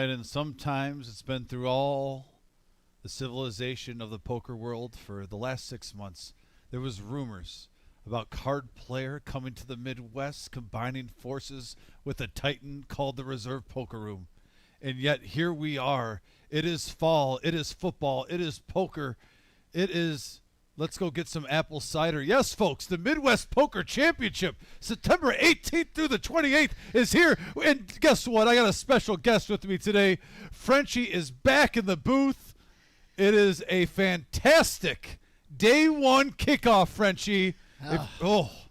right, and sometimes it's been through all the civilization of the poker world for the last 6 months. There was rumors about card player coming to the Midwest, combining forces with a titan called the Reserve Poker Room. And yet here we are. It is fall. It is football. It is poker. It is, let's go get some apple cider. Yes, folks, the Midwest Poker Championship, September 18th through the 28th is here. And guess what? I got a special guest with me today. Frenchie is back in the booth. It is a fantastic day one kickoff, Frenchie.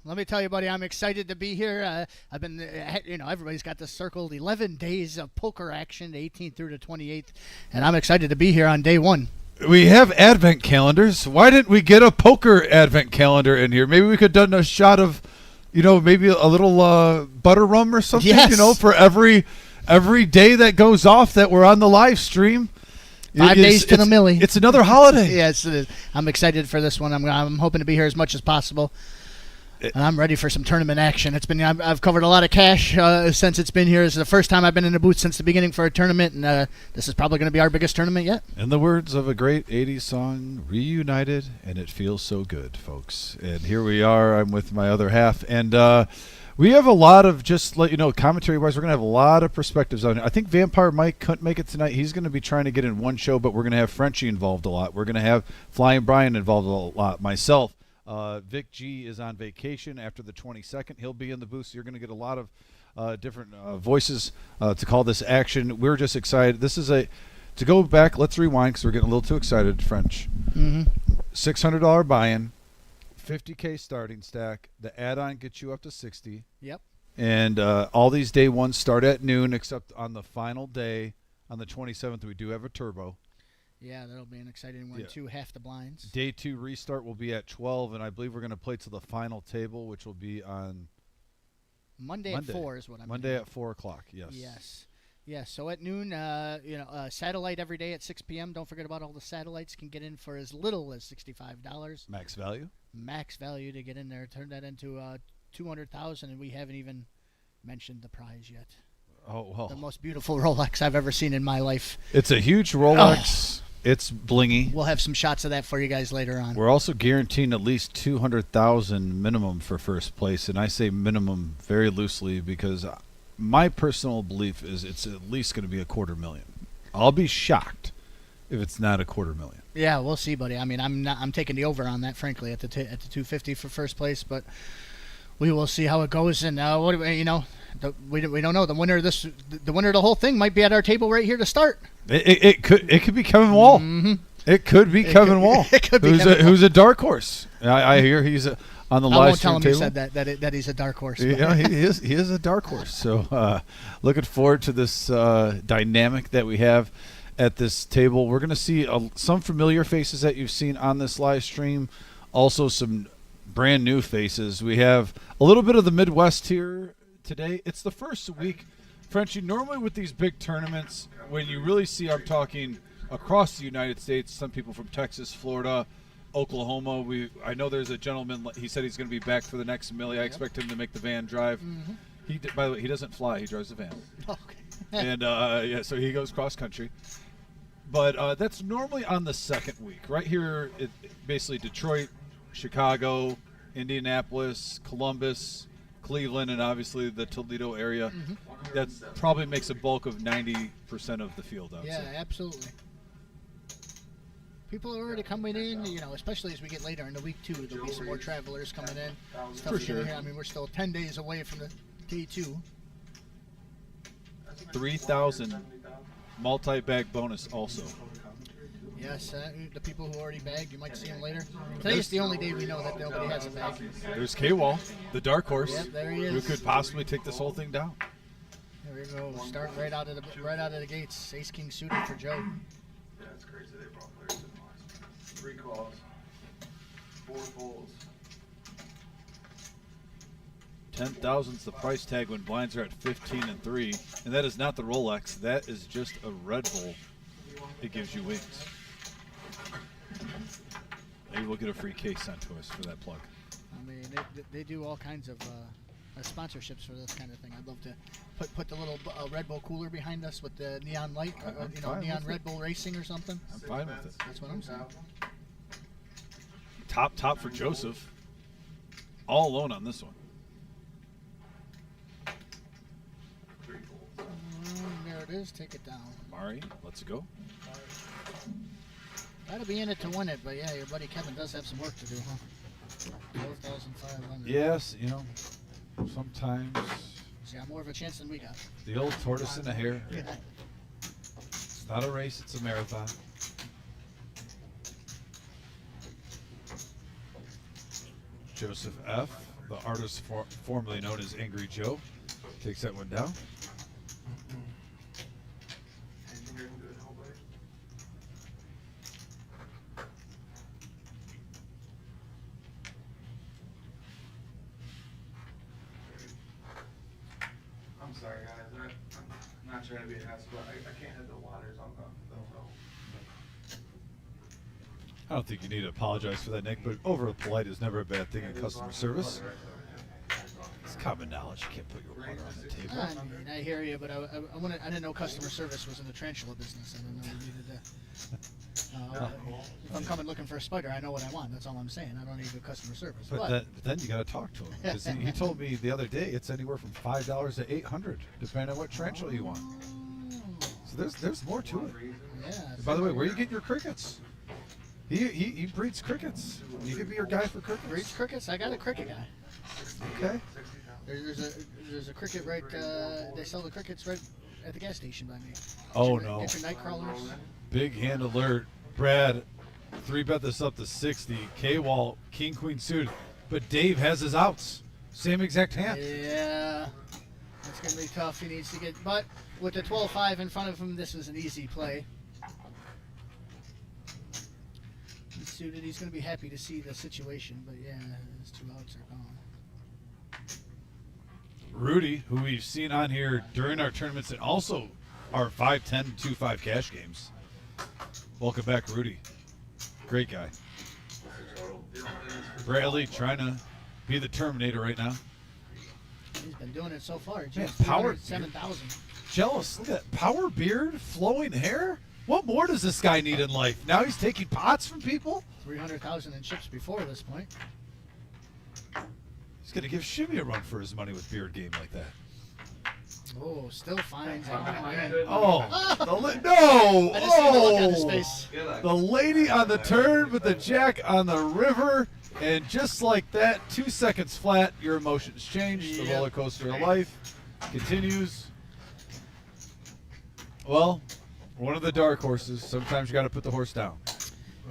Let me tell you, buddy, I'm excited to be here. I've been, everybody's got this circled 11 days of poker action, 18th through the 28th, and I'm excited to be here on day one. We have advent calendars. Why didn't we get a poker advent calendar in here? Maybe we could have done a shot of, maybe a little butter rum or something, yes. For every day that goes off that we're on the live stream. 5 days to the Millie. It's another holiday. Yes, it is. I'm excited for this one. I'm hoping to be here as much as possible. And I'm ready for some tournament action. I've covered a lot of cash since it's been here. This is the first time I've been in the booth since the beginning for a tournament, and this is probably going to be our biggest tournament yet. In the words of a great 80s song, reunited, and it feels so good, folks. And here we are. I'm with my other half, and we have a lot of, just let you know, commentary-wise, we're going to have a lot of perspectives on it. I think Vampire Mike couldn't make it tonight. He's going to be trying to get in one show, but we're going to have Frenchie involved a lot. We're going to have Flying Brian involved a lot. Myself. Vic G is on vacation after the 22nd. He'll be in the booth, so you're going to get a lot of different voices to call this action. We're just excited. This is to go back, let's rewind because we're getting a little too excited, French. Mm-hmm. $600 buy-in, $50K starting stack. The add-on gets you up to 60. Yep. And all these day ones start at noon, except on the final day, on the 27th, we do have a turbo. Yeah, that'll be an exciting one, too. Half the blinds. Day 2 restart will be at 12, and I believe we're going to play to the final table, which will be on Monday at 4 is what I'm Monday at 4 o'clock, yes. Yes. Yes, so at noon, satellite every day at 6 p.m. Don't forget about all the satellites. Can get in for as little as $65. Max value? Max value to get in there. Turn that into $200,000, and we haven't even mentioned the prize yet. Oh, well. The most beautiful Rolex I've ever seen in my life. It's a huge Rolex. Oh. It's blingy. We'll have some shots of that for you guys later on. We're also guaranteeing at least $200,000 minimum for first place, and I say minimum very loosely because my personal belief is it's at least going to be $250,000. I'll be shocked if it's not $250,000. Yeah, we'll see, buddy. I mean, I'm taking the over on that, frankly, at the 250 for first place, but we will see how it goes. And we don't know the winner of this. The winner of the whole thing might be at our table right here to start. It could be Kevin Wall. Mm-hmm. It could be Kevin Wall. It could be who's a dark horse. I hear he's on the live stream table. I won't tell him you said that he's a dark horse. Yeah, he is a dark horse. So looking forward to this dynamic that we have at this table. We're going to see some familiar faces that you've seen on this live stream. Also some brand new faces. We have a little bit of the Midwest here today. It's the first week, Frenchie, normally with these big tournaments, when you really see, I'm talking across the United States, some people from Texas, Florida, Oklahoma. I know there's a gentleman, he said he's going to be back for the next Millie. I expect him to make the van drive. Mm-hmm. By the way, he doesn't fly, he drives the van. Okay. And so he goes cross country. But that's normally on the second week. Right here, basically Detroit, Chicago, Indianapolis, Columbus, Cleveland, and obviously the Toledo area. Mm-hmm. That probably makes a bulk of 90% of the field, I would say. Yeah, absolutely. People are already coming in, especially as we get later in the week, too. There'll be some more travelers coming in. For sure. I mean, we're still 10 days away from the day 2. 3,000 multi-bag bonus also. Yes, the people who already bagged, you might see them later. Today's the only day we know that nobody has a bag. There's K-Wall, the dark horse. Yep, there he is. Who could possibly take this whole thing down. There we go. We'll start right out of the gates. Ace King suited for Joe. Yeah, it's crazy. They brought players in last. 3 calls, 4 folds. 10,000's the price tag when blinds are at 15 and 3, and that is not the Rolex. That is just a Red Bull. It gives you wings. Maybe we'll get a free case sent to us for that plug. I mean, they do all kinds of sponsorships for this kind of thing. I'd love to put the little Red Bull cooler behind us with the neon light, neon Red Bull Racing or something. I'm fine with it. That's what I'm saying. Top for Joseph. All alone on this one. There it is. Take it down. Mari, let's go. Gotta be in it to win it, but yeah, your buddy Kevin does have some work to do, huh? 12,500. Yes, you know, sometimes He's got more of a chance than we got. the old tortoise and the hare. Yeah. It's not a race, it's a marathon. Joseph F., the artist formerly known as Angry Joe, takes that one down. Anything you're gonna do at home, buddy? I'm sorry, guys. I'm not trying to be an ass, but I can't hit the waters on the I don't think you need to apologize for that, Nick, but over polite is never a bad thing in customer service. It's common knowledge. You can't put your water on the table. I mean, I hear you, but I didn't know customer service was in the tarantula business. I didn't know you needed to. If I'm coming looking for a spider, I know what I want. That's all I'm saying. I don't need good customer service. But then you got to talk to him. 'Cause he told me the other day it's anywhere from $5 to $800, depending on what tarantula you want. So there's more to it. Yeah. By the way, where are you getting your crickets? He breeds crickets. You could be your guy for crickets. Breeds crickets? I got a cricket guy. Okay. There's a cricket right. They sell the crickets right at the gas station by me. Oh, Get your- no. Get your night crawlers. Big hand alert. Brad, 3-bet this up to 60. K-Wall, King, Queen suited. But Dave has his outs. Same exact hand. Yeah. It's going to be tough. He needs to get. But with the 12-5 in front of him, this was an easy play. He's suited. He's going to be happy to see the situation. But yeah, his 2 outs are gone. Rudy, who we've seen on here during our tournaments and also our 5-10 2-5 cash games. Welcome back, Rudy. Great guy. Bradley trying to be the Terminator right now. He's been doing it so far. Man, power 7,000. Jealous. Look at that. Power beard, flowing hair. What more does this guy need in life? Now he's taking pots from people? 300,000 in chips before this point. He's going to give Shimmy a run for his money with beard game like that. Oh, still finds it. Oh, no! I just seen the look on his face. The lady on the turn with the jack on the river, and just like that, 2 seconds flat, your emotions change. The Yep. roller coaster of life continues. Well, one of the dark horses. Sometimes you got to put the horse down.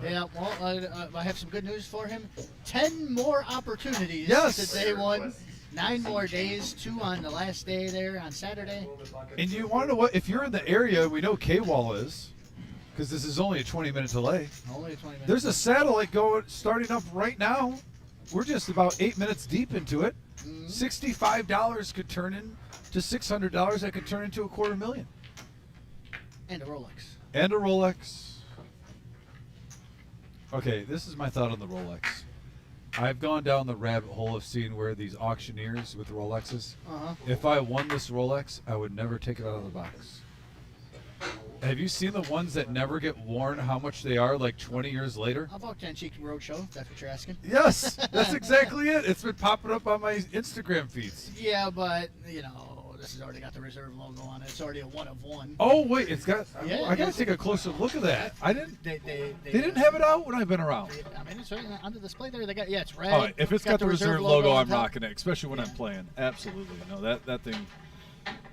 Yeah, well, I have some good news for him. 10 more opportunities Yes. to day one. 9 more days, 2 on the last day there on Saturday. And you want to know what? If you're in the area, we know K-Wall is, because this is only a 20-minute delay. Only 20 minutes. There's a satellite starting up right now. We're just about 8 minutes deep into it. $65 could turn into $600. That could turn into $250,000. And a Rolex. And a Rolex. Okay, this is my thought on the Rolex. I've gone down the rabbit hole of seeing where these auctioneers with Rolexes. Uh-huh. If I won this Rolex, I would never take it out of the box. Have you seen the ones that never get worn, how much they are like 20 years later? How about Antique Roadshow, if that's what you're asking? Yes, that's exactly it. It's been popping up on my Instagram feeds. Yeah, but, this has already got the reserve logo on it. It's already a 1 of 1. Oh, wait, it's got... Yeah, I got yes. to take a closer look at that. I didn't... They didn't have it out when I've been around. I mean, it's right on the display there. They got it's red. Oh, if it's got the reserve logo, on I'm top. rocking it, especially when I'm playing. Absolutely. No, that thing.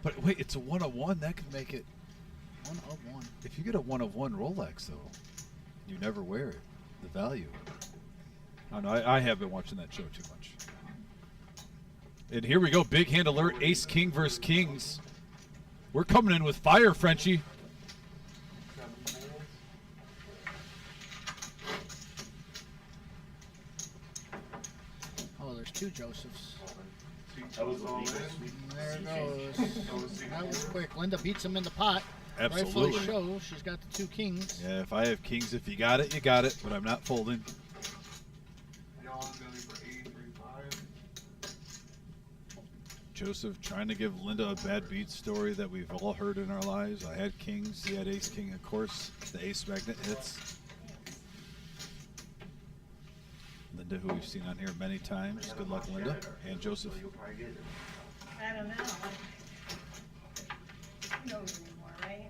But wait, it's a 1 of 1. That can make it 1 of 1. If you get a 1 of 1 Rolex, though, you never wear it. The value. I know. I have been watching that show too much. And here we go. Big hand alert. Ace King versus Kings. We're coming in with fire, Frenchie. Oh, there's 2 Josephs. That was all in. There it goes. That was quick. Linda beats him in the pot. Absolutely. Rightfully so. She's got the 2 kings. Yeah, if I have Kings, if you got it, you got it. But I'm not folding. Y'all is gonna be for 83.5. Joseph trying to give Linda a bad beat story that we've all heard in our lives. I had kings. He had ace king. Of course, the ace magnet hits. Linda, who we've seen on here many times. Good luck, Linda. And Joseph. I don't know. Who knows anymore, right?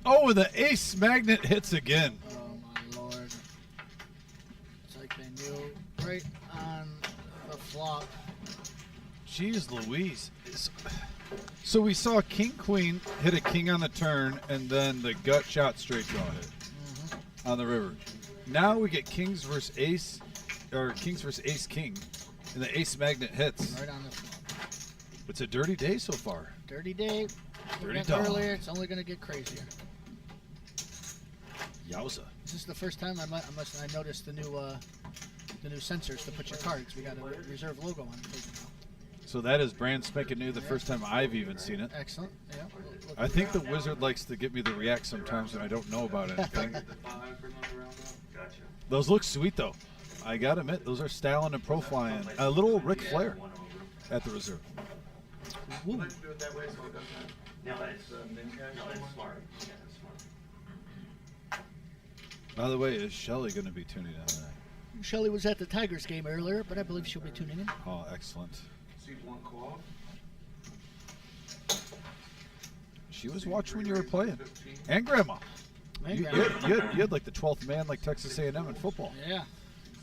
Oh, the ace magnet hits again. Oh my lord! It's like they knew right on the flop. Jeez Louise. So we saw king queen hit a king on the turn, and then the gut shot straight draw hit on the river. Now we get kings versus ace, or kings versus ace king, and the ace magnet hits. Right on the flop. It's a dirty day so far. Dirty day. Dirty Went dog. earlier. It's only going to get crazier. Yowza. This is the first time I noticed the new sensors to put your cards. We got a reserve logo on it. So that is brand spanking new. The first time I've even seen it. Excellent. Yeah. I think the wizard likes to get me the react sometimes, and I don't know about anything. Those look sweet though. I gotta admit, those are styling and profiling. A little Ric Flair at the reserve. Woo. Do it that way so it doesn't. No, that's smart. Yeah, that's smart. By the way, is Shelly going to be tuning in tonight? Shelly was at the Tigers game earlier, but I believe she'll be tuning in. Oh, excellent. See one call. She was watching when you were playing. And Grandma. And You had like the 12th man like Texas A&M in football. Yeah.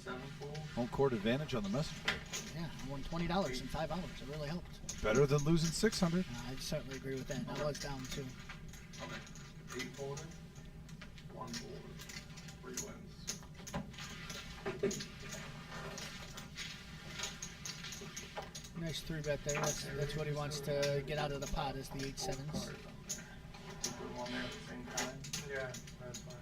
7 full. Home court advantage on the message board. Yeah. I won $20 in 5 hours. It really helped. Better than losing 600. I certainly agree with that. I was down too. Okay. 8 folder. 1 folder. 3 wins. Nice 3-bet there. That's what he wants to get out of the pot is the 8 sevens. Put them on there at the same time. Yeah, that's fine.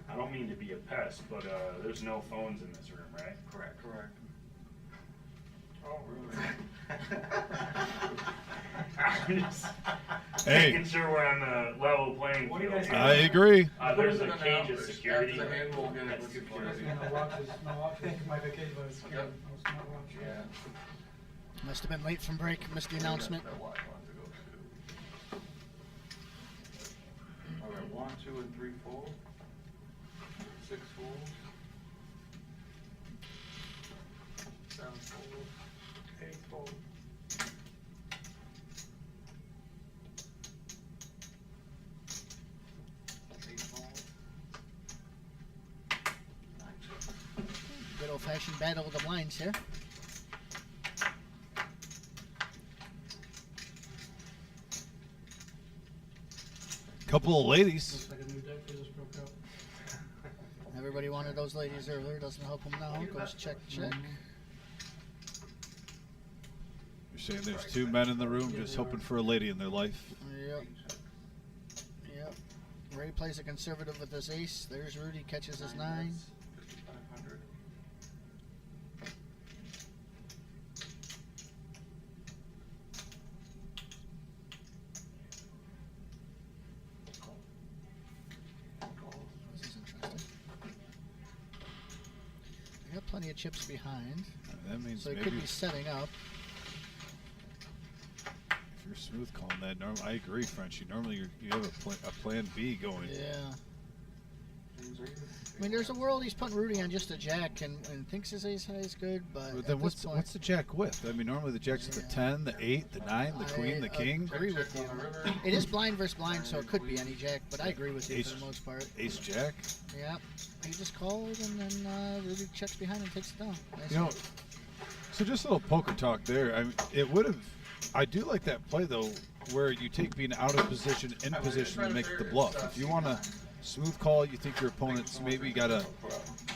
I don't mean to be a pest, but there's no phones in this room, right? Correct. Oh, really? I'm just Hey. making sure we're on the level playing What do you field. guys here. I agree. There's a cage of security. After the hand, we'll get it with That's security. My vacation was Yep. I was not watching. Yeah. Must have been late from break. Missed the announcement. That white one to go to. All right, 1, 2, and 3 full. 6 full. 7 full. 8 full. 8 full. 9 full. Good old-fashioned battle of the blinds here. Couple of ladies. Looks like a new deck they just broke up. Everybody wanted those ladies earlier. Doesn't help them now. Goes check. You're saying there's 2 men in the room just hoping for a lady in their life. Yep. Ray plays a conservative with his ace. There's Rudy, catches his 9. 5,500. This is interesting. I got plenty of chips behind, That means so it maybe could be setting up. if you're smooth calling that, I agree, Frenchie. Normally you have a plan B going. Yeah. I mean, there's a world he's putting Rudy on just a jack and thinks his ace high is good, but But at then this point, what's the jack with? I mean, normally the jack's the 10, the 8, the 9, the queen, the king, I agree with you. It is blind versus blind, so it could be any jack, but I agree with you for the most part. ace jack. Yeah. He just called, and then Rudy checks behind and takes it down. Nice. You know, so just a little poker talk there. I mean, it would have. I do like that play though, where you take being out of position in position to make the bluff. If you want to smooth call, you think your opponent's maybe got a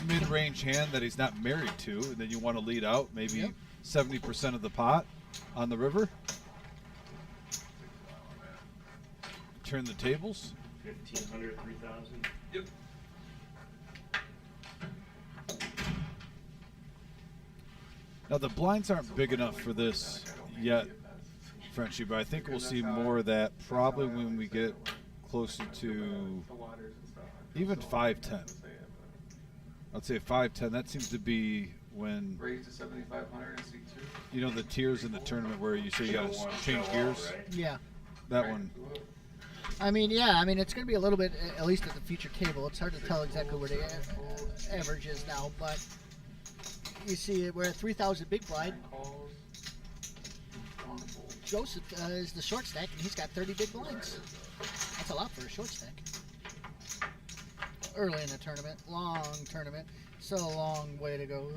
mid-range hand that he's not married to, and then you want to lead out maybe Yep. 70% of the pot on the river. Turn the tables. 1,500, 3,000. Yep. Now the blinds aren't big enough for this yet, Frenchie, but I think we'll see more of that probably when we get closer to even 510. I'd say 510. That seems to be when, Raise to 7,500 and C2. you know, the tiers in the tournament where you say you gotta change gears. Yeah. That one. I mean, yeah. I mean, it's going to be a little bit, at least at the feature table. It's hard to tell exactly where the average is now, but you see we're at 3,000 big blind. Joseph is the short stack, and he's got 30 big blinds. That's a lot for a short stack. Early in the tournament, long tournament, still a long way to go.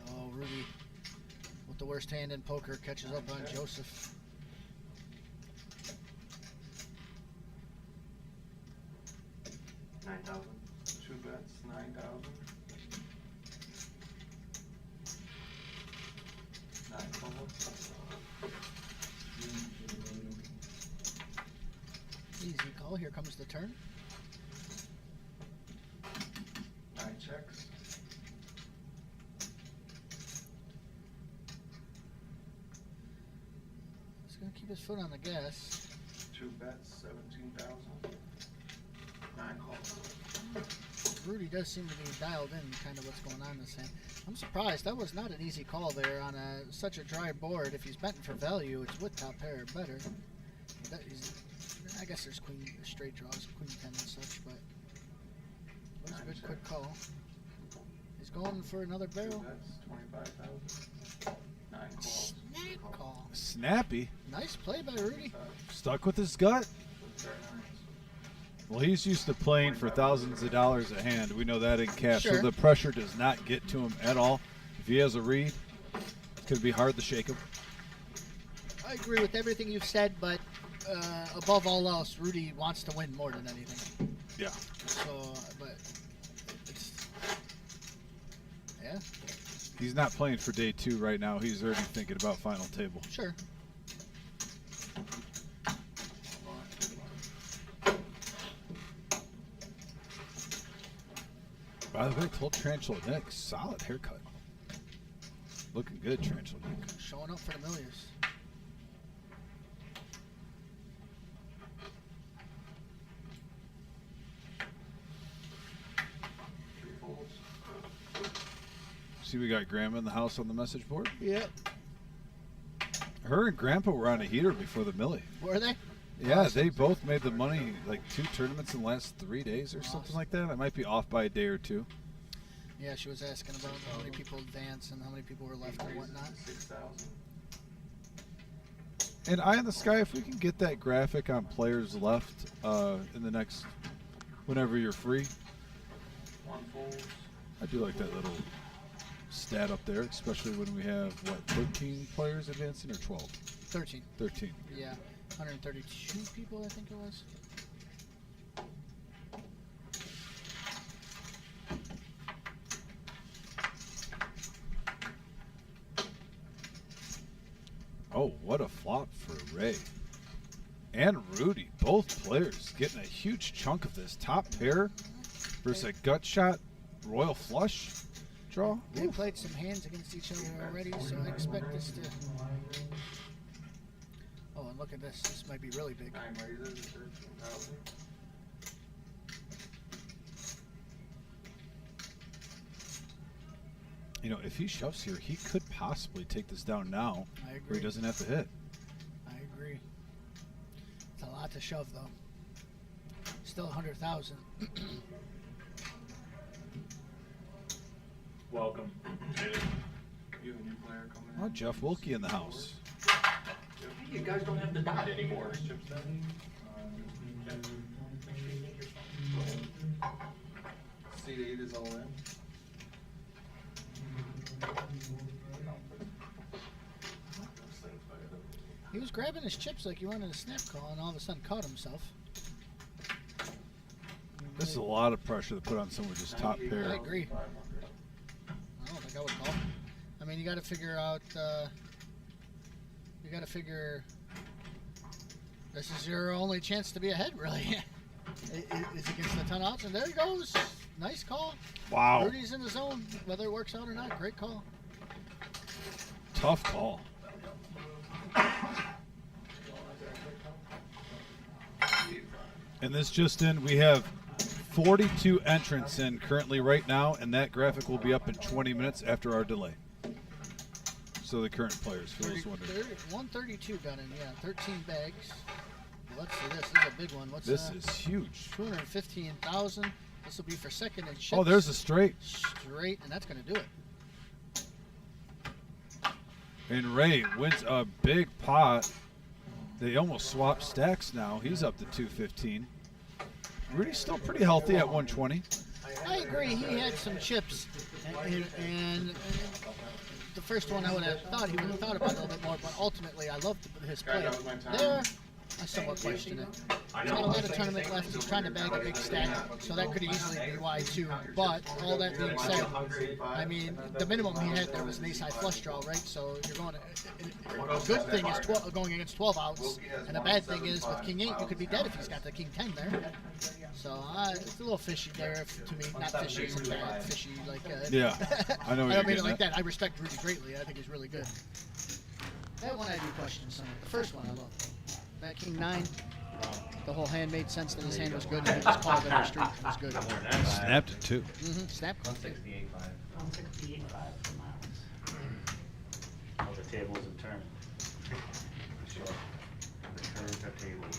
Oh, Rudy, with the worst hand in poker, catches up on Joseph. Two bets, 9,000. 9 calls. Easy call. Here comes the turn. 9 checks. He's going to keep his foot on the gas. 2 bets, 17,000. 9 calls. Rudy does seem to be dialed in kind of what's going on this hand. I'm surprised. That was not an easy call there on such a dry board. If he's betting for value, it's with top pair or better. I guess there's queen straight draws, queen 10 and such, but it was a good quick call. He's going for another 2 barrel. bets, 25,000. 9 calls. Snap call. Snappy. Nice play by Rudy. Stuck with his gut. Very nice. Well, he's used to playing for thousands of dollars a hand. We know that in cash. Sure. So the pressure does not get to him at all. If he has a read, it's going to be hard to shake him. I agree with everything you've said, but above all else, Rudy wants to win more than anything. Yeah. So, but it's, yeah, He's not playing for day 2 right now. He's already thinking about final table. sure. By the way, told Tarantula Nick, solid haircut. Looking good, Tarantula Nick. Showing up for the Millies. See, we got Grandma in the house on the message board. Yep. Her and Grandpa were on a heater before the Millie. Were they? Yeah, they both made the money, like 2 tournaments in the last 3 days or something like that. I might be off by a day or 2. Yeah, she was asking about how many people advanced and how many people were left and whatnot. 6,000. And Eye in the Sky, if we can get that graphic on players left in the next, whenever you're free. 1 folds. I do like that little stat up there, especially when we have, what, 13 players advancing or 12? 13. 13. Yeah. 132 people, I think it was. Oh, what a flop for Ray. And Rudy, both players getting a huge chunk of this. Top pair versus a gut shot royal flush draw. They Oof. played some hands against each other already, so I expect this to... Oh, and look at this. This might be really big. 9 raises, 13,000. You know, if he shoves here, he could possibly take this down now I where agree. he doesn't have to hit. I agree. It's a lot to shove, though. Still 100,000. Welcome. You have a new player coming Oh, in. Jeff Wilkie in the house. You guys don't have the dot anymore. Seat 8 is all in. He was grabbing his chips like he wanted a snap call, and all of a sudden caught himself. This is a lot of pressure to put on someone just top I pair. agree. I don't think I would call. I mean, you got to figure out. You got to figure This is your only chance to be ahead, really. It's against the ton odds, and there he goes. Nice call. Wow. Rudy's in the zone, whether it works out or not. Great call. Tough call. And this just in, we have 42 entrants in currently right now, and that graphic will be up in 20 minutes after our delay. So the current players, for those wondering. 132 got in, yeah. 13 bags. Let's see this. This is a big one. What's This is huge. 215,000. This will be for second and ships. Oh, there's a straight. Straight, and that's going to do it. And Ray wins a big pot. They almost swap stacks now. He's up to 215. Rudy's still pretty healthy at 120. I agree. He had some chips, and the first one I would have thought he would have thought about a little bit more, but ultimately I loved his play. There, I somewhat question it. He's got a lot of tournament left. He's trying to bag a big stack, so that could easily be why too. But all that being said, I mean, the minimum he had there was an ace-high flush draw, right? So you're going to, a good thing is going against 12 outs, and a bad thing is with King 8, you could be dead if he's got the King 10 there. So it's a little fishy there to me. Not fishy as in bad, fishy like. Yeah, I know. I don't mean it like that. I respect Rudy greatly. I think he's really good. That one I do question some. The first one I love. That King 9, the whole hand made sense that his hand was good, and he just called it our street was good. Snapped it too. Snap call. 168.5 for miles. Oh, the tables have turned. The turns are tables.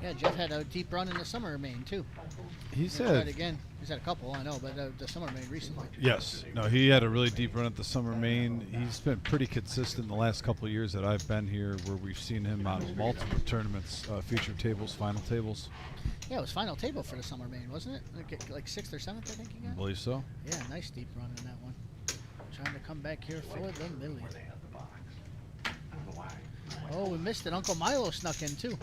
Yeah, Jeff had a deep run in the summer main too. He Tried said again. He's had a couple, I know, but the summer main recently. yes. No, he had a really deep run at the summer main. He's been pretty consistent the last couple of years that I've been here, where we've seen him on multiple tournaments, feature tables, final tables. Yeah, it was final table for the summer main, wasn't it? Like 6th or 7th, I think he I got. believe so. Yeah, nice deep run in that one. Trying to come back here for the Millie. Oh, we missed it. Uncle Milo snuck in too.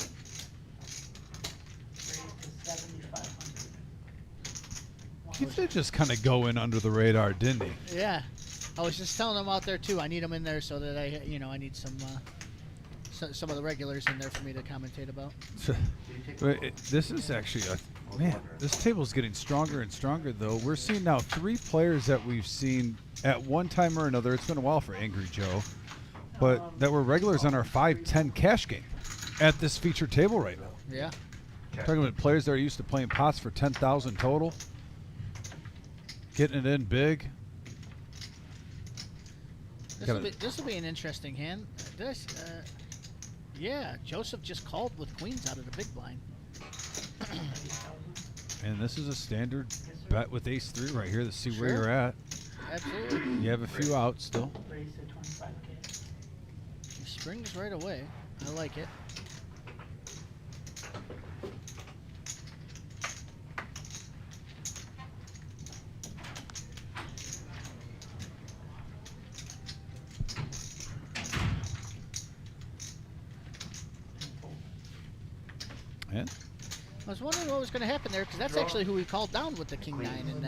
He did just kind of go in under the radar, didn't he? Yeah, I was just telling him out there too. I need him in there so that I need some of the regulars in there for me to commentate about. This is actually man. This table's getting stronger and stronger, though. We're seeing now 3 players that we've seen at one time or another. It's been a while for Angry Joe, but that were regulars on our 5-10 cash game at this featured table right now. Yeah. Talking about players that are used to playing pots for 10,000 total, getting it in big. This will be an interesting hand. Yeah, Joseph just called with queens out of the big blind. And this is a standard bet with ace-3 right here to see where Sure. you're at. Absolutely. You have a few outs still. Raised to 25K. He springs right away. I like it. And I was wondering what was going to happen there, because that's actually who he called down with the King 9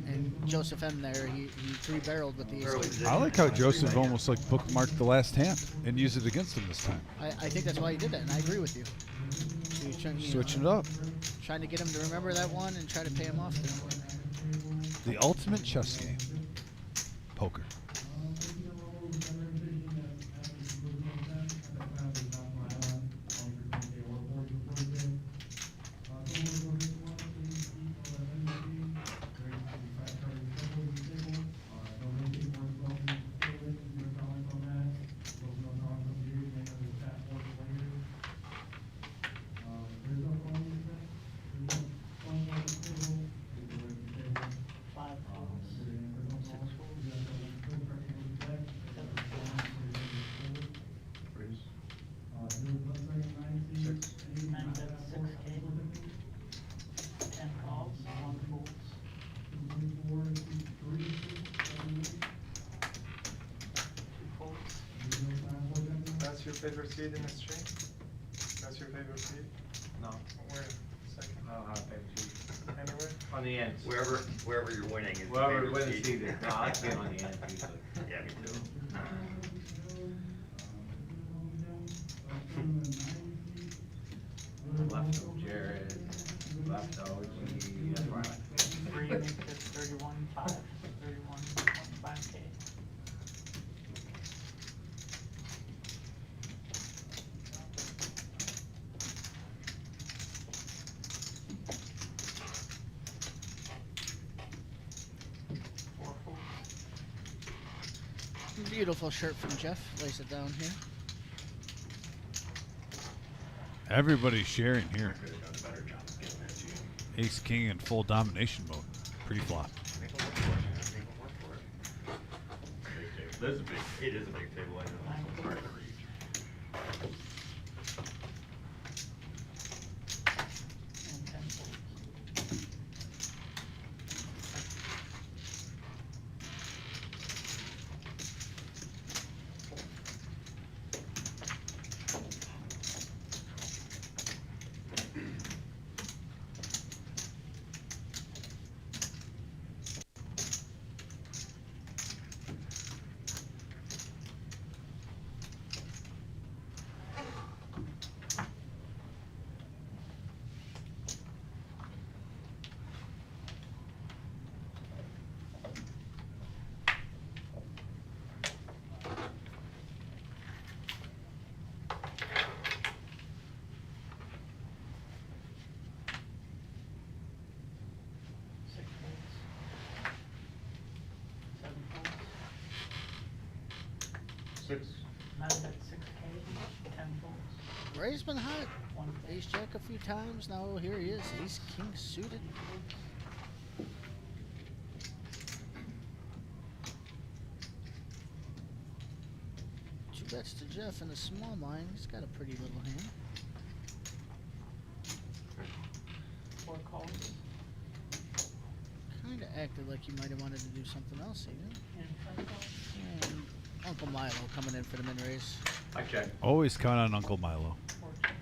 and Joseph M there. He 3-barreled with the ace. I like how Joseph almost like bookmarked the last hand and used it against him this time. I think that's why he did that, and I agree with you. So he's trying, Switching it up. trying to get him to remember that one and try to pay him off. The ultimate chess game. Poker. favorite seed in the stream? That's your favorite seed? No, Where? Second? I don't have a favorite seed. Anywhere? On the ends. Wherever you're winning is Wherever your wins favorite seed seed. is. No, I like being on the ends usually. Yeah, me too. Left of Jared, left OG, that's why I like it. 3 makes it 31.5, 31.5K. Four folds. Beautiful shirt from Jeff. Lace it down here. Everybody's sharing here. Could have done a better job of getting that to you. Ace King in full domination mode. Pre-flop. Make them work for it, man. Make them work for it. Big table. This is a big. It is a big table. I know. It's hard to reach. And 10 folds. Six folds. 7 folds. Six. Now it's at 6K, 10 folds. Ray's been hot. 1 Ace Jack a few times. Now here he is. Ace King suited. Two bets to Jeff in the small blind. He's got a pretty little hand. 4 calls. Kind of acted like he might have wanted to do something else even. And 5 calls. And Uncle Milo coming in for the min raise. I check. Always count on Uncle Milo. 4 check.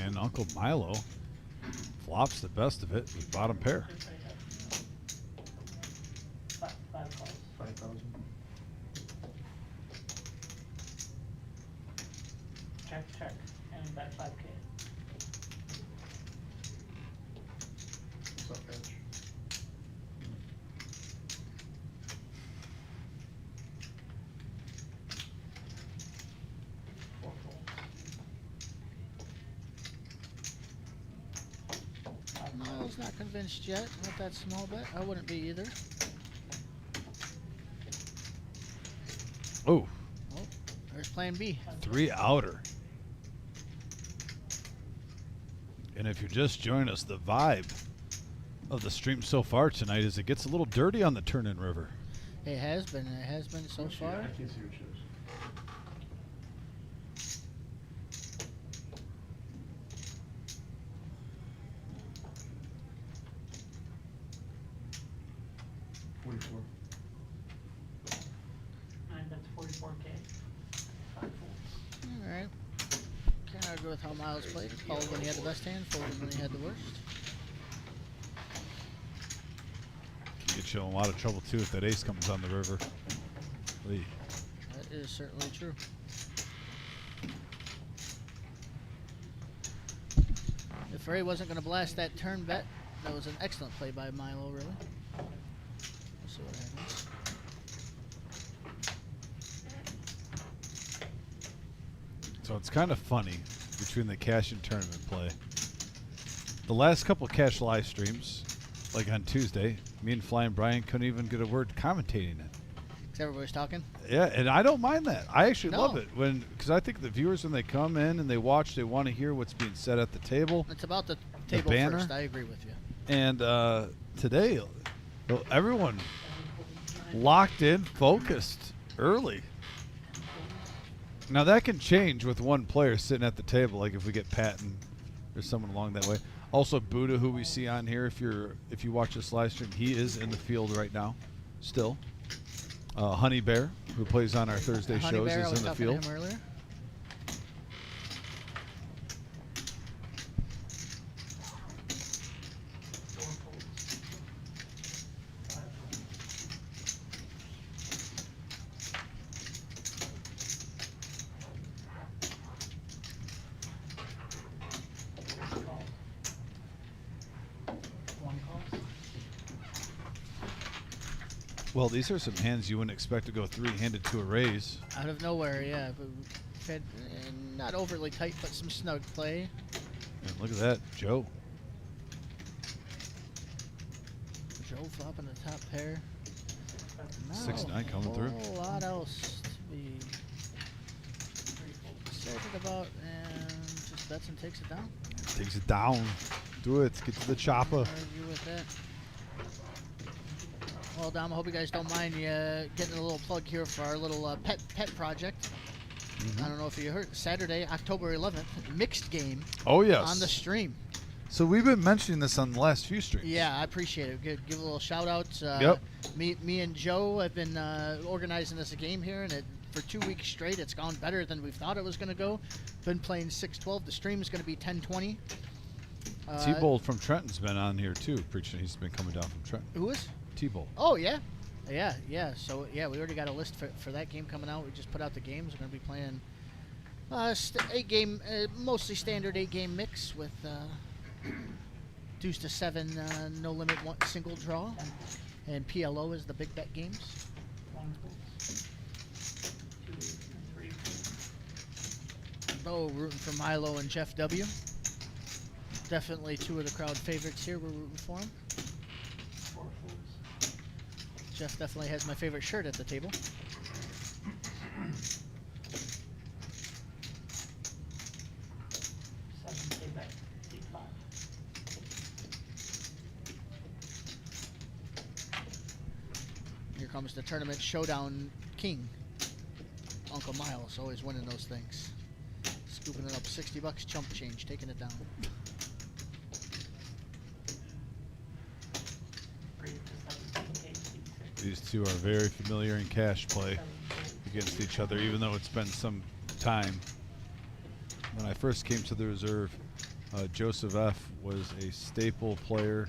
And Uncle Milo flops the best of it with bottom pair. 5 calls. 5,000. Check, check. And bet 5K. What's up, Edge? Four folds. 5 calls. Milo's not convinced yet with that small bet. I wouldn't be either. Oh, Oh, there's plan B. 3 outer. And if you're just joining us, the vibe of the stream so far tonight is it gets a little dirty on the Turn-In River. It has been. It has been so far. I can see what shows. Nine bets 44K. 5 folds. All right. Can't argue with how Miles played. Called when he had the best hand, folded when he had the worst. Can get you in a lot of trouble too if that ace comes on the river. Lee. That is certainly true. If Ray wasn't going to blast that turn bet, that was an excellent play by Milo, really. We'll see what happens. So it's kind of funny between the cash and tournament play. The last couple cash live streams, like on Tuesday, me and Fly and Brian couldn't even get a word commentating it. Because everybody's talking. Yeah, and I don't mind that. I actually love No. it because I think the viewers when they come in and they watch, they want to hear what's being said at the table. It's about the table banner? first. I agree with you. And today, everyone locked in, focused early. Now that can change with one player sitting at the table, like if we get Patton or someone along that way. Also, Buddha, who we see on here, if you watch this live stream, he is in the field right now, still. Honey Bear, who plays on our Thursday Honey shows, Bear, I is was in the talking to field. him earlier. One call. Well, these are some hands you wouldn't expect to go three-handed to a raise. Out of nowhere, yeah. But we've had, not overly tight, but some snug play. And look at that, Joe. Joe flopping the top pair. Not 6-9 coming a through. whole lot else to be excited about, and just bets and takes it down. Takes it down. Do it. Get to the chopper. Argue with that. Well, Dom, I hope you guys don't mind getting a little plug here for our little pet project. I don't know if you heard, Saturday, October 11th, mixed game Oh, yes. on the stream. So we've been mentioning this on the last few streams. Yeah, I appreciate it. Give a little shout out. Yep. Me and Joe have been organizing this game here, and for 2 weeks straight, it's gone better than we thought it was going to go. Been playing 6-12. The stream is going to be 10-20. T-Bold from Trenton's been on here too, preaching. He's been coming down from Trenton. Who is? T-Bold. Oh, yeah. Yeah. So, yeah, we already got a list for that game coming out. We just put out the games. We're going to be playing 8-game, mostly standard 8-game mix with deuce to 7 no limit single draw. And PLO is the big bet games. One calls. 2 and 3 calls. Bo rooting for Milo and Jeff W. Definitely two of the crowd favorites here. We're rooting for him. 4 folds. Jeff definitely has my favorite shirt at the table. 7 pay back. 8-5. Here comes the tournament showdown king. Uncle Miles always winning those things. Scooping it up, $60 chump change, taking it down. 3 to 7 K. 6. These two are very familiar in cash play against each other, even though it's been some time. When I first came to the reserve, Joseph F. was a staple player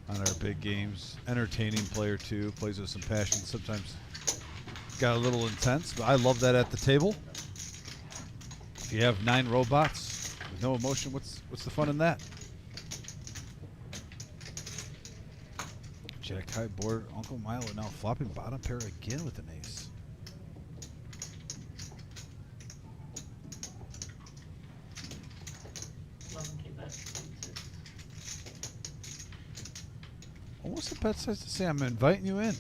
on our big games. Entertaining player too, plays with some passion. Sometimes got a little intense, but I love that at the table. If you have 9 robots with no emotion, what's the fun in that? Jack high board, Uncle Milo now flopping bottom pair again with an ace. Almost a bet size to say I'm inviting you in.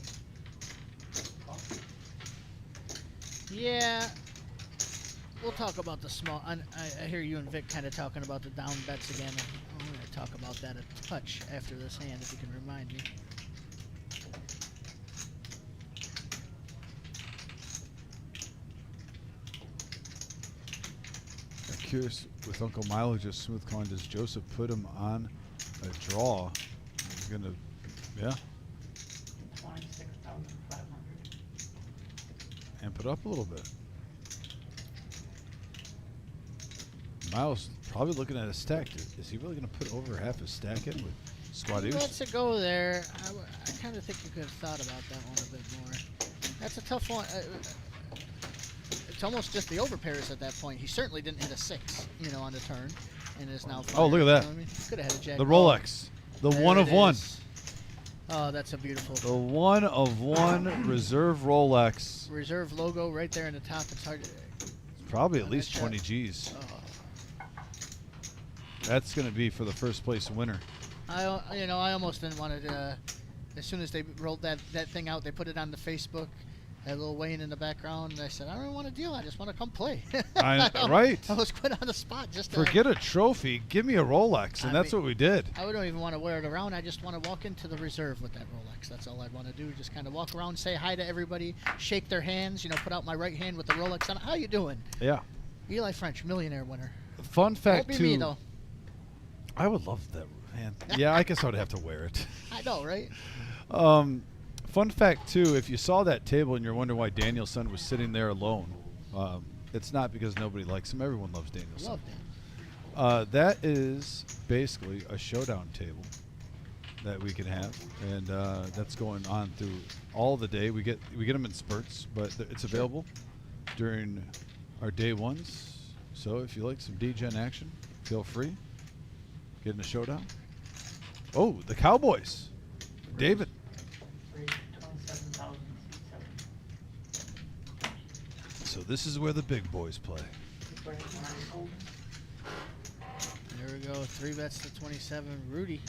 Yeah, we'll talk about the small. I hear you and Vic kind of talking about the down bets again. I'm going to talk about that a touch after this hand, if you can remind me. I'm curious with Uncle Milo just smooth calling. Does Joseph put him on a draw? He's gonna, yeah, 26,500. amp it up a little bit. Miles probably looking at a stack. Is he really gonna put over half his stack in with squad He deuce? lets it go there. I kind of think you could have thought about that one a bit more. That's a tough one. It's almost just the overpairs at that point. He certainly didn't hit a 6, on the turn, and is now. Oh, look at that. You know what I mean? Could have had a jack. The Oh, Rolex, the there one it of one. is. Oh, that's a beautiful The one of one reserve Rolex. reserve logo right there in the top. It's hard to. Probably at Oh, least that's 20 G's. Oh. That's going to be for the first place winner. I almost didn't want to. As soon as they rolled that thing out, they put it on the Facebook. Had Lil Wayne in the background, and I said, I don't want to deal. I just want to come play. Right. I was quit on the spot. Just Forget a trophy. Give me a Rolex, and that's what we did. I don't even want to wear it around. I just want to walk into the reserve with that Rolex. That's all I'd want to do. Just kind of walk around, say hi to everybody, shake their hands. Put out my right hand with the Rolex on. How you doing? Yeah. Eli French, millionaire winner. Fun fact, Won't be too. me though. I would love that. Man. Yeah, I guess I would have to wear it. I know, right? Fun fact too: if you saw that table and you're wondering why Danielson was sitting there alone, it's not because nobody likes him. Everyone loves Danielson. Love Dan. That is basically a showdown table that we can have, and that's going on through all the day. We get them in spurts, but it's available during our day ones. So if you like some D-Gen action, feel free. Get in a showdown. Oh, the Cowboys. David. Raised 27,067. So this is where the big boys play. Right behind Holden. There we go. 3 bets to 27. Rudy.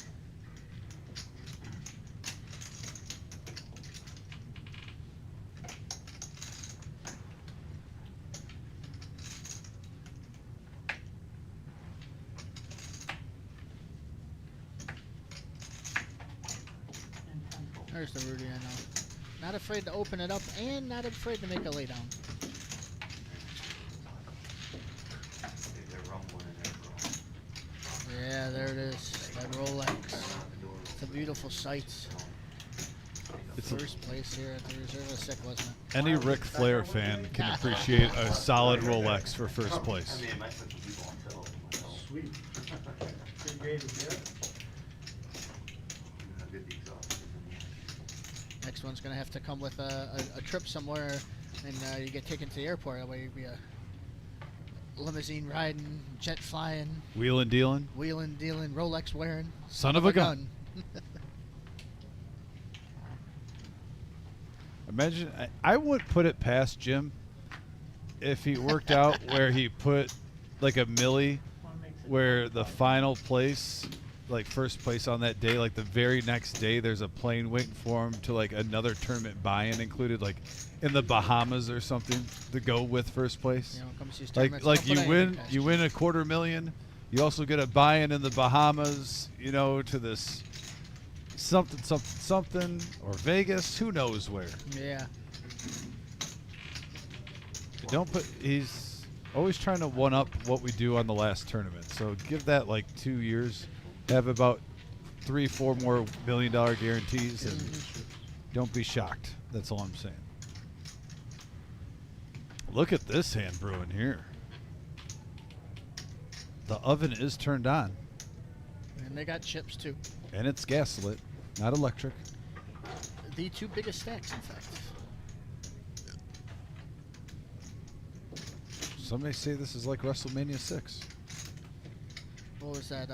And 10 Holden. There's the Rudy I know. Not afraid to open it up and not afraid to make a laydown. They're rumbling in there, bro. Yeah, there it is. That Rolex. It's a beautiful sight. It's a, First place here at the Reserve of Sick, wasn't it? any Ric Flair fan can appreciate a solid Rolex for first place. I mean, it might put some people on tilt. Sweet. Good game to get. Good the exhaust is in the end. Next one's going to have to come with a trip somewhere, and you get taken to the airport. That way you'd be a limousine riding, jet flying, Wheeling dealing. wheeling, dealing, Rolex wearing. Son of a gun. Imagine, I wouldn't put it past Jim if he worked out where he put like a Millie One makes it where the final place, like first place on that day, like the very next day, there's a plane waiting for him to like another tournament buy-in included, like in the Bahamas or something to go with first place. You know, comes to these Like tournaments, don't you put win, anything past you win $250,000. You also get a buy-in in the Bahamas, you know, to this something or Vegas, who knows where. Yeah. Don't put. He's always trying to one up what we do on the last tournament. So give that like 2 years. Have about 3-4 more $1 million guarantees, and don't be shocked. That's all I'm saying. Look at this hand brewing here. The oven is turned on, And they got chips too. and it's gaslit, not electric. The 2 biggest stacks, in fact. Some may say this is like WrestleMania 6. What was that?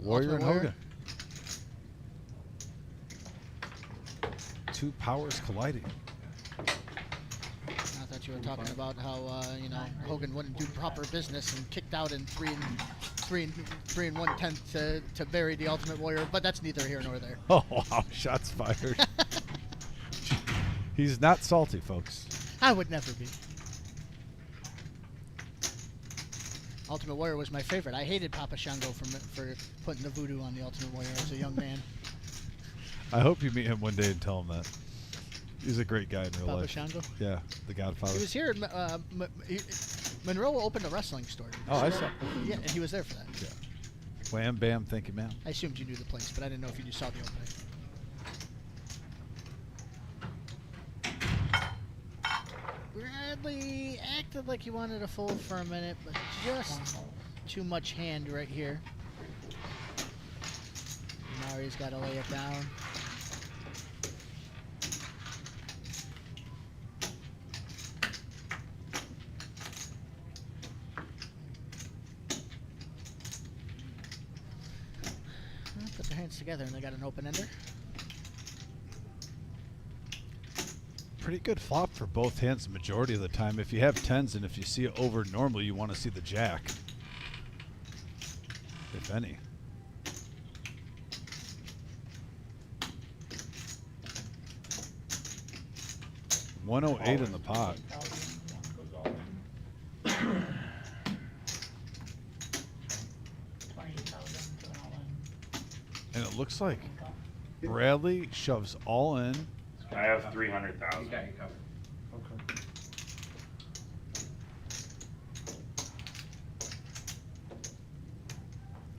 Warrior Ultimate and Hogan. 2 powers colliding. I thought you were talking about how you know, Hogan wouldn't do proper business and kicked out in 3 1/10 to bury the Ultimate Warrior, but that's neither here nor there. Oh, wow. Shots fired. He's not salty, folks. I would never be. Ultimate Warrior was my favorite. I hated Papa Shango for putting the voodoo on the Ultimate Warrior as a young man. I hope you meet him one day and tell him that. He's a great guy in real Papa life. Shango? Yeah, the Godfather. He was here. Monroe opened a wrestling store. Oh, I saw. Yeah, and he was there for that. Yeah. Wham, bam, thank you, ma'am. I assumed you knew the place, but I didn't know if you just saw the opening. Bradley acted like he wanted a fold for a minute, but just too much hand right here. Mari's got to lay it down. Well, put their hands together and they got an open ender. Pretty good flop for both hands the majority of the time. If you have 10s and if you see it over normally, you want to see the jack. If any. $108 in the pot. Goes all in. 20,000 to all in. And it looks like Bradley shoves all in. I have 300,000. You got you covered.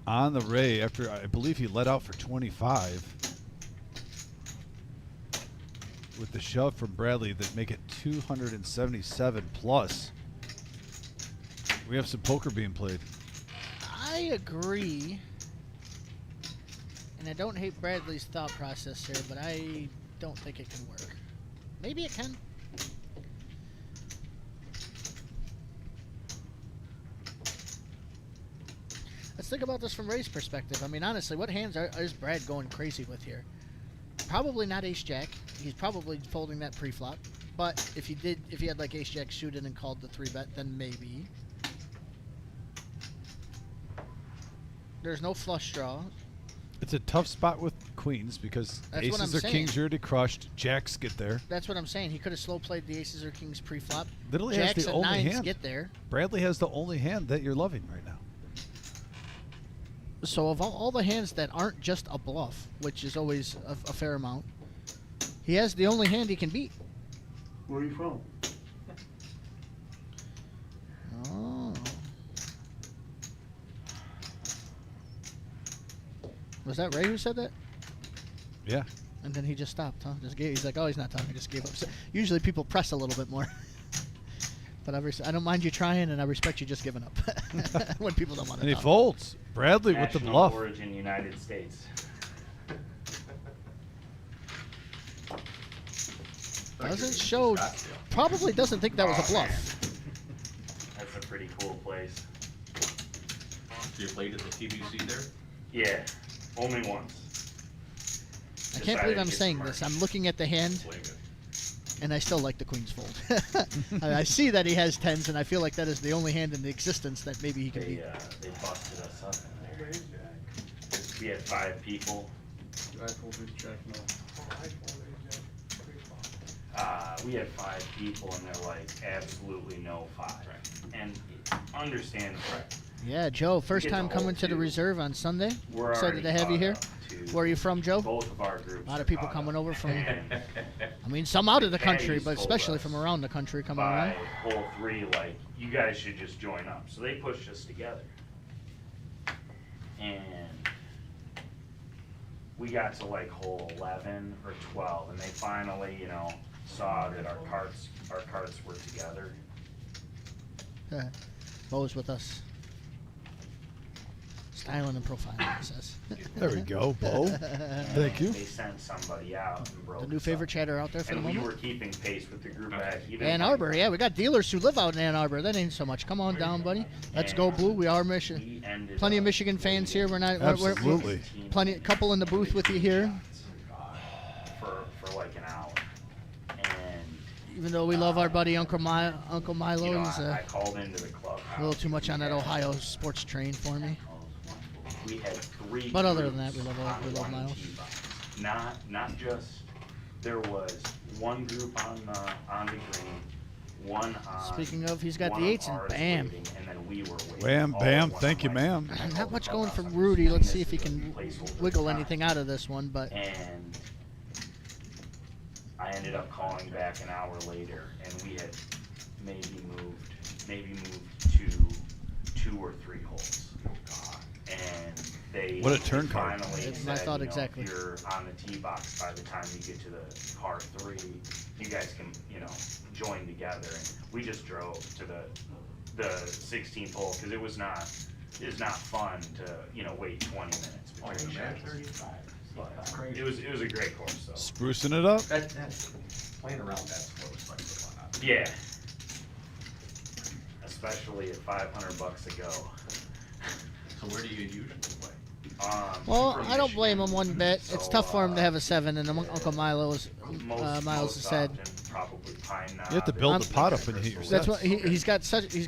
On the Ray after I believe he let out for 25. with the shove from Bradley that make it 277 plus. We have some poker being played. I agree. And I don't hate Bradley's thought process here, but I don't think it can work. Maybe it can. Let's think about this from Ray's perspective. I mean, honestly, what hands is Brad going crazy with here? Probably not ace-jack. He's probably folding that pre-flop. But if he had like ace-jack suited and called the 3-bet, then maybe. There's no flush draw. It's a tough spot with queens because That's what aces I'm or saying. kings are already crushed. Jacks get there. That's what I'm saying. He could have slow played the aces or kings pre-flop. Literally has Jacks the and only nines hand. get there. Bradley has the only hand that you're loving right now. So of all the hands that aren't just a bluff, which is always a fair amount, he has the only hand he can beat. Where are you from? Oh. Was that Ray who said that? Yeah. And then he just stopped, huh? He's like, oh, he's not talking. Just gave up. So usually people press a little bit more. But I don't mind you trying, and I respect you just giving up when people don't want to And he talk. folds. Bradley with the National bluff. origin United States. Doesn't show. Probably doesn't think that was a bluff. Man. That's a pretty cool place. So you played at the TBC there? Yeah, only once. I can't believe Decided I'm to get saying some this. merch. I'm looking at the hand, Playing it. and I still like the queen's fold. I see that he has tens, and I feel like that is the only hand in the existence that maybe he can beat. They busted us up in there. We had 5 people. I pulled his check, no. We had 5 people, and they're like, absolutely no 5. And understandable. Yeah, Joe, first get the time whole coming to the queue. reserve on Sunday. We're Excited to already have you caught here. up to Where are you from, Joe? Both of our groups. A lot of are people caught coming up. over from, And I mean, some out of the country, caddies but told especially us from around the country coming by around. hole 3, like, you guys should just join up. So they pushed us together. And we got to like hole 11 or 12, and they finally, saw that our carts were together. Bo's with us. Styling and profiling, he says. There we go, Bo. Thank you. They sent somebody out and broke The new us favorite up. chatter out there for And the we moment. were keeping pace with the group ahead. Even Ann when- Arbor, yeah, we got dealers who live out in Ann Arbor. That ain't so much. Come on down, buddy. Let's go, Blue. We are Michigan. We ended Plenty of up Michigan fans here. We're not. We're Absolutely. plenty. Couple in the booth with you here. for like an hour. And Even though we love our buddy Uncle Milo, he's I called into the club. a little too much on that Ohio sports train for me. We had 3 But other than groups that, we love on one Miles. tee box. Not just, there was one group on the green, one on. Speaking of, he's got one the of 8s and ours bam. waiting, and then we were waiting. Wham, all bam. at one Thank you, time. ma'am. I Not called much the going clubhouse. from I'm Rudy. saying Let's see this if he is a can placeholder wiggle time. anything out of this one. But And I ended up calling back an hour later, and we had maybe moved two or 3 holes. And they What a turn card. finally That's said, my thought exactly. if you're on the tee box by the time you get to the par 3, you guys can, join together. And we just drove to the 16th hole because it was not fun to, wait 20 minutes. Oh, between you're mad? shots. 35. But, That's crazy. it was a great course, though. Sprucing it up. That's playing around that close, like why not? Yeah. Especially at $500 a go. So where do you usually play? well, From I don't blame Michigan, him one bit. It's so, tough for him to have a 7, and Uncle Miles most has said often, probably Pine Knob. You have to build I'm- the pot up when you hit your that's sets. what he's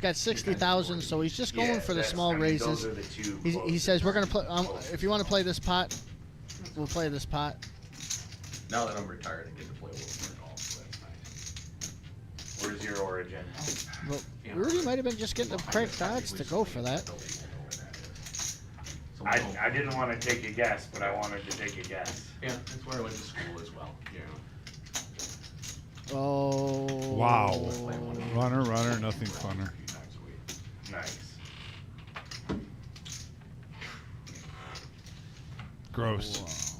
got 60,000, so he's just going for the small raises. Those are the 2 He closest- says we're gonna play. closest If you want to play ones. this pot, we'll play this pot. Now that I'm retired, I get to play a little more golf, so that's nice. Where's your origin? Well, Rudy might have been just getting the correct odds to go for that. So I didn't want to take a guess, but I wanted to take a guess. yeah, that's where I went to school as well. Yeah. Oh. Wow. Runner, nothing funner. A few times a week. Nice. Gross.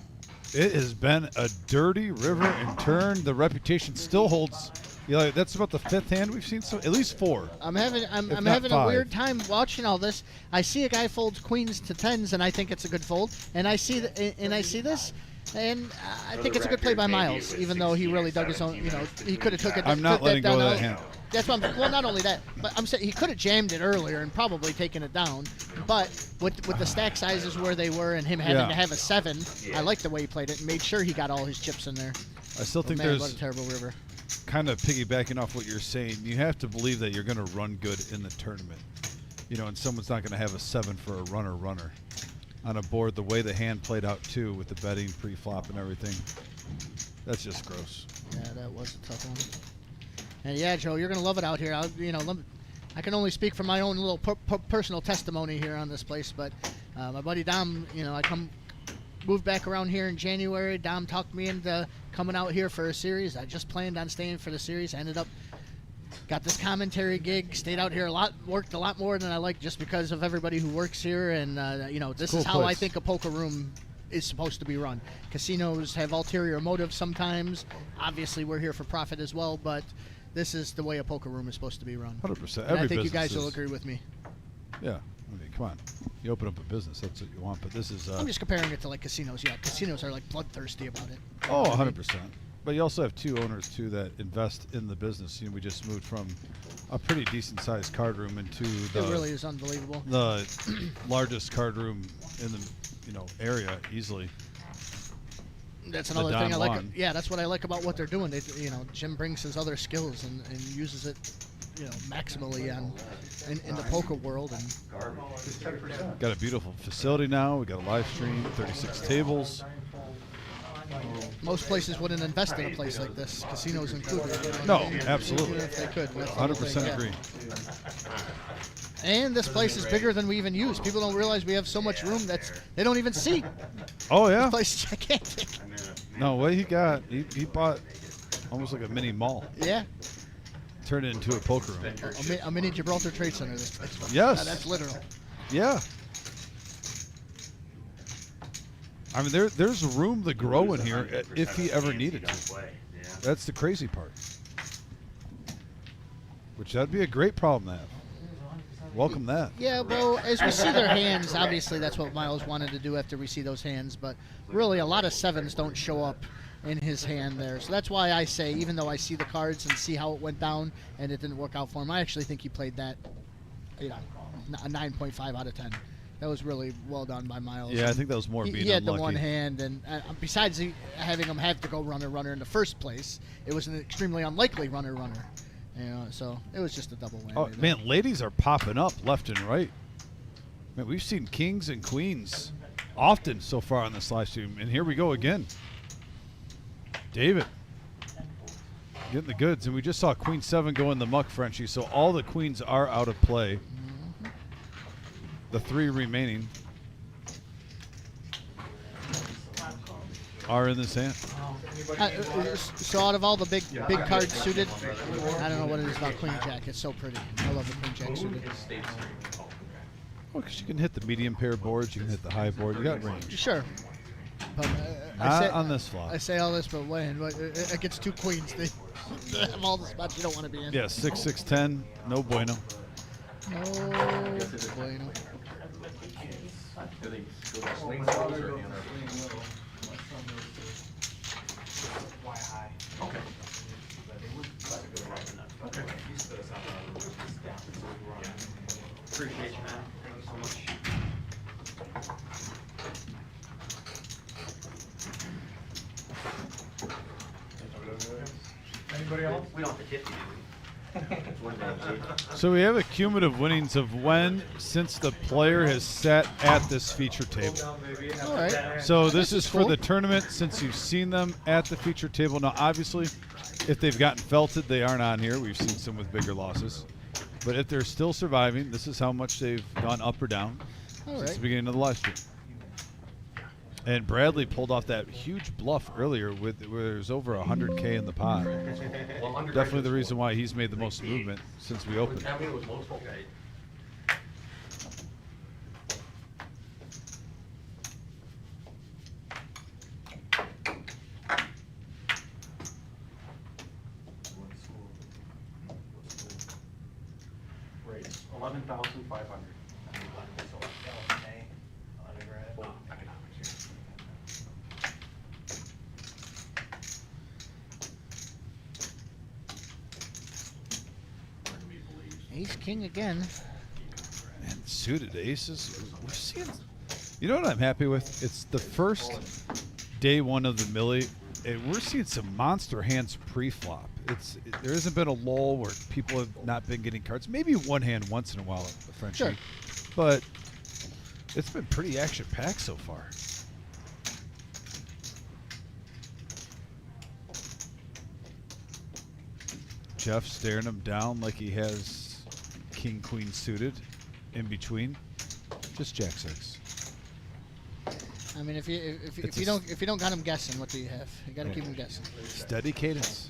It has been a dirty river and turn. The reputation still holds. You know, that's about the 5th hand we've seen, so at least 4. I'm having not a 5. weird time watching all this. I see a guy folds queens to 10s, and I think it's a good fold. And I see this, and I think it's a good play by Miles, even though he really dug his own. You know, he could have took it. I'm not took letting that go down of that out. hand. That's what I'm. Well, not only that, but I'm saying he could have jammed it earlier and probably taken it down. But with the stack sizes where they were and him having to have a 7, I like the way he played it and made sure he got all his chips in there. I still think Man, what there's a terrible river. kind of piggybacking off what you're saying. You have to believe that you're going to run good in the tournament. You know, and someone's not going to have a 7 for a runner on a board the way the hand played out too with the betting pre-flop and everything. That's just gross. Yeah, that was a tough one. And yeah, Joe, you're gonna love it out here. I can only speak from my own little personal testimony here on this place, but my buddy Dom, moved back around here in January. Dom talked me into coming out here for a series. I just planned on staying for the series. I ended up got this commentary gig. Stayed out here a lot. Worked a lot more than I like just because of everybody who works here. And this is how I think a poker room is supposed to be run. Casinos have ulterior motives sometimes. Obviously, we're here for profit as well, but this is the way a poker room is supposed to be run. 100%. And I think you guys will agree with me. Yeah. I mean, come on. You open up a business, that's what you want. But this is. I'm just comparing it to like casinos. Yeah, casinos are like bloodthirsty about it. Oh, 100%. But you also have 2 owners too that invest in the business. We just moved from a pretty decent sized card room into It really is unbelievable. The largest card room in the area easily. That's another thing I like. Yeah, that's what I like about what they're doing. Jim brings his other skills and uses it, maximally in the poker world. And got a beautiful facility now. We got a live stream, 36 tables. Most places wouldn't invest in a place like this, casinos included. No, absolutely. Even if they could. 100% agree. And this place is bigger than we even use. People don't realize we have so much room that they don't even see. Oh, yeah? This place is gigantic. No, what he got, he bought almost like a mini mall. Yeah. Turned it into a poker room. A mini Gibraltar Trade Center. This place. Yes. That's literal. Yeah. I mean, there's room to grow in here if he ever needed to. That's the crazy part. Which that'd be a great problem to have. Welcome that. Yeah, well, as we see their hands, obviously that's what Miles wanted to do after we see those hands, but really a lot of 7s don't show up in his hand there. So that's why I say, even though I see the cards and see how it went down and it didn't work out for him, I actually think he played that, a 9.5 out of 10. That was really well done by Miles. Yeah, I think that was more being He had unlucky. the one hand, and besides having him have to go runner in the first place, it was an extremely unlikely runner. So it was just a double whammy. Oh, man, ladies are popping up left and right. Man, we've seen kings and queens often so far on this live stream, and here we go again. David getting the goods, and we just saw Queen 7 go in the muck, Frenchie, so all the queens are out of play. The 3 remaining are in this hand. So out of all the big cards suited, I don't know what it is about Queen Jack. It's so pretty. I love the Queen Jack suited. Oh, because you can hit the medium pair boards, you can hit the high board. You got range. Sure. But Not on this flop. I say all this, but when it gets 2 queens, they have all the spots you don't want to be in. Yeah, 6, 6, 10, no bueno. No bueno. Do they go to swing those or any other? Okay. Okay. Appreciate you, man. Thank you so much. Anybody else? We don't have to tip you, do we? So we have a cumulative winnings of when since the player has sat at this feature table. All right. So this is for cool. the tournament since you've seen them at the feature table. Now, obviously, if they've gotten felted, they aren't on here. We've seen some with bigger losses. But if they're still surviving, this is how much they've gone up or down All since right. the beginning of the live stream. And Bradley pulled off that huge bluff earlier where there's over 100K in the pot. Definitely the reason why he's made the most movement since we opened. I mean, it was most okay. 11,500. Ace king again. And suited aces. We're seeing. You know what I'm happy with? It's the first day one of the Millie, and we're seeing some monster hands pre-flop. There hasn't been a lull where people have not been getting cards. Maybe one hand once in a while, Frenchie. Sure. But it's been pretty action-packed so far. Jeff staring him down like he has king queen suited in between. Just jack six. I mean, if you It's if you don't got him guessing, what do you have? You got to keep him guessing. Steady cadence.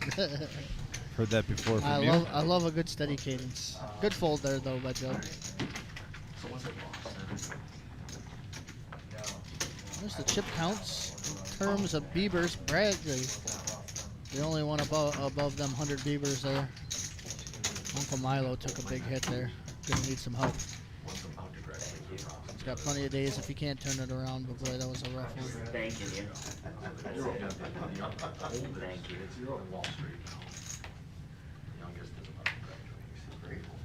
Heard that before from I you. love a good steady cadence. Good fold there though by Joe. There's the chip counts. In terms of Beavers, Brad, the only one above them 100 Beavers there. Uncle Milo took a big hit there. Gonna need some help. He's got plenty of days if he can't turn it around, but boy, that was a rough one. Thanking you. Thank you. You're on Wall Street now. Youngest is about to graduate. He's grateful.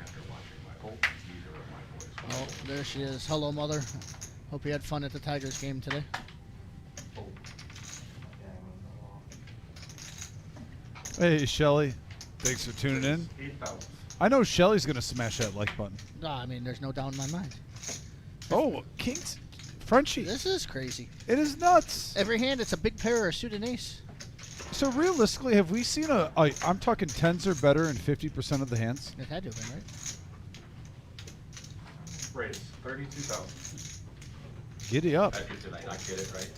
After watching my either of my boys. Oh, there she is. Hello, mother. Hope you had fun at the Tigers game today. Hey, Shelly. Thanks for tuning in. I know Shelly's going to smash that like button. No, I mean, there's no doubt in my mind. Oh, Kings. Frenchie. This is crazy. It is nuts. Every hand, it's a big pair or a suited ace. So realistically, have we seen I'm talking tens or better in 50% of the hands? It had to have been, right? Raise 32,000. Giddy up. Did I not get it right?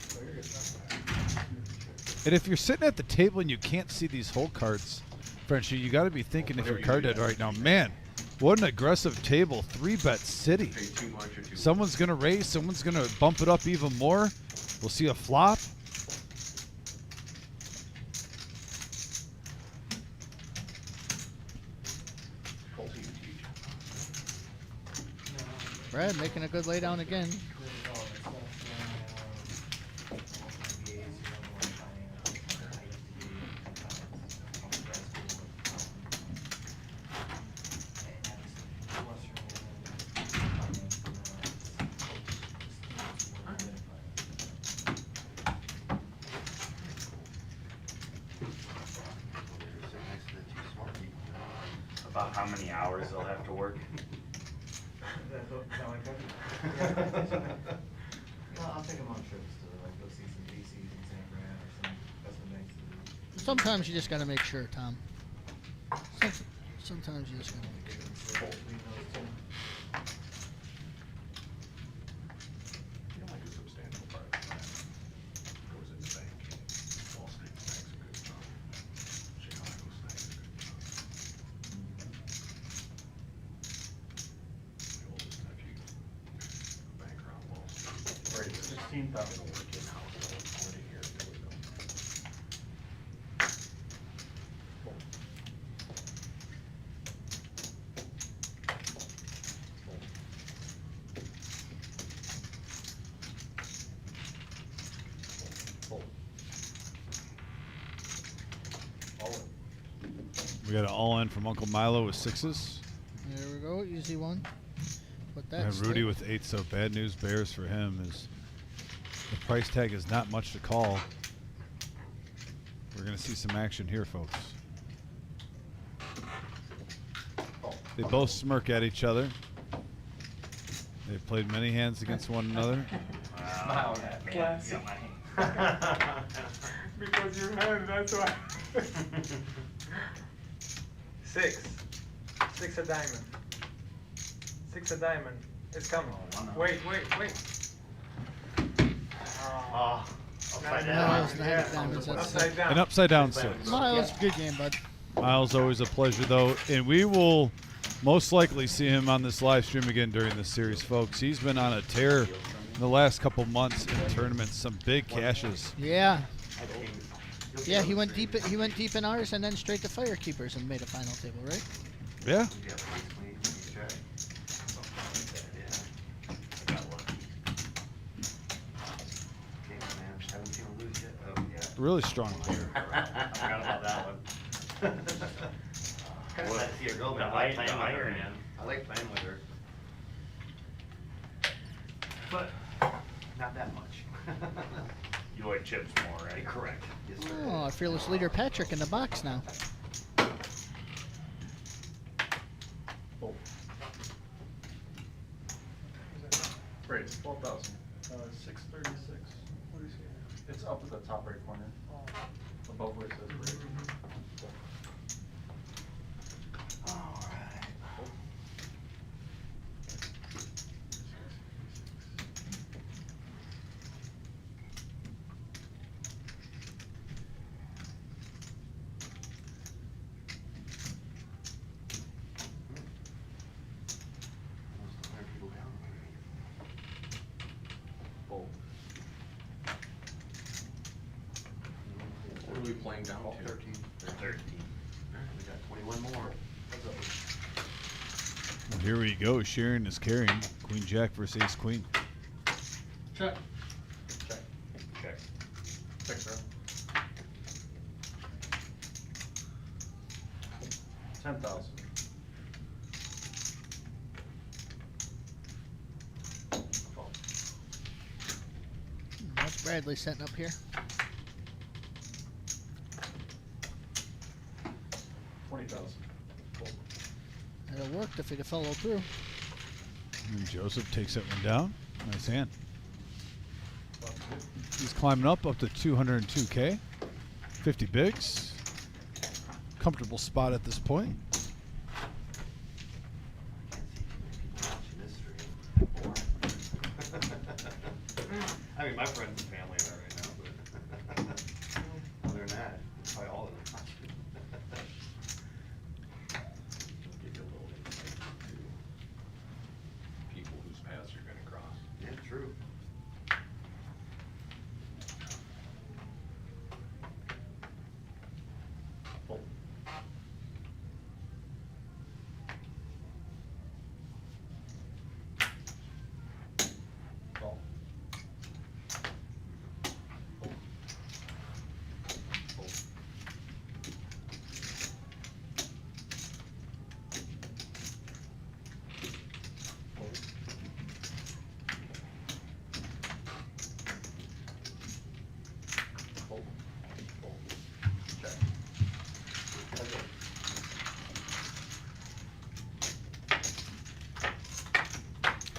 And if you're sitting at the table and you can't see these hole cards, Frenchie, you got to be thinking if you're card dead right now, man, what an aggressive table. 3-bet city. Pay too much or too Someone's going to raise. Someone's going to bump it up even more. We'll see a flop. Brad making a good laydown again. About how many hours they'll have to work. I'll take them on trips to like go see some DCs in San Fran or some custom banks. Sometimes you just got to make sure, Tom. Sometimes you just got to make sure. You know, like a substantial part of the plan goes into banking. Wall Street snags a good chunk. Chicago snags a good chunk. My oldest nephew, a banker on Wall Street. Right, 16,000. Work in-house, living here in Toledo. We got an all-in from Uncle Milo with sixes. There we go, easy one. Put that. And Rudy stick. with 8, so bad news bears for him is the price tag is not much to call. We're going to see some action here, folks. They both smirk at each other. They've played many hands against one another. Smile at me. Classic. Because you're hand, that's why. Six. Six of diamond. Six of diamond. It's coming. Wait. Oh, upside No, down. it's not diamonds, that's Upside down. An upside down six. Miles, good game, bud. Miles, always a pleasure, though. And we will most likely see him on this live stream again during this series, folks. He's been on a tear the last couple months in tournaments, some big cashes. Yeah. Yeah, he went deep. He went deep in ours and then straight to Firekeepers and made a final table, right? Yeah. Really strong player. I forgot about that one. Kind of sad to see her go, but I like playing with her, man. I like playing with her. But not that much. You like chips more, right? Correct. Yes, sir. Oh, our fearless leader Patrick in the box now. Oh. Right, it's 12,000. 636. What do you see? It's up at the top right corner. Above where it says break. Alright. Oh. What are we playing down to? 13. 13. We got 21 more. What's up? Well, here we go. Sharon is carrying. Queen Jack versus Ace Queen. Check. Check. Check. Check, sir. 10,000. That's Bradley setting up here. 20,000. It'll work if he'd follow through. And Joseph takes that one down. Nice hand. He's climbing up to 202K. 50 bigs. Comfortable spot at this point. I mean, my friends and family are right now, but other than that, probably all of them. Give you a little insight to people whose paths you're gonna cross. Yeah, true. Oh. Call.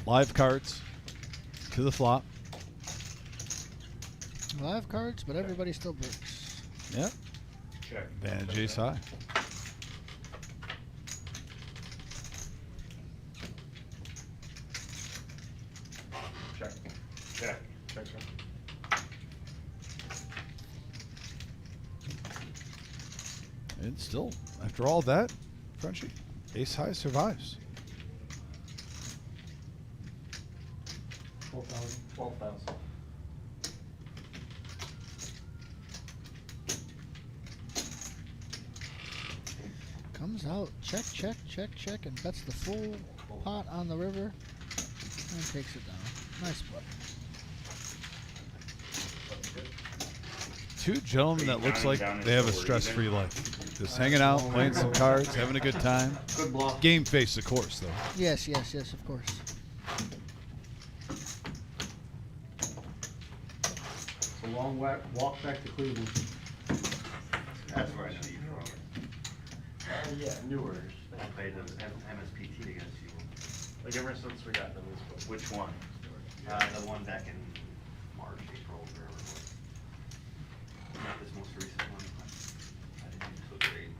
Live cards to the flop. Live cards, but everybody still breaks. Yep. Check. Advantage ace high. Check. Check. Check, sir. And still, after all that, Frenchie, ace high survives. 12,000. 12,000. Comes out, check, check, check, check, and bets the full pot on the river and takes it down. Nice play. Two gentlemen that looks like they have a stress-free life. Just hanging out, playing some cards, having a good time. Good bluff. Game face, of course, though. Yes, yes, yes, of course. It's a long walk back to Cleveland. That's where I know you from. Yeah, newer. I played the MSPT against you. Like ever since we got the news book. Which one? The one back in March, April, wherever it was. Not this most recent one. I didn't do so great.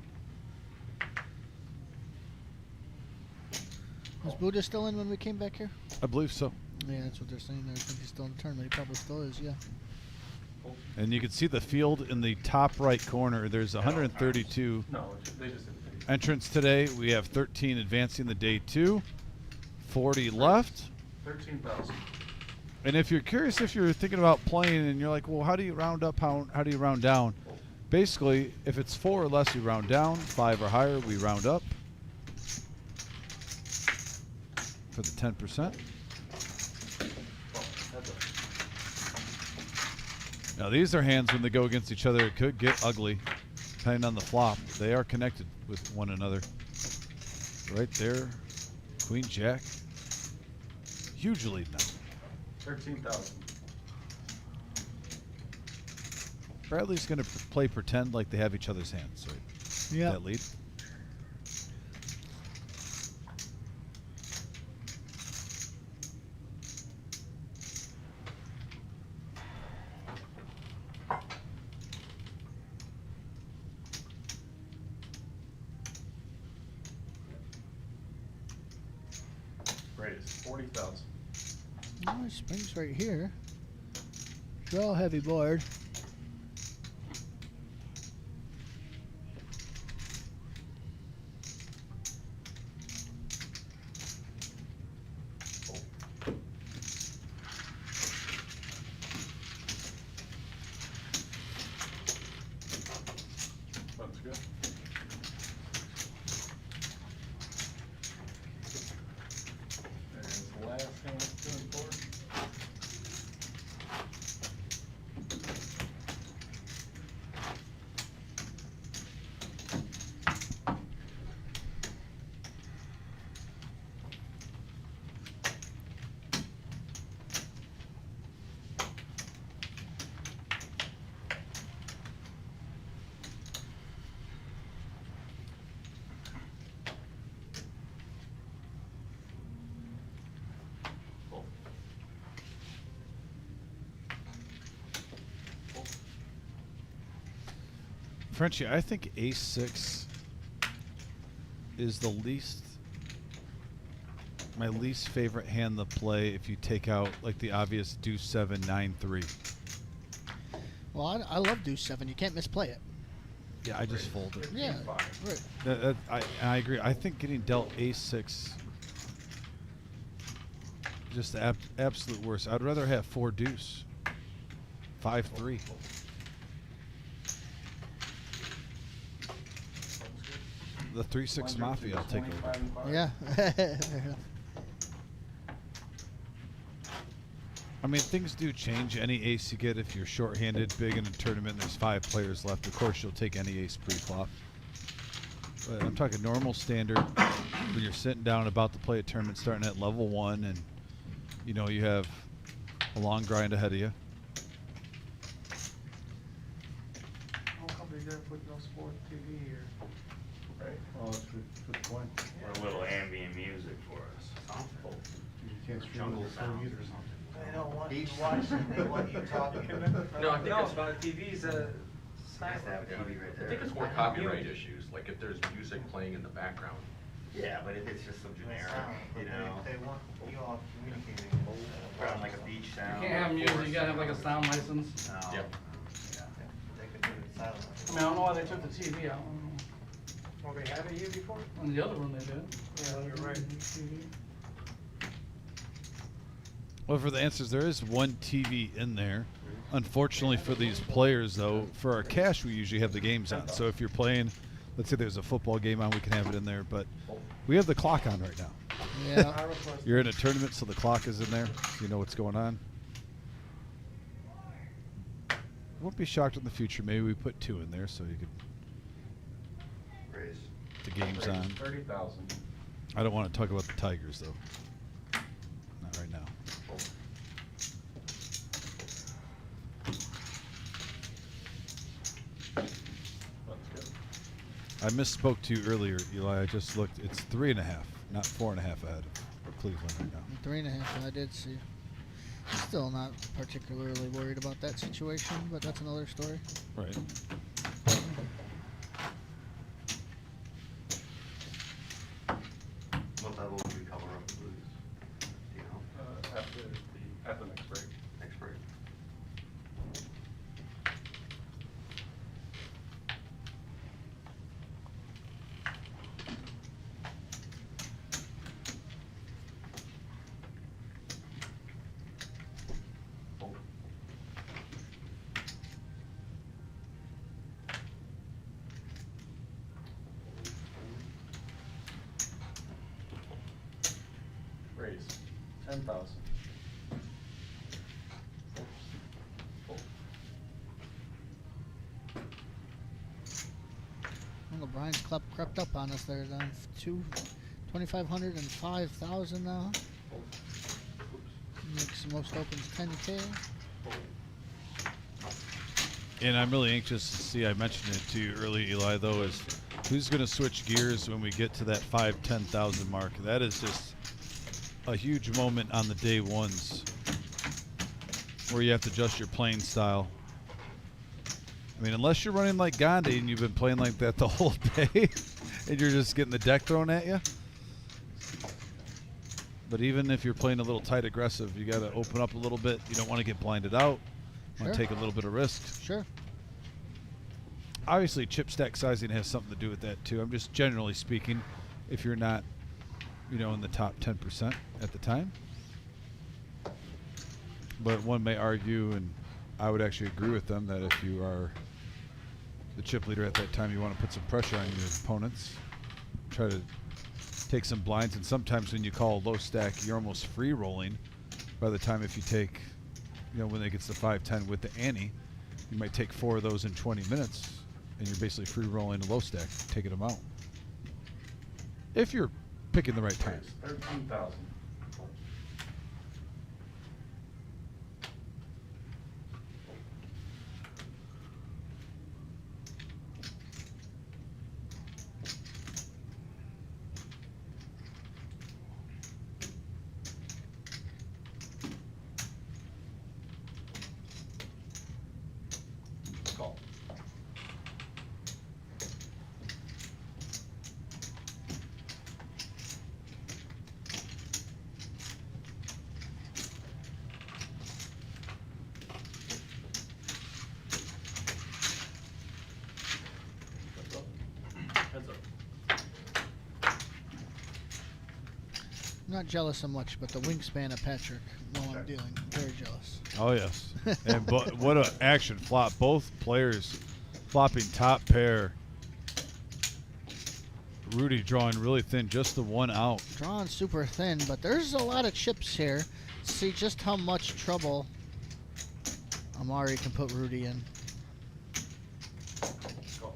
Was Buddha still in when we came back here? I believe so. Yeah, that's what they're saying. I think he's still in the tournament. He probably still is, yeah. And you can see the field in the top right corner. There's 132 No, they just didn't. entrants today. We have 13 advancing the day two. 40 left. 13,000. And if you're curious, if you're thinking about playing and you're like, well, how do you round up? How do you round down? Basically, if it's 4 or less, you round down. 5 or higher, we round up for the 10%. Now, these are hands when they go against each other. It could get ugly, depending on the flop. They are connected with one another. Right there, Queen Jack. Huge lead now. 13,000. Bradley's going to play pretend like they have each other's hands. Right? Yeah. That lead. Raise 40,000. Oh, springs right here. Draw heavy board. That's good. There's the last hand, 2 and 4. Frenchie, I think Ace-6 is the my least favorite hand to play if you take out like the obvious Deuce-7, 9-3. Well, I love Deuce 7. You can't misplay it. Yeah, I just fold it. Yeah, right. I agree. I think getting dealt Ace-6 just the absolute worst. I'd rather have 4 Deuce, 5-3. The 3-6 Mafia, I'll take over. Yeah. I mean, things do change. Any ace you get, if you're shorthanded, big in a tournament, and there's 5 players left, of course you'll take any ace pre-flop. But I'm talking normal standard, when you're sitting down about to play a tournament starting at level 1, and you know you have a long grind ahead of you. How come they didn't put no sport TV here? Right. Oh, that's good point. Or a little ambient music for us. Something. You can't stream Jungle it on sounds either. or something. They don't want Beach you watching, they want you talking. No, I think No, it's, but TV's a has to have a TV right I there. think it's more copyright issues, like if there's music playing in the background. Yeah, but if it's just some generic, you know, They want you all communicating. put on like a beach You sound. can't have music, you gotta have like a sound license. No. Yep. They could do it silently. I mean, I don't know why they took the TV out. Well, they had it here before? On the other one they did. Yeah, you're right. TV. Well, for the answers, there is one TV in there. Unfortunately for these players, though, for our cash, we usually have the games on. So if you're playing, let's say there's a football game on, we can have it in there. But we have the clock on right now. Yeah. You're in a tournament, so the clock is in there. So you know what's going on. Won't be shocked in the future. Maybe we put 2 in there so you could. Raise. The game's on. 30,000. I don't want to talk about the Tigers, though. Not right now. That's good. I misspoke to you earlier, Eli. I just looked. It's 3.5, not 4.5 ahead of Cleveland right now. 3.5. I did see. Still not particularly worried about that situation, but that's another story. Right. What level would we cover up and lose? Do you know? At the next break. Next break. 10,000. Well, Brian's club crept up on us there. Down 2,500 and 5,000 now. Makes the most opens 10K. And I'm really anxious to see, I mentioned it to you early, Eli, though, is who's going to switch gears when we get to that 5,000-10,000 mark. That is just a huge moment on the day ones where you have to adjust your playing style. I mean, unless you're running like Gandhi and you've been playing like that the whole day and you're just getting the deck thrown at you. But even if you're playing a little tight aggressive, you got to open up a little bit. You don't want to get blinded out. You want to take a little bit of risk. Sure. Obviously, chip stack sizing has something to do with that too. I'm just generally speaking, if you're not, you know, in the top 10% at the time. But one may argue, and I would actually agree with them, that if you are the chip leader at that time, you want to put some pressure on your opponents. Try to take some blinds, and sometimes when you call a low stack, you're almost free rolling. By the time if you take, you know, when it gets to 5-10 with the ante, you might take 4 of those in 20 minutes, and you're basically free rolling a low stack, taking them out. If you're picking the right times. 13,000. Call. Heads up. I'm not jealous so much, but the wingspan of Patrick, while I'm dealing, very jealous. Oh, yes. And but what an action flop. Both players flopping top pair. Rudy drawing really thin, just the one out. Drawn super thin, but there's a lot of chips here. See just how much trouble Amari can put Rudy in. Call.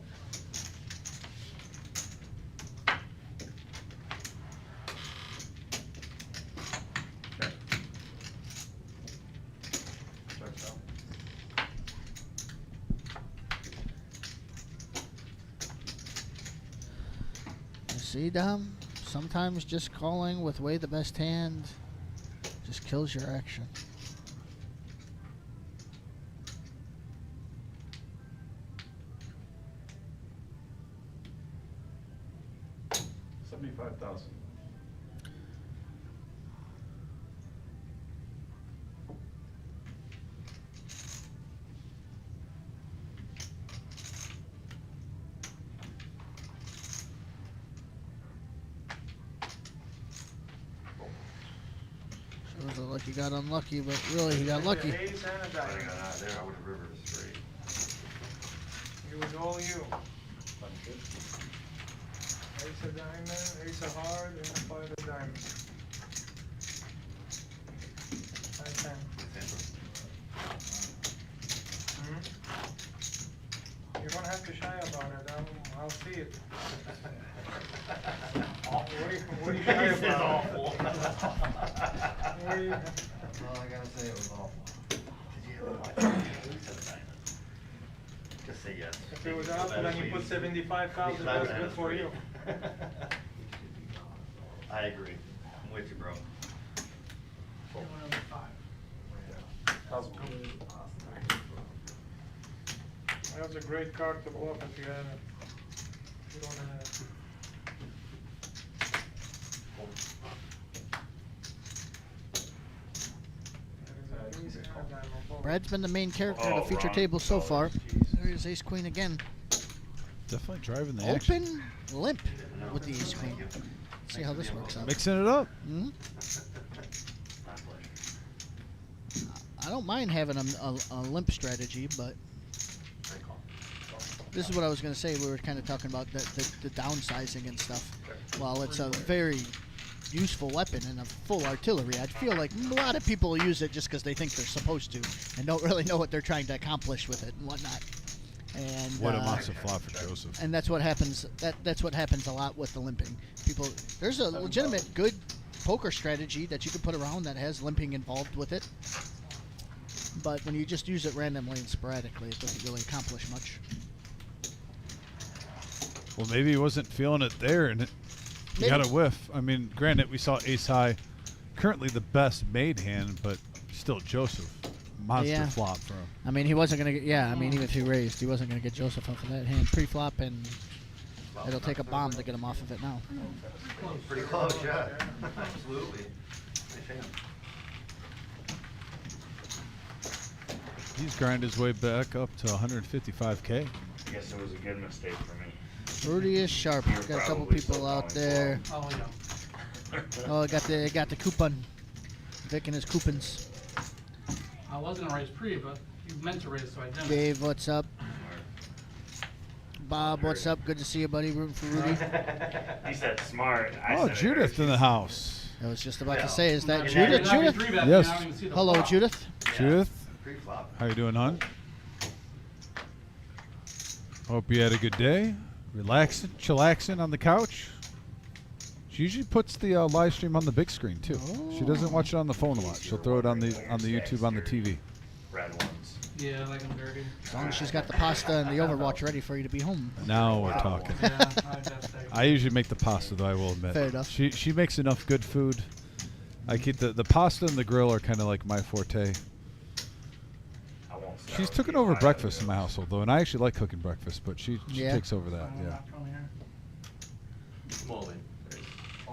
Okay. Checks out. You see, Dom? Sometimes just calling with way the best hand just kills your action. $75,000. Shows like he got unlucky, but really he got lucky. Ace and a If I diamond. got out of there, I would have rivered a straight. It was all you. Ace of diamond, ace of heart, and a 5 of diamond. 5-10. You don't have to shy about it. I'll see it. What are you shy This is about? awful. What are you- That's all I gotta say, it was awful. Did you have a ace of diamonds? Just say yes. If it was up, then you put 75,000, that's good for you. I agree. I'm with you, bro. That was a great card to bluff if you had it. You don't have it. That is a ace and a diamond. Fold. Brad's been the main character of Oh, the feature wrong table so color. far. Jeez. There's ace queen again. Definitely driving the action. Open limp with the ace queen. See how this works out. Mixing it up. Hmm? My pleasure. I don't mind having a limp strategy, but Great call. this is what I was going to say. We were kind of talking about the downsizing and stuff. While it's a very useful weapon and a full artillery. I feel like a lot of people use it just because they think they're supposed to and don't really know what they're trying to accomplish with it and whatnot. And What a monster flop for Joseph. and that's what happens. That's what happens a lot with the limping. People, there's a legitimate good poker strategy that you can put around that has limping involved with it. But when you just use it randomly and sporadically, it doesn't really accomplish much. Well, maybe he wasn't feeling it there, and he got a whiff. I mean, granted, we saw ace high, currently the best made hand, but still Joseph, monster flop for him. I mean, he wasn't gonna get. Yeah, I mean, even if he raised, he wasn't gonna get Joseph off of that hand pre-flop, and it'll take a bomb to get him off of it now. Pretty close, yeah. Absolutely. Nice hand. He's grinded his way back up to 155K. I guess it was a good mistake for me. Rudy is sharp. You're Got a couple probably people still out going there. Oh, yeah. Oh, I got the coupon. Vic and his coupons. I was going to raise pre, but you meant to raise, so I didn't. Dave, what's up? Bob, what's up? Good to see you, buddy. Rooting for Rudy. He said smart. I Oh, said Judith in the house. I was just about to say, is that Yeah. Judith? You're not Judith? gonna 3-bet, Yes. you're not gonna see the Hello, flop. Judith. Judith, Pre-flop. how you doing, hon? Hope you had a good day. Relaxing, chillaxing on the couch. She usually puts the live stream on the big screen too. She doesn't watch it on the phone a lot. She'll throw it on the YouTube on the TV. Red ones. Yeah, I like them dirty. As long as she's got the pasta and the Overwatch ready for you to be home. Now we're talking. Yeah, that's I usually make the pasta, though, I will admit. Fair enough. She makes enough good food. I keep the pasta and the grill are kind of like my forte. I won't start She's with taken you. over I breakfast do. in my household, though, and I actually like cooking breakfast, but she Yeah. takes over that. Yeah. Small in.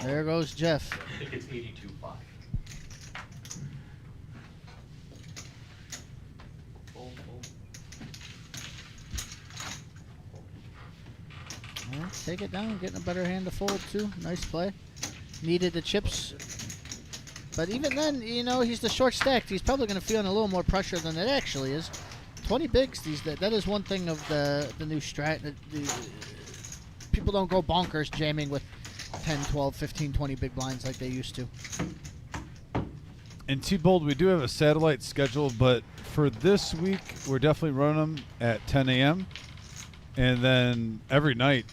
There goes Jeff. I think it's 82.5. Fold, fold. Yeah, take it down, getting a better hand to fold too. Nice play. Needed the chips. But even then, you know, he's the short stacked. He's probably going to feel a little more pressure than it actually is. 20 bigs, that is one thing of the new strat. People don't go bonkers jamming with 10, 12, 15, 20 big blinds like they used to. And T-Bold, we do have a satellite schedule, but for this week, we're definitely running them at 10 a.m. and then every night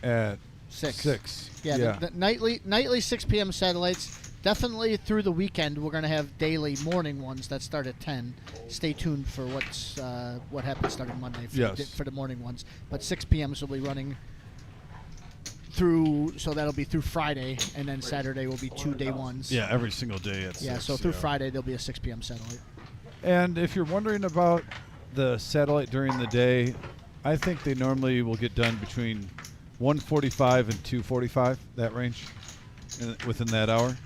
at 6. Yeah, the nightly 6 p.m. satellites. Definitely through the weekend, we're going to have daily morning ones that start at 10. Stay tuned for what happens starting Monday for the morning ones. But 6 p.m.s will be running through, so that'll be through Friday, and then Saturday will be 2 day ones. Yeah, every single day at 6. Yeah, so through Friday, there'll be a 6 p.m. satellite. And if you're wondering about the satellite during the day, I think they normally will get done between 1:45 and 2:45, that range, within that hour.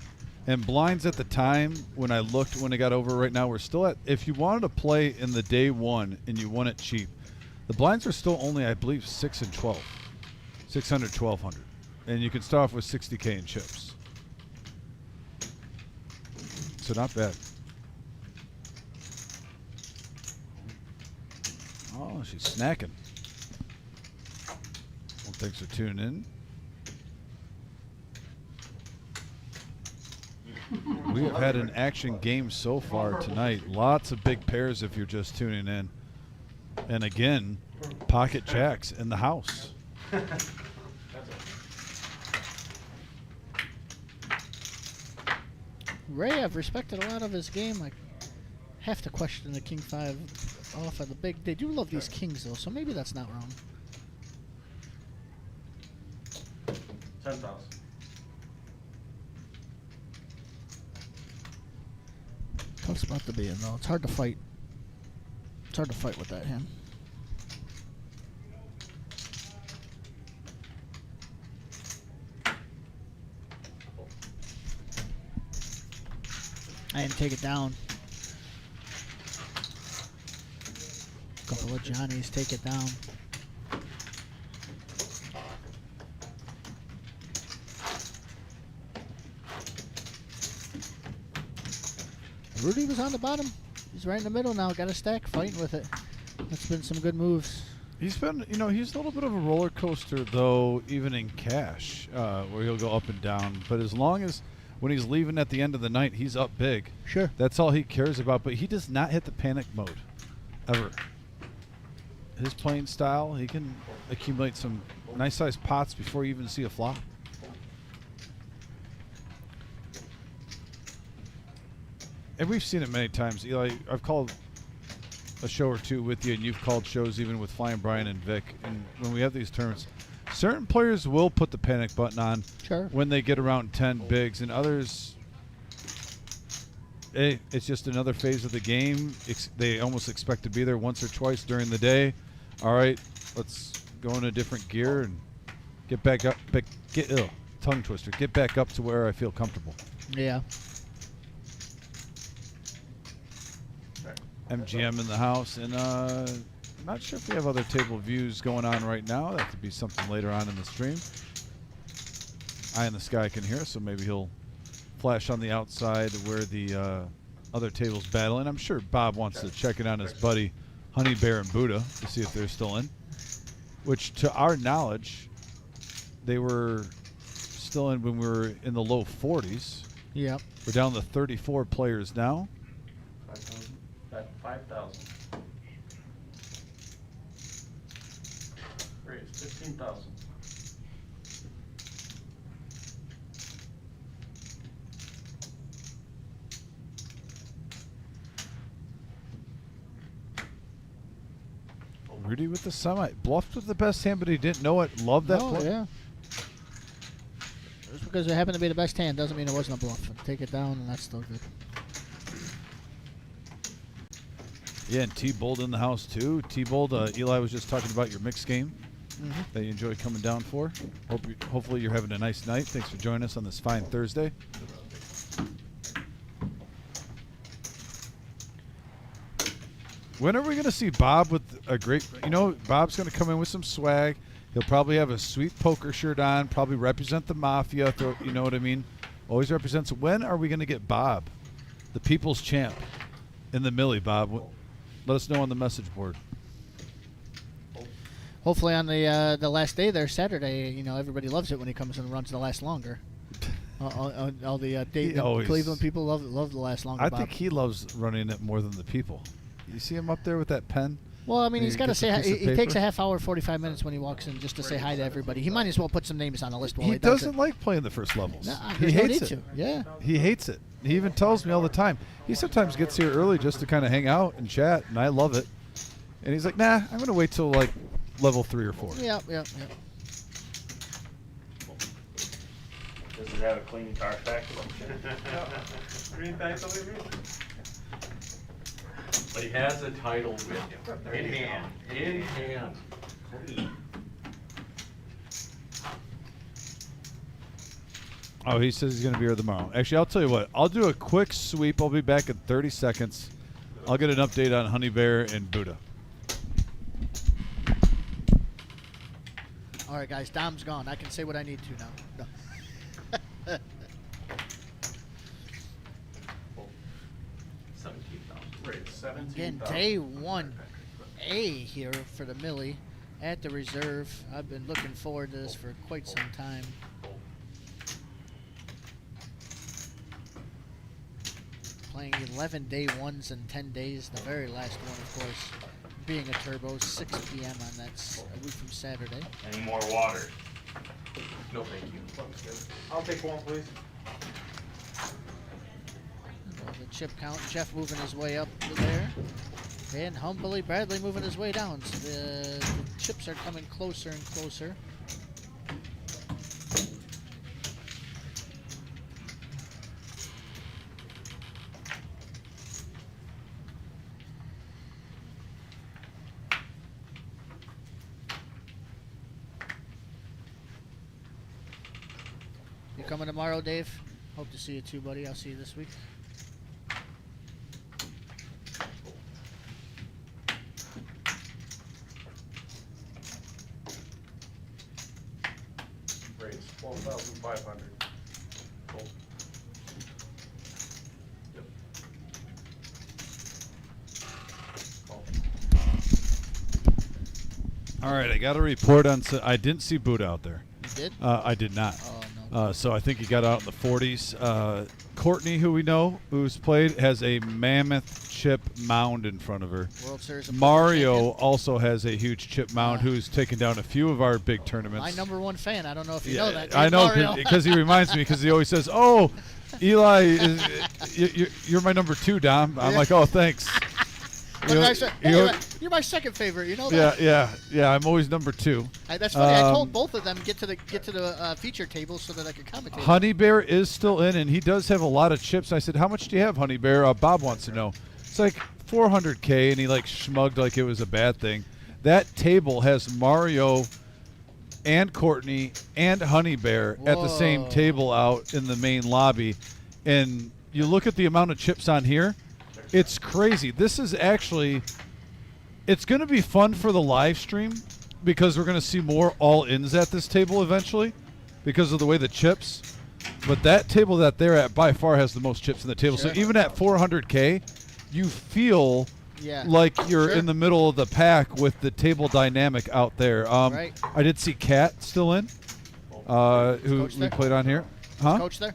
And blinds at the time, when I looked, when it got over right now, we're still at, if you wanted to play in the day one and you won it cheap, the blinds are still only, I believe, 6 and 12. 600, 1200. And you can start off with 60K in chips. So not bad. Oh, she's snacking. Well, thanks for tuning in. We have had an action game so far tonight. Lots of big pairs if you're just tuning in. And again, pocket jacks in the house. Ray, I've respected a lot of his game. I have to question the King 5 off of the big. They do love these kings, though, so maybe that's not wrong. 10,000. Tough spot to be in, though. It's hard to fight. It's hard to fight with that hand. And take it down. Couple of Johnnies take it down. Rudy was on the bottom. He's right in the middle now. Got a stack, fighting with it. That's been some good moves. He's been, you know, he's a little bit of a roller coaster, though, even in cash, where he'll go up and down. But as long as when he's leaving at the end of the night, he's up big. Sure. That's all he cares about. But he does not hit the panic mode, ever. His playing style, he can accumulate some nice-sized pots before you even see a flop. And we've seen it many times. Eli, I've called a show or two with you, and you've called shows even with Flying Brian and Vic. And when we have these tournaments, certain players will put the panic button on when they get around 10 bigs, and others, it's just another phase of the game. They almost expect to be there once or twice during the day. All right, let's go in a different gear and get back up. Tongue twister. Get back up to where I feel comfortable. Yeah. MGM in the house, and I'm not sure if we have other table views going on right now. That could be something later on in the stream. Eye in the Sky can hear us, so maybe he'll flash on the outside where the other table's battling. I'm sure Bob wants to check in on his buddy Honey Bear and Buddha to see if they're still in, which to our knowledge, they were still in when we were in the low 40s. Yep. We're down to 34 players now. 5,000. Raise 15,000. Rudy with the semi. Bluffed with the best hand, but he didn't know it. Loved that play. Yeah. Just because it happened to be the best hand doesn't mean it wasn't a bluff. Take it down, and that's still good. Yeah, and T-Bold in the house, too. T-Bold, Eli was just talking about your mixed game that you enjoy coming down for. Hopefully you're having a nice night. Thanks for joining us on this fine Thursday. When are we going to see Bob with a great... You know, Bob's going to come in with some swag. He'll probably have a sweet poker shirt on, probably represent the Mafia. You know what I mean? Always represents... When are we going to get Bob, the people's champ, in the Millie, Bob? Let us know on the message board. Hopefully on the last day there, Saturday, you know, everybody loves it when he comes and runs the last longer. All the Cleveland people love the last longer. I Bob. think he loves running it more than the people. You see him up there with that pen? Well, I mean, he's got to say hi. He takes a half hour, 45 minutes when he walks in just to say hi to everybody. He might as well put some names on the list while he does it. Doesn't like playing the first levels. Nah, he hates it. Yeah. He hates it. He even tells me all the time. He sometimes gets here early just to kind of hang out and chat, and I love it. And he's like, nah, I'm going to wait till like level 3 or 4. Yep. Does it have a clean card pack? Green pack over here. But he has a title with him. In hand. In hand. Clean. Oh, he says he's going to be here tomorrow. Actually, I'll tell you what. I'll do a quick sweep. I'll be back in 30 seconds. I'll get an update on Honey Bear and Buddha. All right, guys. Dom's gone. I can say what I need to now. No. 17,000. Raise 17,000. Again, day 1A here for the Millie at the reserve. I've been looking forward to this for quite some time. Playing 11 day ones and 10 days. The very last one, of course, being a turbo, 6 p.m. on that a week from Saturday. Any more water? No, thank you. I'll take one, please. The chip count, Jeff moving his way up to there. And humbly Bradley moving his way down. So the chips are coming closer and closer. You coming tomorrow, Dave? Hope to see you too, buddy. I'll see you this week. Raise 12,500. All right, I got a report on. I didn't see Buddha out there. You did? I did not. Oh, no. So I think he got out in the 40s. Courtney, who we know, who's played, has a mammoth chip mound in front of her. World Series of Mario champion. also has a huge chip mound, who's taken down a few of our big tournaments. My #1 fan. I don't know if you know that. I know Mario. because he reminds me because he always says, "Oh, Eli, you're my #2, Dom." I'm like, "Oh, thanks." You're my second favorite. You know that. Yeah. I'm always #2. That's funny. I told both of them get to the feature table so that I could commentate. Honey Bear is still in, and he does have a lot of chips. I said, "How much do you have, Honey Bear?" Bob wants to know. It's like 400K, and he like shrugged like it was a bad thing. That table has Mario and Courtney and Honey Bear at the same table out in the main lobby, and you look at the amount of chips on here. It's crazy. This is actually, it's going to be fun for the live stream because we're going to see more all-ins at this table eventually because of the way the chips. But that table that they're at by far has the most chips in the table. Sure. So even at 400K, you feel like you're in the middle of the pack with the table dynamic out there. Right. I did see Kat still in, who we played on here. Huh? Coach there?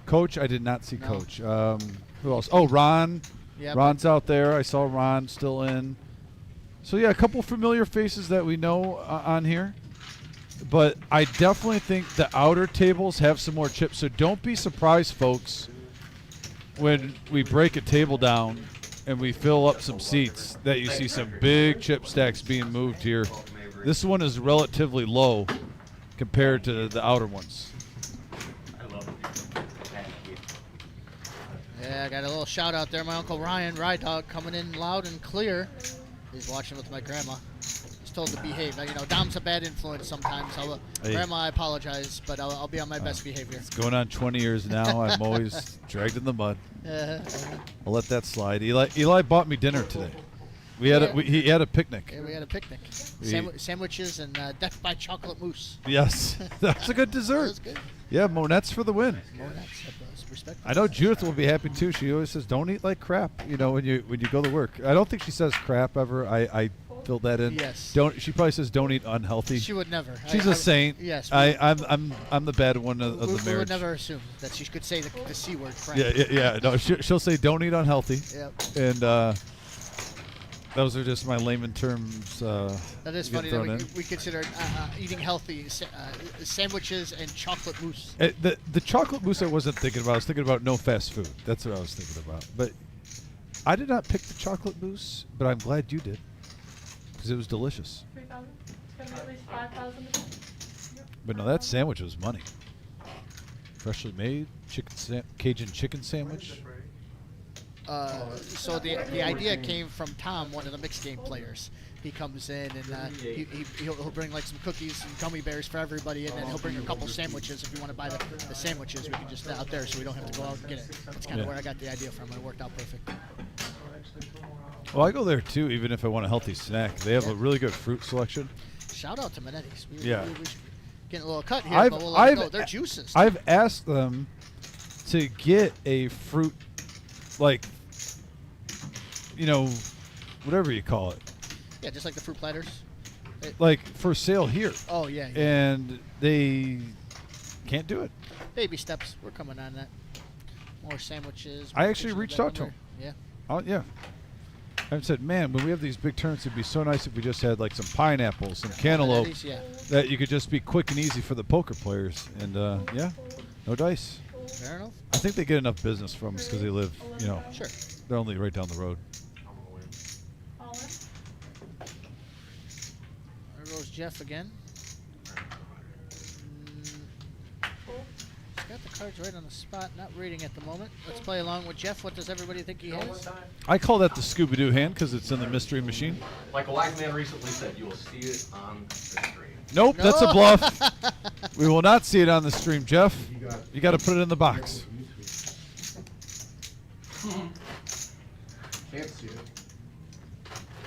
Coach, I did not see Coach. Who else? Oh, Ron. Yep. Ron's out there. I saw Ron still in. So, yeah, a couple familiar faces that we know on here. But I definitely think the outer tables have some more chips. So don't be surprised, folks, when we break a table down and we fill up some seats that you see some big chip stacks being moved here. This one is relatively low compared to the outer ones. Yeah, I got a little shout out there. My Uncle Ryan, Ride Dog, coming in loud and clear. He's watching with my grandma. He's told to behave. Now, you know, Dom's a bad influence sometimes. Grandma, I apologize, but I'll be on my best behavior. It's going on 20 years now. I'm always dragged in the mud. I'll let that slide. Eli bought me dinner today. He had a picnic. Yeah, we had a picnic. Sandwiches and Death by Chocolate Mousse. Yes, that's a good dessert. That was good. Yeah, Monette's for the win. Respect. I know Judith will be happy too. She always says, "Don't eat like crap," you know, when you go to work. I don't think she says crap ever. I filled that in. Yes. She probably says don't eat unhealthy. She would never. She's a saint. Yes. I'm the bad one of the marriage. We would never assume that she could say the C word. Crap. Yeah. No, she'll say don't eat unhealthy. Yep. And those are just my layman terms. That is funny that we consider eating healthy sandwiches and chocolate mousse. The chocolate mousse I wasn't thinking about. I was thinking about no fast food. That's what I was thinking about. But I did not pick the chocolate mousse, but I'm glad you did because it was delicious. 3,000? It's going to be at least 5,000. But no, that sandwich was money. Freshly made Cajun chicken sandwich. So the idea came from Tom, one of the mixed game players. He comes in and he'll bring like some cookies and gummy bears for everybody, and then he'll bring a couple sandwiches. If you want to buy the sandwiches, we can just out there, so we don't have to go out and get it. That's kind of where I got the idea from. It worked out perfect. Well, I go there too, even if I want a healthy snack. They have a really good fruit selection. Shout out to Manetti's. We getting a little cut here, but we'll let it go. They're juices. I've asked them to get a fruit, like, you know, whatever you call it. Yeah, just like the fruit platters. Like for sale here. Oh, yeah. And they can't do it. Baby steps. We're coming on that. More sandwiches. I actually reached out to them. Yeah. Oh, yeah. I said, man, when we have these big tournaments, it'd be so nice if we just had like some pineapples, some cantaloupe, that you could just be quick and easy for the poker players. And yeah, no dice. Fair enough. I think they get enough business from us because they live, you know, sure. They're only right down the road. There goes Jeff again. He's got the cards right on the spot, not reading at the moment. Let's play along with Jeff. What does everybody think he has? I call that the Scooby-Doo hand because it's in the mystery machine. Like a wise man recently said, you will see it on the stream. Nope, that's a bluff. We will not see it on the stream, Jeff. You got to put it in the box. Can't see it.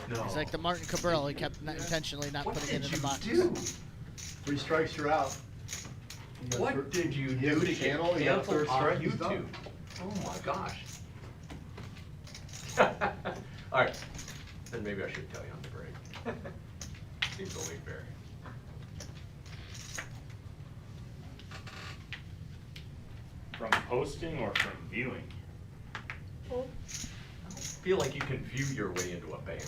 No. He's like the Martin Cabral. He kept intentionally not putting it in the box. Do? 3 strikes, you're out. What did you do to get canceled on YouTube? Oh my gosh. Alright. Then maybe I should tell you on the break. Seems only fair. hosting or from viewing? Fold. I feel like you can view your way into a ban.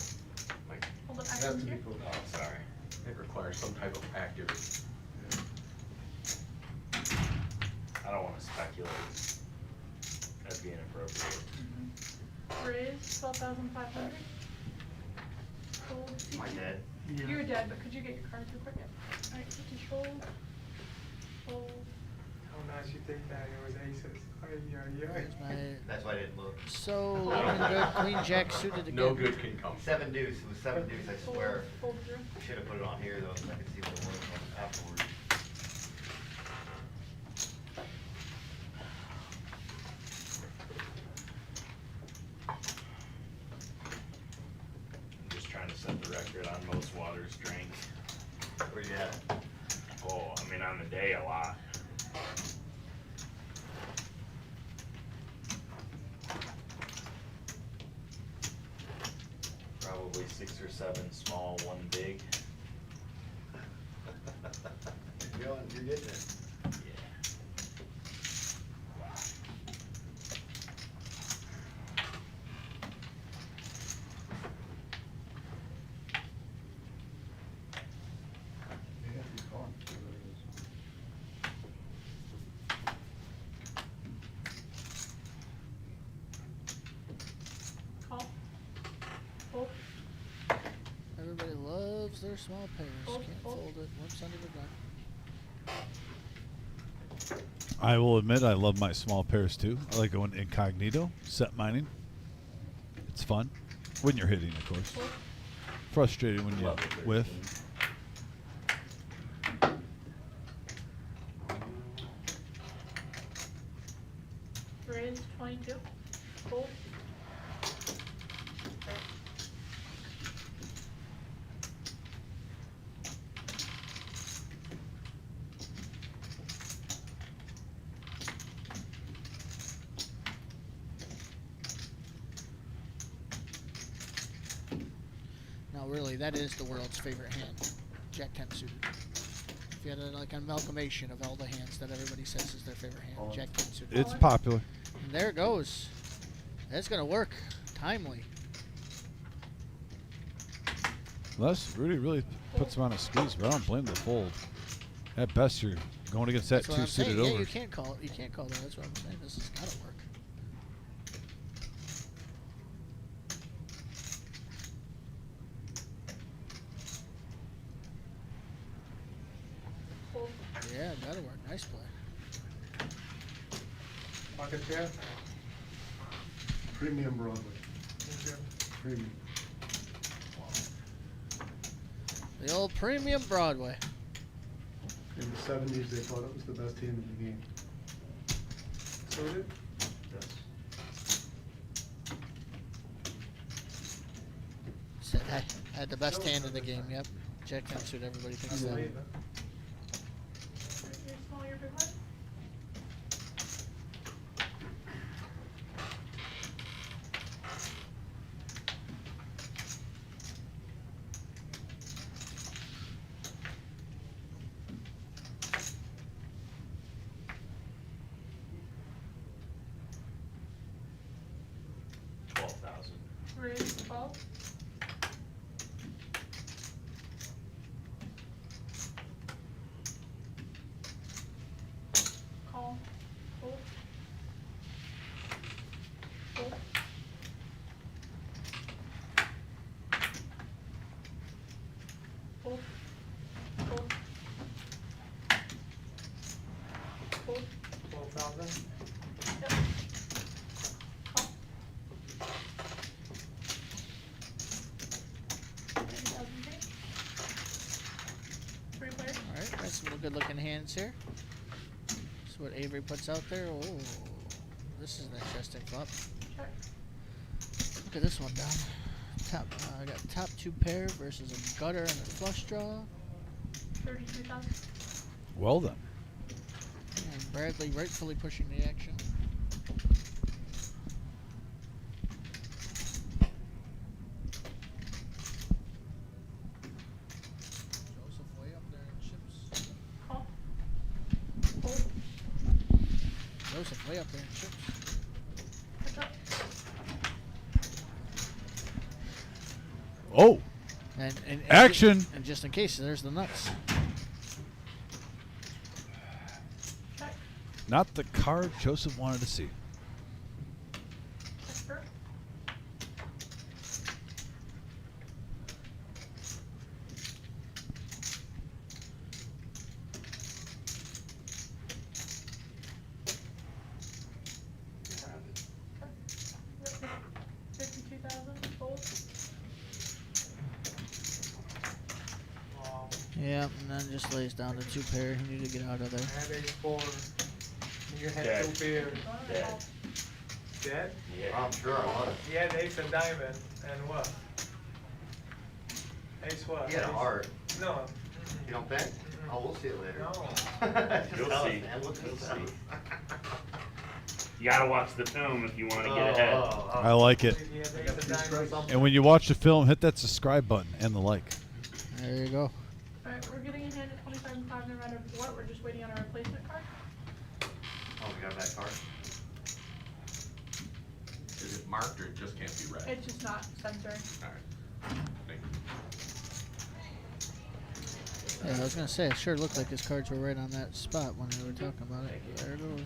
Like, Hold up, It has action to be here. pulled oh, out. sorry. It requires some type of active. I don't wanna speculate. That'd be inappropriate. Raise 12,500. Fold. Am I dead? You're dead, but could you get your card real quick? Alright, 50 fold. Fold. How nice you think that it was aces. Ay, ay, ay. There's my That's why I didn't look. so looking good. Queen Jack suited again. No good can come. 7 deuce, it was 7 deuce, I Fold. swear. Fold zero. I should have put it on here though, so I could see what it was afterwards. I'm just trying to set the record on most waters drank. Where you at? Oh, I mean, on the day, a lot. Probably 6 or 7 small, 1 big. You're getting it. Yeah. Yeah, he's gone. Call. Fold. Everybody loves their small pairs. Fold, Can't fold. fold it. Whoops, under the gun. I will admit I love my small pairs too. I like going incognito, set mining. It's fun. When you're hitting, of course. Fold. Frustrating when you Love it, whiff. 13. Raise 22. Fold. Now, really, that is the world's favorite hand. Jack 10 suited. If you had like an amalgamation of all the hands that everybody says is their favorite hand, Jack 10 suited. It's popular. And there it goes. That's gonna work. Timely. Unless Rudy really puts him on a squeeze, but I don't blame the fold. At best, you're going against that That's what two I'm saying. suited Yeah, over. you can't call it. You can't call that. That's what I'm saying. This has gotta work. Fold. Yeah, gotta work. Nice play. Pocket pair. Premium Broadway. Thank you. Premium. The old premium Broadway. In the 70s, they thought it was the best hand in the game. Suited. Said I had the best hand in the game. Yep. Jack 10 suited. Everybody thinks Yeah. that. Your small, your big one. Raise 12. Call. Fold. Fold. Fold. Fold. Fold. 12,000. Yep. Call. 10,000 big. 3 players. All right, got some good looking hands here. That's what Avery puts out there. Oh, this is an interesting flop. Check. Look at this one down. Top, I got top 2 pair versus a gutter and a flush draw. 33,000. Well then. And Bradley rightfully pushing the action. Joseph way up there in chips. Call. Fold. Joseph way up there in chips. What's up? Oh, And action! And just in case, there's the nuts. Check. Not the card Joseph wanted to see. Expert. You have it. 52,000. Fold. Wow. Yeah, and then just lays down to 2 pair. He need to get out of there. I had ace four. You had Dead. 2 pairs. Dead. Dead? Yeah. I'm sure I was. He had ace and diamond, and what? Ace what? He had a Ace- heart. No. You don't think? Oh, we'll see it later. No. Just You'll tell us, see. man. We'll You'll just tell see. us. You gotta watch the film if you want to get ahead. I like it. He had ace and diamond. And when you watch the film, hit that subscribe button and the like. There you go. Alright, we're getting a hand at 25,500 no matter what. We're just waiting on our replacement card. Oh, we got that card? Is it marked or it just can't be read? It's just not censored. Alright. Thank you. Yeah, I was gonna say, it sure looked like his cards were right on that spot when we were talking about it. There it goes.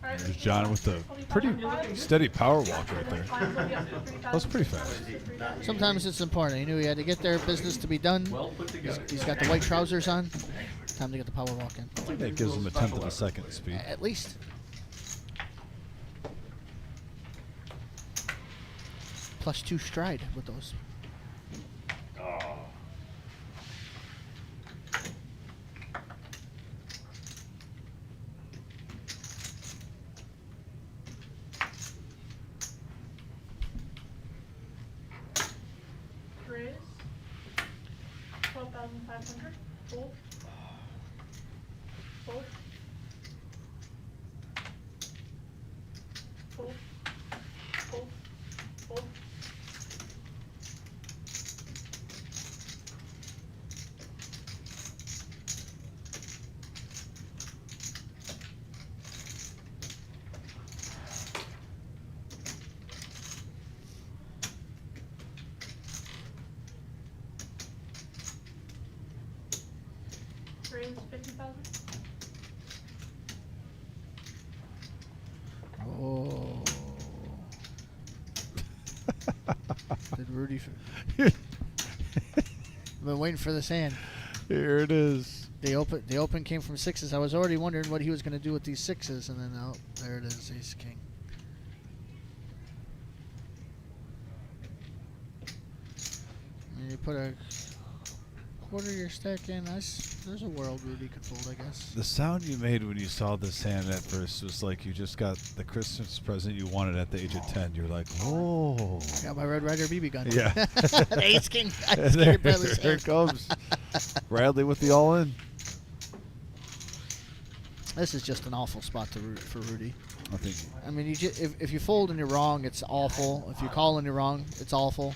Alright, There's John with the pretty steady power walk right there. That was pretty fast. Sometimes it's important. He knew he had to get there, business to be done. Well put together. He's got the white trousers on. Time to get the power walk in. I think that gives him a tenth of a second speed. At least. +2 stride with those. Oh. Raise. 12,500. Fold. Fold. Fold. Fold. Fold. Raise 50,000. Oh. Did Rudy? I've been waiting for this hand. Here it is. The open came from 6s. I was already wondering what he was going to do with these 6s, and then oh, there it is, Ace King. And you put a quarter of your stack in. There's a world Rudy could fold, I guess. The sound you made when you saw this hand at first was like you just got the Christmas present you wanted at the age of 10. You're like, oh. Got my Red Ryder BB gun. Yeah. Ace King. I And scared Bradley's there hand. it comes. Bradley with the all-in. This is just an awful spot for Rudy. I think. I mean, if you fold and you're wrong, it's awful. If you call and you're wrong, it's awful.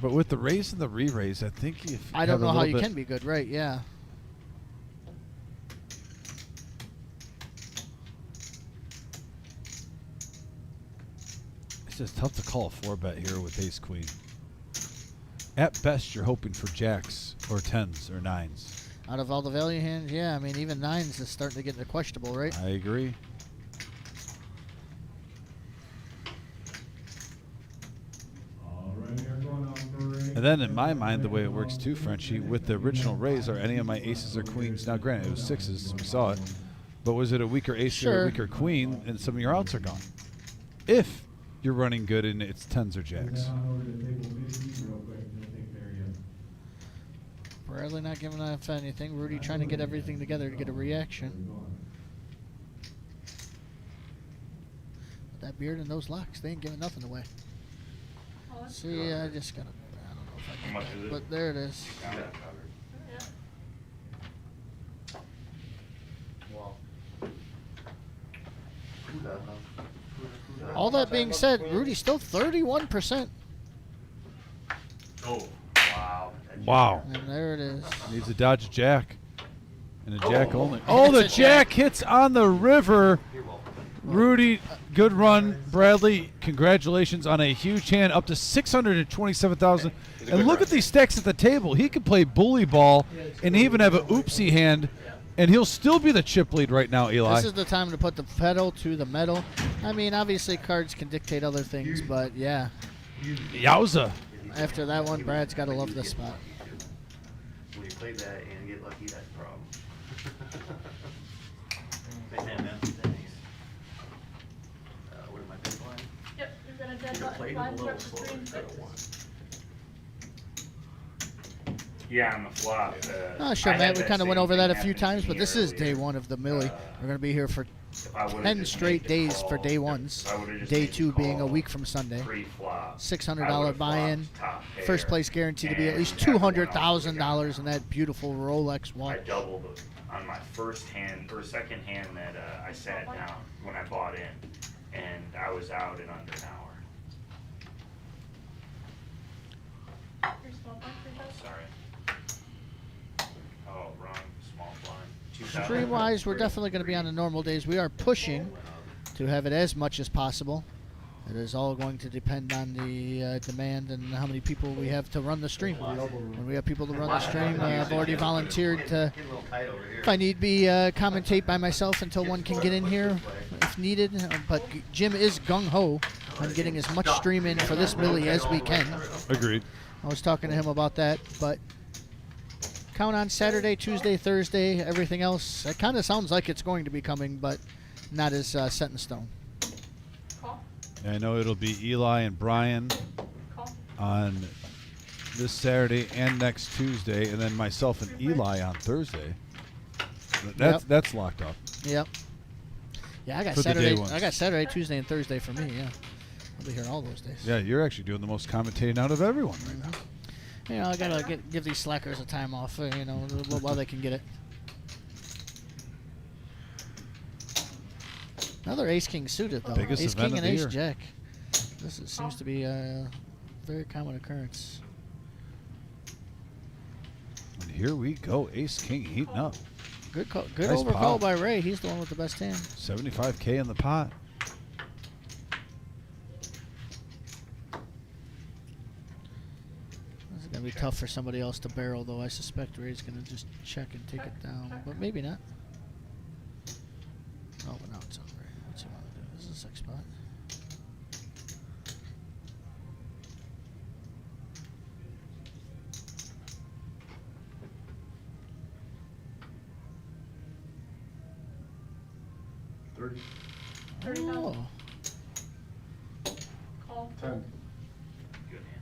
But with the raise and the re-raise, I think if I don't know how you can be good, right? Yeah. It's just tough to call a 4-bet here with ace queen. At best, you're hoping for jacks or 10s or 9s. Out of all the value hands, yeah. I mean, even 9s is starting to get into questionable, right? I agree. And then in my mind, the way it works too, Frenchie, with the original raise, are any of my aces or queens? Now, granted, it was 6s, we saw it. But was it a weaker ace or Sure. a weaker queen, and some of your outs are gone? If you're running good and it's 10s or jacks. Bradley not giving up anything. Rudy trying to get everything together to get a reaction. But that beard and those locks, they ain't giving nothing away. Oh, that's See, I just gotta. I don't know if I How can. much is it? But there it is. Got it covered. Yeah. Wow. Who the hell? All that being said, Rudy's still 31%. Oh, wow. Wow. And there it is. Needs a dodge jack. And a jack only. Oh, the jack hits on the river. You're welcome. Rudy, good run. Bradley, congratulations on a huge hand, up to 627,000. And look at these stacks at the table. He could play bully ball and even have an oopsie hand, and he'll still be the chip lead right now, Eli. This is the time to put the pedal to the metal. I mean, obviously cards can dictate other things, but yeah. Yowza. After that one, Brad's got to love this spot. When you play that and get lucky, that's a problem. Nice hand, man. Thanks. What am I big blind? Yep, you're gonna dead You're button playing blind a little for slower 3 and instead of 6. 1. Yeah, on the flop. Oh, sure, I had Matt. We that kind of went same over that a thing few happen to times, but me this is day earlier. 1 of the Millie. We're going to be here for If I would've 10 just straight made the days for call, day if ones. I would've just Day made the 2 being a call week from Sunday. pre-flop, I $600 would've buy-in. flopped top pair, First place guaranteed to be at least and everyone else $200,000 in that beautiful Rolex I watch. doubled on my first hand or second hand that I sat down when I bought in, and I was out in under an hour. Your small blind for that. Sorry. Oh, wrong. Small blind. 2,000. Stream-wise, we're definitely going to be on the normal days. We are pushing to have it as much as possible. It is all going to depend on the demand and how many people we have to run the stream. When we have people to run the stream, I've already volunteered to, Getting a little tight over here. if I need be, commentate by myself until one can get in here if needed. But Jim is gung-ho on getting as much stream in for this Millie as we can. Agreed. I was talking to him about that, but count on Saturday, Tuesday, Thursday, everything else. It kind of sounds like it's going to be coming, but not as set in stone. Call. I know it'll be Eli and Brian Call. on this Saturday and next Tuesday, and then myself and Eli on Thursday. That's locked up. Yep. Yeah, I got For the day Saturday. ones. I got Saturday, Tuesday, and Thursday for me. Yeah, I'll be here all those days. Yeah, you're actually doing the most commentating out of everyone right now. You know, I gotta give these slackers a time off. You know, while they can get it. Another Ace King suited though. Biggest Ace event King of and the Ace year. Jack. Seems to be a very common occurrence. And here we go, Ace King heating up. Good call, good Nice overcall pop. by Ray. He's the one with the best hand. 75K in the pot. This is gonna be tough for somebody else to barrel, though. I suspect Ray's gonna just check and take it down, but maybe not. Oh, but now it's over. What's he want to do? This is a 6 spot. $30. 30,000. Oh, Call. 10. Good hand.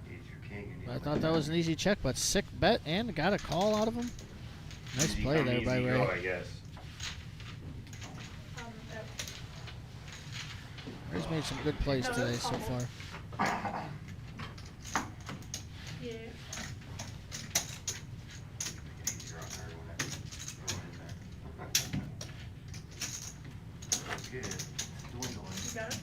He's your king. and I he's thought that was an easy check, but sick bet and got a call out of him. Nice Easy play come, there by easy Ray. go, I guess. Yep. Ray's made some good plays today so far. Yeah. easier on her when it's going in there. That's good. Dwindling. You got it?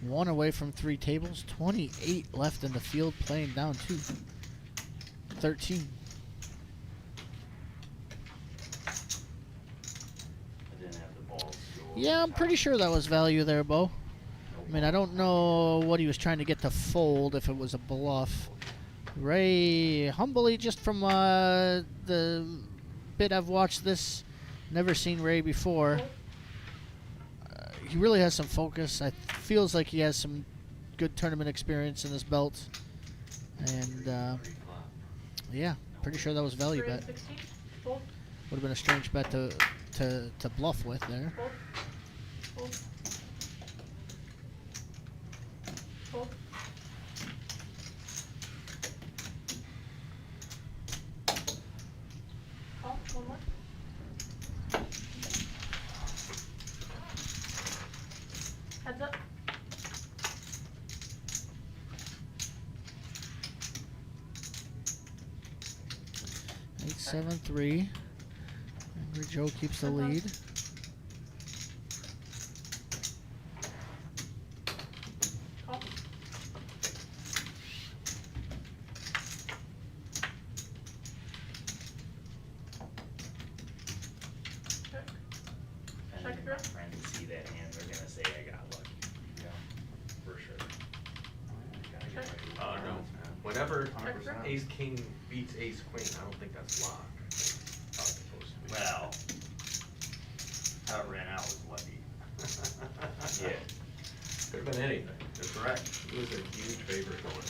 One away from 3 tables, 28 left in the field, playing down 2. 13. I didn't have the balls. to go Yeah, I'm pretty sure that was value there, Bo. I mean, I don't know what he was trying to get to fold, if it was a bluff. Ray, humbly, just from the bit I've watched this, never seen Ray before. He really has some focus. Feels like he has some good tournament experience in his belt. And, yeah, pretty sure that was value 3 and bet. 16. Fold. Would have been a strange bet to bluff with there. Fold. Fold. Fold. Call. One more. Heads up. Eight, 7-3. Angry Joe keeps the lead. Call. 100%. Ace king beats ace queen. I don't think that's lock. I think it's supposed to be. Well, how it ran out was lucky. Yeah. Could have been anything. That's correct. It was a huge favorite going in.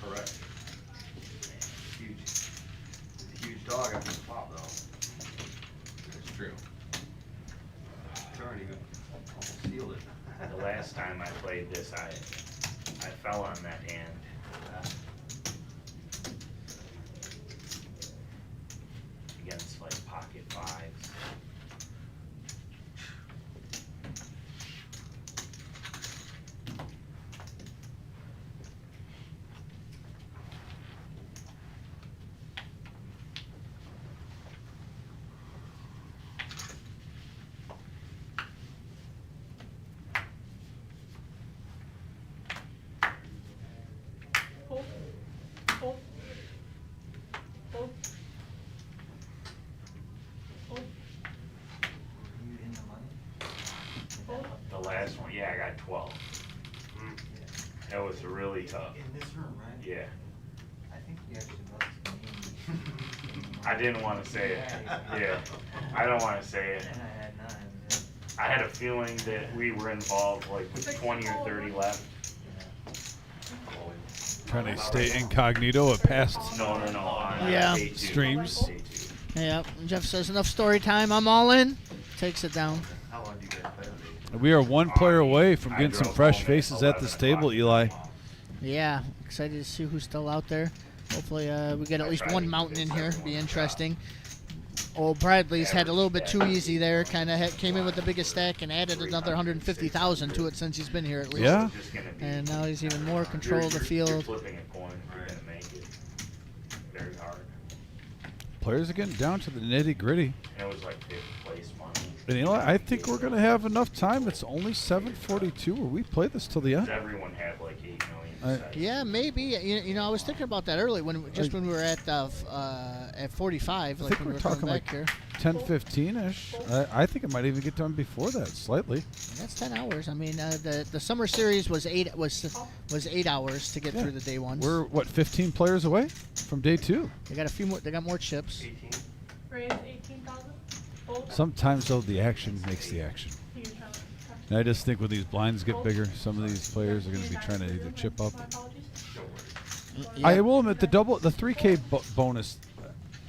Correct. Huge. It's a huge dog after the flop, though. That's true. Turn even almost sealed it. The last time I played this, I fell on that hand. Against like pocket fives. Hold. Hold. Hold. Hold. You in the money? Hold. The last one, yeah, I got 12. That was really tough. In this room, right? Yeah. I think you actually lost me. I didn't want to say it. Yeah. I don't want to say it. And I had 9. I had a feeling that we were involved like with 20 or 30 left. Trying to stay incognito at past. No. On Yeah. day 2. Streams. Day 2. Yep. Jeff says enough story time. I'm all in. Takes it down. How long do you guys play with me? We are one player away from I getting some drove fresh home at faces at this 11 table, o'clock. Eli. Yeah. Excited to see who's still out there. Hopefully we get at least one mountain in here. Be interesting. Old Bradley's had a little bit too easy there. Kind of came in with the biggest stack and added another 150,000 to it since he's been here at least. Yeah. Just gonna be- And now he's even more control of the You're field. flipping a coin. You're gonna make it very hard. Players are getting down to the nitty gritty. And it was like 5th place money. And Eli, I think we're going to have enough time. It's only 7:42 where we play this till the end. Everyone had like 8 million. Yeah, maybe. You know, I was thinking about that early when we were at 45, I like think when we we're were coming talking back like here. 10:15-ish. I think it might even get done before that, slightly. And that's 10 hours. I mean, the summer series was 8 hours to get Yeah. through the day ones. We're, what, 15 players away from day 2? They got a few more. They got more chips. 18? Raise 18,000. Hold. Sometimes, though, the action makes the action. You're trying to touch. And I just think when these blinds get bigger, some of these players are going to be trying to either chip up. My apologies. I will admit the 3K bonus,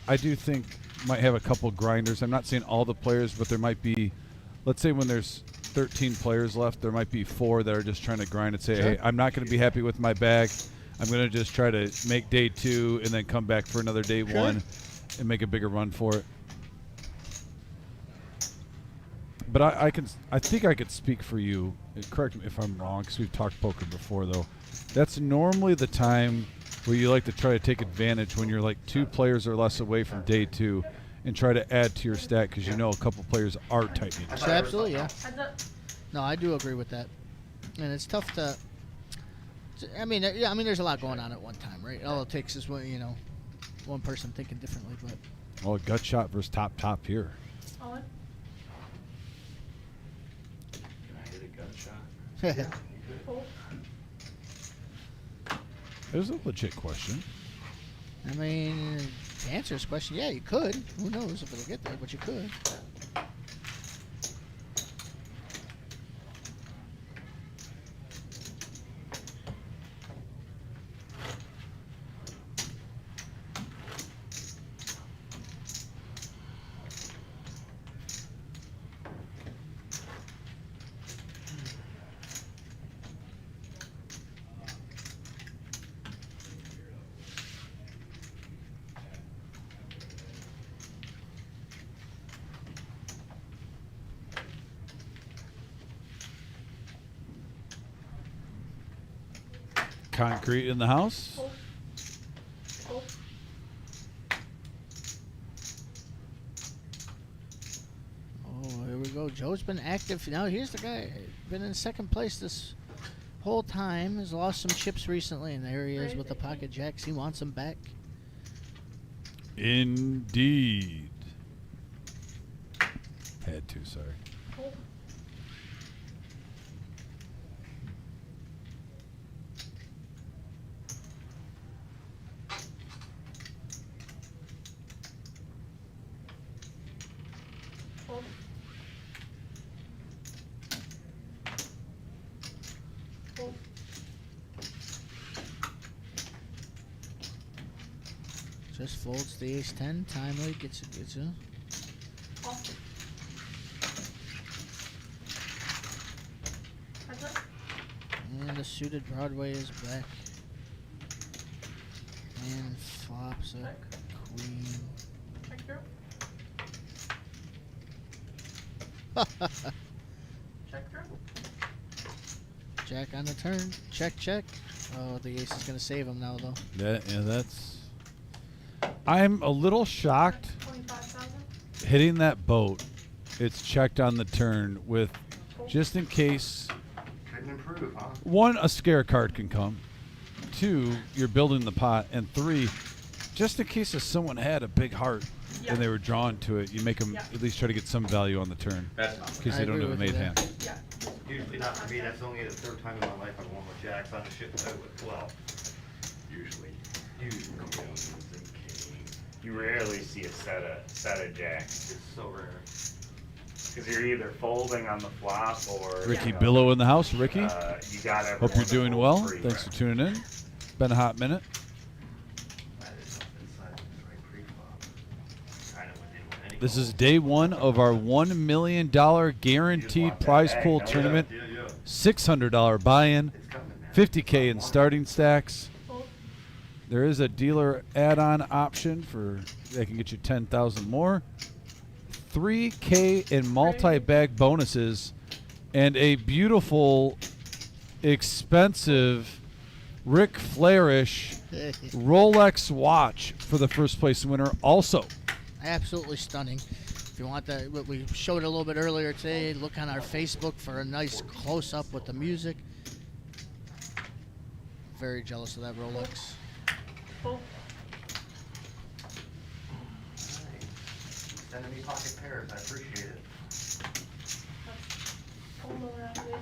I do think might have a couple grinders. I'm not saying all the players, but there might be, let's say when there's 13 players left, there might be 4 that are just trying to grind and say, Sure. hey, I'm not going to be happy with my bag. I'm going to just try to make day 2 and then come back for another day 1 and make a bigger run for it. But I think I could speak for you. Correct me if I'm wrong, because we've talked poker before, though. That's normally the time where you like to try to take advantage when you're like 2 players or less away from day 2 and try to add to your stack because you know a couple players are tightening. So absolutely, yeah. Heads up. No, I do agree with that. And it's tough to. I mean, yeah. I mean, there's a lot going on at one time, right? All it takes is one person thinking differently. But Oh, a gut shot versus top here. All in. Can I hit a gut shot? Hold. There's a legit question. I mean, to answer this question, yeah, you could. Who knows if it'll get there, but you could. Concrete in the house. Hold. Hold. Oh, here we go. Joe's been active. Now here's the guy. Been in second place this whole time. Has lost some chips recently, and there he is with the pocket jacks. He wants them back. Indeed. Had to, sorry. Hold. Just folds the ace 10. Timely gets it. Off. Heads up. And the suited Broadway is back. And flops a Check. queen. Check through. Check through. Jack on the turn. Check, check. Oh, the ace is going to save him now, though. Yeah, that's. I'm a little shocked 25,000. hitting that boat. It's checked on the turn with, just in case. Couldn't improve, huh? One, a scare card can come. Two, you're building the pot. And three, just in case if someone had a big heart Yeah. and they were drawn to it, you make them Yeah. at least try to get some value on the turn. That's not In case I they don't agree have a with you made there. hand. Yeah. usually not for me. That's only the third time in my life I've won with jacks on the shit with 12. Usually. Usually. Queens and kings. You rarely see a set of jacks. It's so rare. Because you're either folding on the flop or Ricky you know, Billow in the house. Ricky, you got hope you're doing well. Thanks for tuning in. Been a hot minute. That is something inside right pre-flop. Kinda went in with any This goal. is day one of our $1 million guaranteed prize pool tournament. Yeah. $600 buy-in, It's coming, man. $50K in starting stacks. Fold. There is a dealer add-on option for they can get you 10,000 more. $3K in multi-bag bonuses, and a beautiful, expensive Ric Flairish Rolex watch for the first place winner. Also, Absolutely stunning. If you want that, what we showed a little bit earlier today, look on our Facebook for a nice close-up with the music. Very jealous of that Rolex. Fold. Sending me pocket pairs. I appreciate it. Fold around the 18.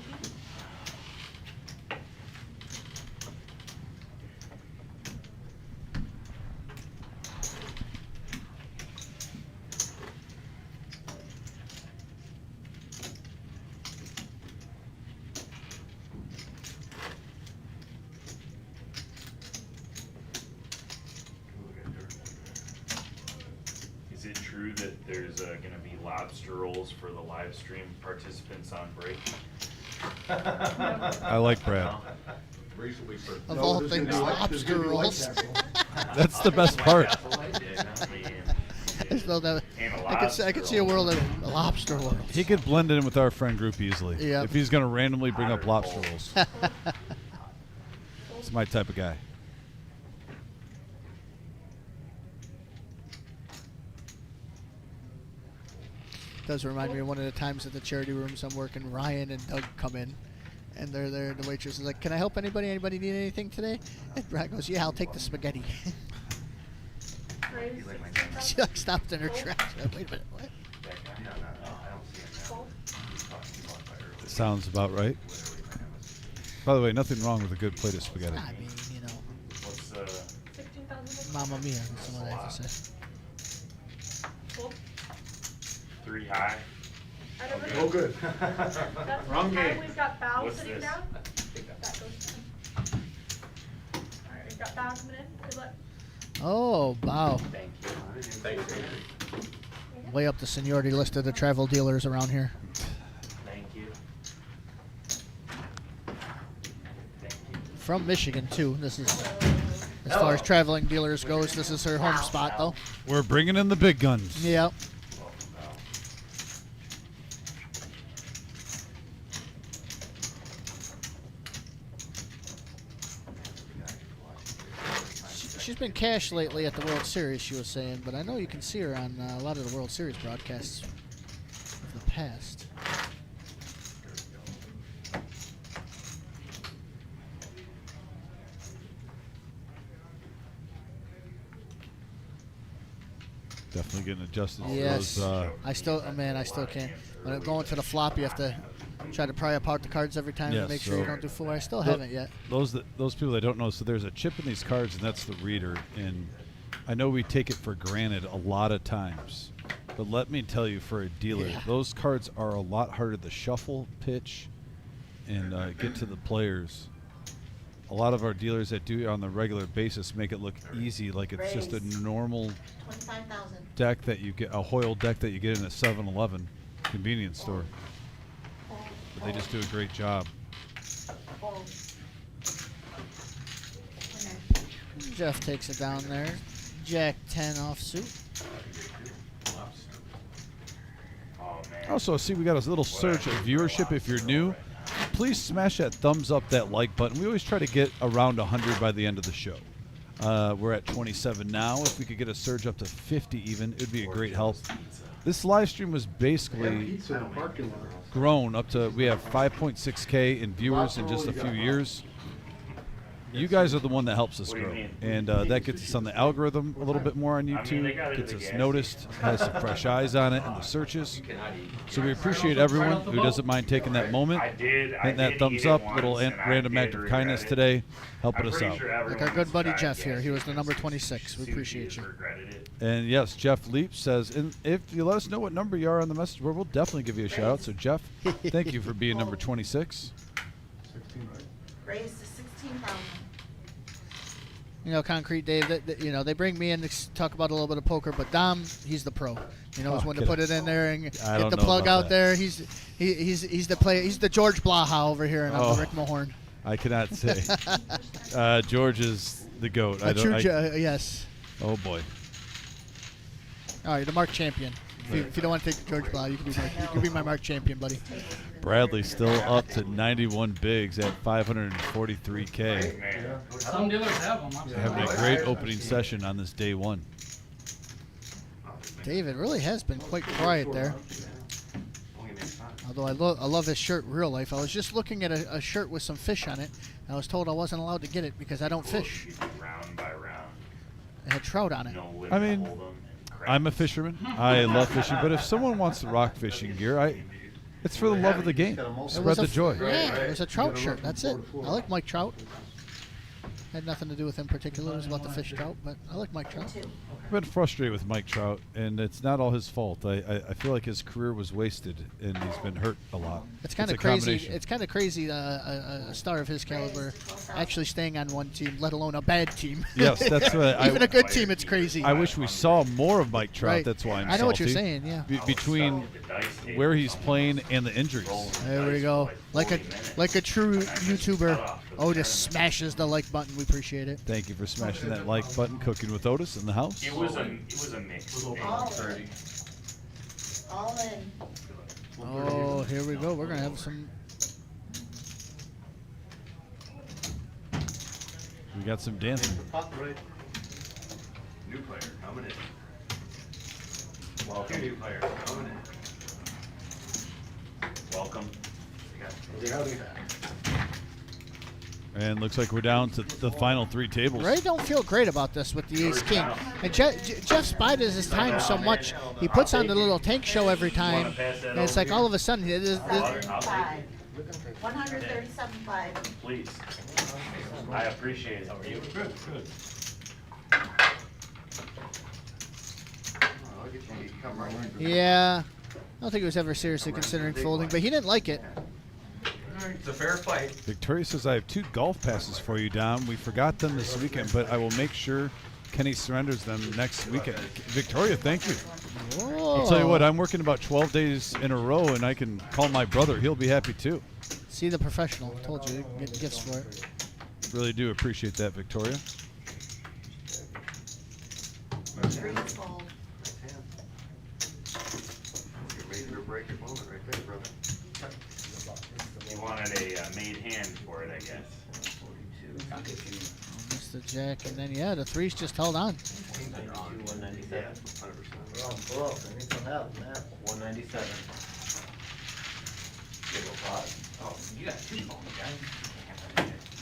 Ooh, we got dirt. Is it true that there's going to be lobster rolls for the live stream participants on break? I like Brad. Recently for. Of all things, lobster rolls. That's the best part. I spelled that- And a I could see a world of a lobster world. He could blend in with our friend group easily. Yep. If he's going to randomly bring up lobster rolls. It's my type of guy. Does remind me of one of the times at the charity rooms I'm working. Ryan and Doug come in, and they're there. And the waitress is like, "Can I help anybody? Anybody need anything today?" And Brad goes, "Yeah, I'll take the spaghetti." Raise. You like my 16,000. She like stopped in her tracks. Like, wait a minute, what? No, I don't see it now. Fold. He was talking about it earlier. Sounds about right. Literally, man, it was- By the way, nothing wrong with a good plate of spaghetti. I mean, you know, What's 16,000. Mamma Mia. That's what I have to say. Fold. 3 high? I don't Oh, know. good. That's Wrong the time game. we've got bow What's sitting this? down. That goes down. Alright, we've got bow coming in. Good luck. Oh, wow. Thank you. I didn't even see it. Way up the seniority list of the travel dealers around here. Thank you. Thank you. From Michigan, too. This is, as far as traveling dealers goes, this is her home spot, though. We're bringing in the big guns. Yep. Welcome, Val. She's been cash lately at the World Series, she was saying, but I know you can see her on a lot of the World Series broadcasts of the past. Definitely getting adjusted to Yes. those. I still, oh man, I still can't. When I'm going to the flop, you have to try to pry apart the cards every time Yeah, to make sure you so- don't do four. I still Tho- haven't yet. Those people that don't know, so there's a chip in these cards, and that's the reader. And I know we take it for granted a lot of times, but let me tell you, for a dealer, Yeah. those cards are a lot harder to shuffle, pitch, and get to the players. a lot of our dealers that do it on the regular basis make it look easy, like it's just a normal 25,000. deck that you get, a Hoyle deck that you get in a 7-Eleven convenience store. But they just do a great job. Jeff takes it down there. Jack 10 offsuit. Oh, man. Also, see, we got a little surge of viewership. If you're new, please smash that thumbs up, that like button. We always try to get around 100 by the end of the show. We're at 27 now. If we could get a surge up to 50 even, it would be a great help. This live stream was basically grown up to, we have 5.6K in viewers in just a few years. You guys are the one that helps us grow, and that gets us on the algorithm a little bit more on YouTube, gets us noticed, has some fresh eyes on it in the searches. So we appreciate everyone who doesn't mind taking that moment, hitting that thumbs up, little random act of kindness today, helping us out. Like our good buddy Jeff here, he was the number 26. We appreciate you. And yes, Jeff Leap says, and if you let us know what number you are on the message board, we'll definitely give you a shout out. So Jeff, thank you for being number 26. Raise to 16,000. You know, Concrete Dave, you know, they bring me in to talk about a little bit of poker, but Dom, he's the pro. He knows when to put it in there and get the plug out there. He's the player. He's the George Blaha over here, and I'm the Rick Mahorn. I cannot say. George is the GOAT. Yes. Oh, boy. All right, the Mark Champion. If you don't want to take the George Blaha, you can be my Mark Champion, buddy. Bradley still up to 91 bigs at 543K. Some dealers have them. Having a great opening session on this day one. David really has been quite quiet there. Although I love his shirt in real life. I was just looking at a shirt with some fish on it. I was told I wasn't allowed to get it because I don't fish. Round by round. It had trout on it. I mean, I'm a fisherman. I love fishing, but if someone wants to rock fishing gear, it's for the love of the game. Spread the joy. Yeah, it was a trout shirt. That's it. I like Mike Trout. Had nothing to do with him particularly. It was about the fish trout, but I like Mike Trout. I've been frustrated with Mike Trout, and it's not all his fault. I feel like his career was wasted, and he's been hurt a lot. It's kind of crazy. It's kind of crazy a star of his caliber actually staying on one team, let alone a bad team. Yes, that's what even a good team. It's crazy. I wish we saw more of Mike Trout. Right. That's why I'm I know salty. what you're saying. Yeah. Between where he's playing and the injuries. There we go. Like a true YouTuber, Otis smashes the like button. We appreciate it. Thank you for smashing that like button. Cooking with Otis in the house. It was a mix. All in. Oh, here we go. We're gonna have some. We got some dancing. New player coming in. Welcome, new player coming in. Welcome. And looks like we're down to the final three tables. Ray don't feel great about this with the ace king. And Jeff spides his time so much. He puts on the little tank show every time, and it's like all of a sudden. 137.5. Please. I appreciate it. Good. Yeah, I don't think he was ever seriously considering folding, but he didn't like it. It's a fair fight. Victoria says, I have 2 golf passes for you, Dom. We forgot them this weekend, but I will make sure Kenny surrenders them next weekend. Victoria, thank you. Whoa. I'll tell you what, I'm working about 12 days in a row, and I can call my brother. He'll be happy, too. See the professional. Told you, get gifts for it. Really do appreciate that, Victoria. Green fold. You're making or break your moment right there, brother. You wanted a made hand for it, I guess. Missed the jack, and then yeah, the threes just held on. 197. 100%. Pull up. I need some help, man. 197. Oh, you got 2 phones, guys.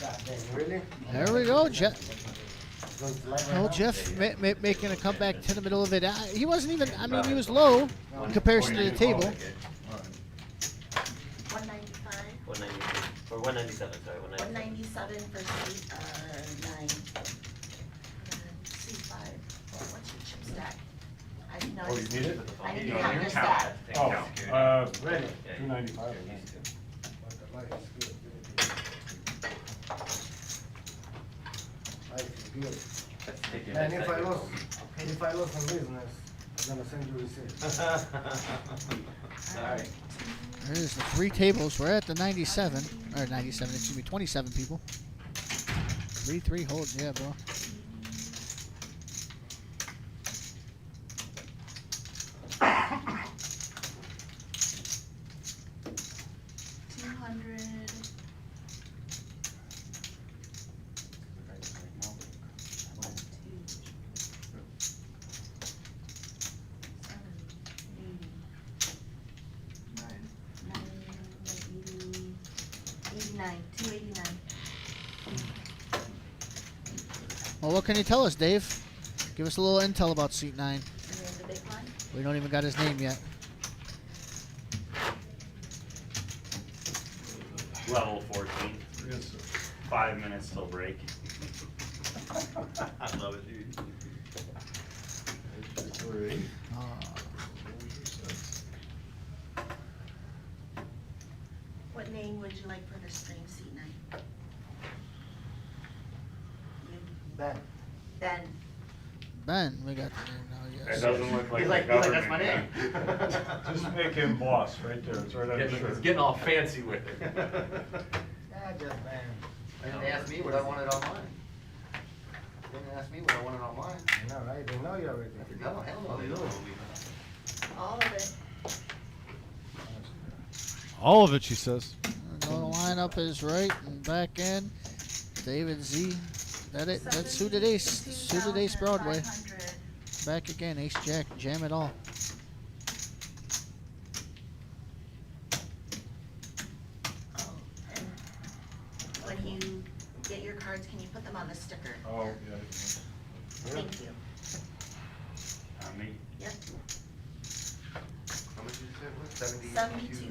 God dang, really? There we go, Jeff. Oh, Jeff making a comeback to the middle of it. He wasn't even. I mean, he was low in comparison to the table. 195. 190 or 197, sorry, 197 for C9. C5. What's your chip stack? I didn't know. Oh, you need it? I need to have your stack. Ready. 295. good. Let's take it. And if I lost in business, I'm gonna send you receipt. Alright. There's the 3 tables. We're at the 97. Or 97, excuse me, 27 people. 3-3 holds, yeah, bro. Well, what can you tell us, Dave? Give us a little intel about seat 9. The big one? We don't even got his name yet. Level 14. 5 minutes till break. I love it, dude. What name would you like for the spring seat 9? Ben. Ben. Ben, we got the name now, It yes. doesn't look like He's the like, that's my name. government. Just make him boss right there, it's right on the He's shirt. getting all fancy with it. Yeah, just Ben. They didn't ask me what I wanted online. They didn't ask me what I wanted online. You know, right? They know you already. No, hell no, they don't know me. All of it. All of it, she says. The lineup is right and back in. David Z. That it? That's Suited Ace. Suited Ace Broadway. 500. Back again. Ace Jack. Jam it all. Oh, and when you get your cards, can you put them on the sticker? Oh, yeah. Thank you. Me? Yep. How much did you say it was?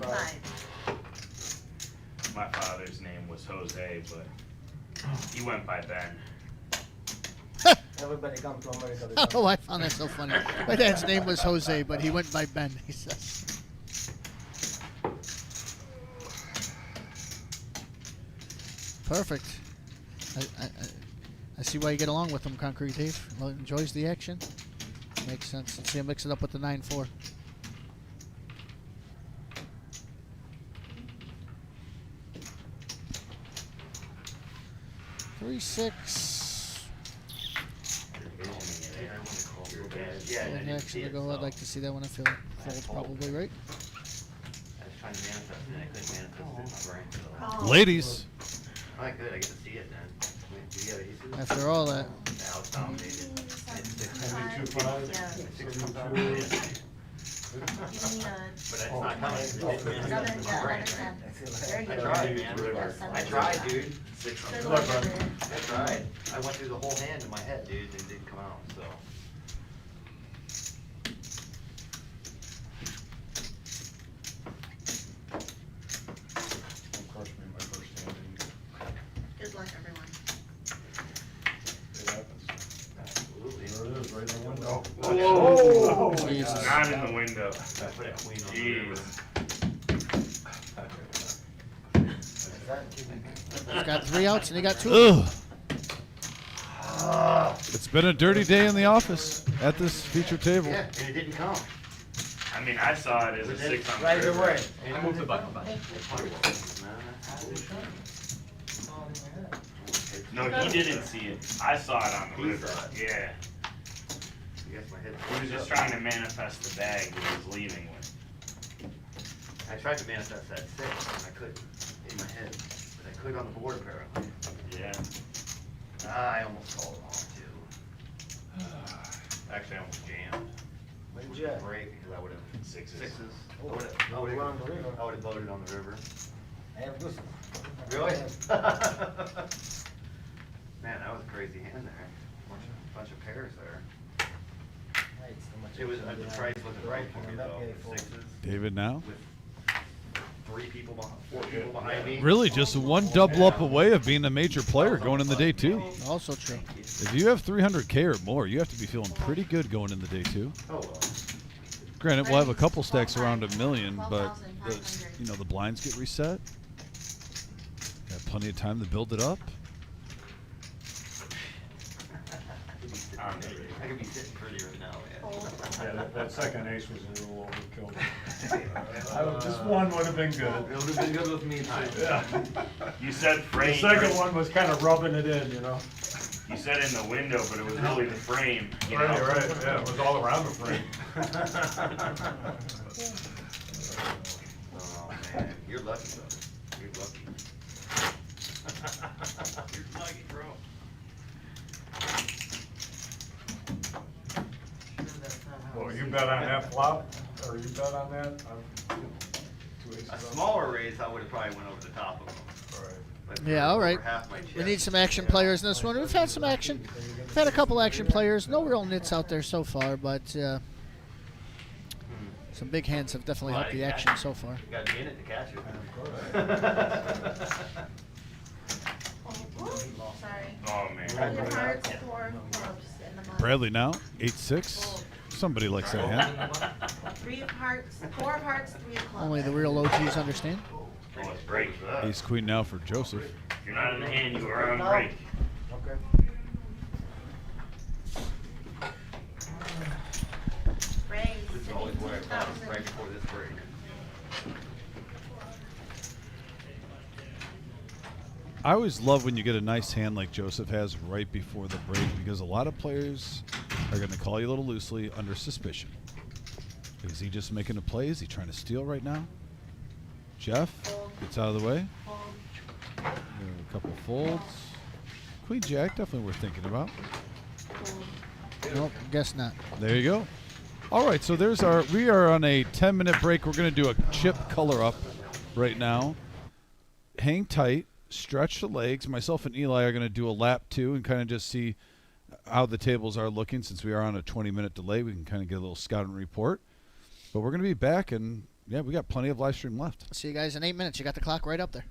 72.5. My father's name was Jose, but he went by Ben. Everybody come to America. Oh, I found that so funny. My dad's name was Jose, but he went by Ben, he says. Perfect. I see why you get along with him, Concrete Dave. Well, enjoys the action. Makes sense. Let's see him mix it up with the 9-4. Three, 6. Yeah, And actually, go. I'd like to see that one. I feel it folds probably right. I was trying to manifest it, and I couldn't manifest it in my brain, so. Oh. Ladies. Oh, good, I get to see it then. Wait, do you have adhesive? After all that. Now it's dominated. It's 72.5. Yeah. 6.5. Give me But it's not coming. another, It's yeah, in my another brain. 10. There you I go. tried, man. Yeah, I tried, dude. Good Good luck, luck, bud. brother. I tried. I went through the whole hand in my head, dude, and it didn't come out, so. Don't crush me in my first hand, dude. Good luck, everyone. It happens. Absolutely. There it is, right in the window. Whoa! Jesus. Not in the window. I put a queen on the river. Jeez. He's got 3 outs and he got 2. Ugh. It's been a dirty day in the office at this feature table. Yeah, and it didn't come. I mean, I saw it as a 6 on the Right river. away. I moved the button. No, he didn't see it. I saw it on the He river. saw it. Yeah. I guess my head. He was just trying to manifest the bag that he was leaving with. I tried to manifest that 6, and I couldn't in my head, but I could on the board apparently. Yeah. I almost called it off too. Actually, I almost jammed. Where'd Which you was at? great because I would have Sixes. I Oh, would you were on the river. have voted on the river. I have this. Really? Man, that was a crazy hand there. Bunch of pairs there. It was the price wasn't right for me though. 6s David now. with 3 people behind, 4 people behind me. Really just one double up away of being a major player going into day 2. Also true. If you have 300K or more, you have to be feeling pretty good going into day 2. Oh well. Granted, we'll have a couple stacks around $1 million, but the blinds get reset. Got plenty of time to build it up. on the I could be sitting pretty right now, man. Yeah, that second ace was a little overkill. Just one would have been good. It would have been good with me too. Yeah. You said The frame. second one was kind of rubbing it in, you know? You said in the window, but it was really the frame. You Right, know? right, yeah, it was all around the frame. Oh man, you're lucky, brother. You're lucky. You're lucky, bro. Well, you bet on that flop, or you bet on that? Two aces A up. smaller raise, I would have probably went over the top of them. Right. But Yeah, for all right. over half my We chips, need some action players in this one. We've had some action. We've had a couple action players. No real nits out there so far, but some big hands have definitely helped the action so far. You got to be in it to catch it. Sorry. Oh man. 3 of hearts, 4 of clubs in the mud. Bradley now, 8-6. Somebody likes that hand. 3 of hearts, 4 of hearts, 3 of clubs. Only the real OGs understand. Oh, it's break. Ace queen now for Joseph. If you're not in the hand, you are on break. Okay. Raise, This is always where I thought it was right 17,000. before this break. I always love when you get a nice hand like Joseph has right before the break, because a lot of players are going to call you a little loosely under suspicion. Is he just making a play? Is he trying to steal right now? Jeff gets out of the way. A couple folds. Queen Jack, definitely worth thinking about. Nope, guess not. There you go. All right, so we are on a 10-minute break. We're going to do a chip color up right now. Hang tight, stretch the legs. Myself and Eli are going to do a lap too and kind of just see how the tables are looking. Since we are on a 20-minute delay, we can kind of get a little scouting report. But we're going to be back, and yeah, we got plenty of live stream left. See you guys in 8 minutes. You got the clock right up there.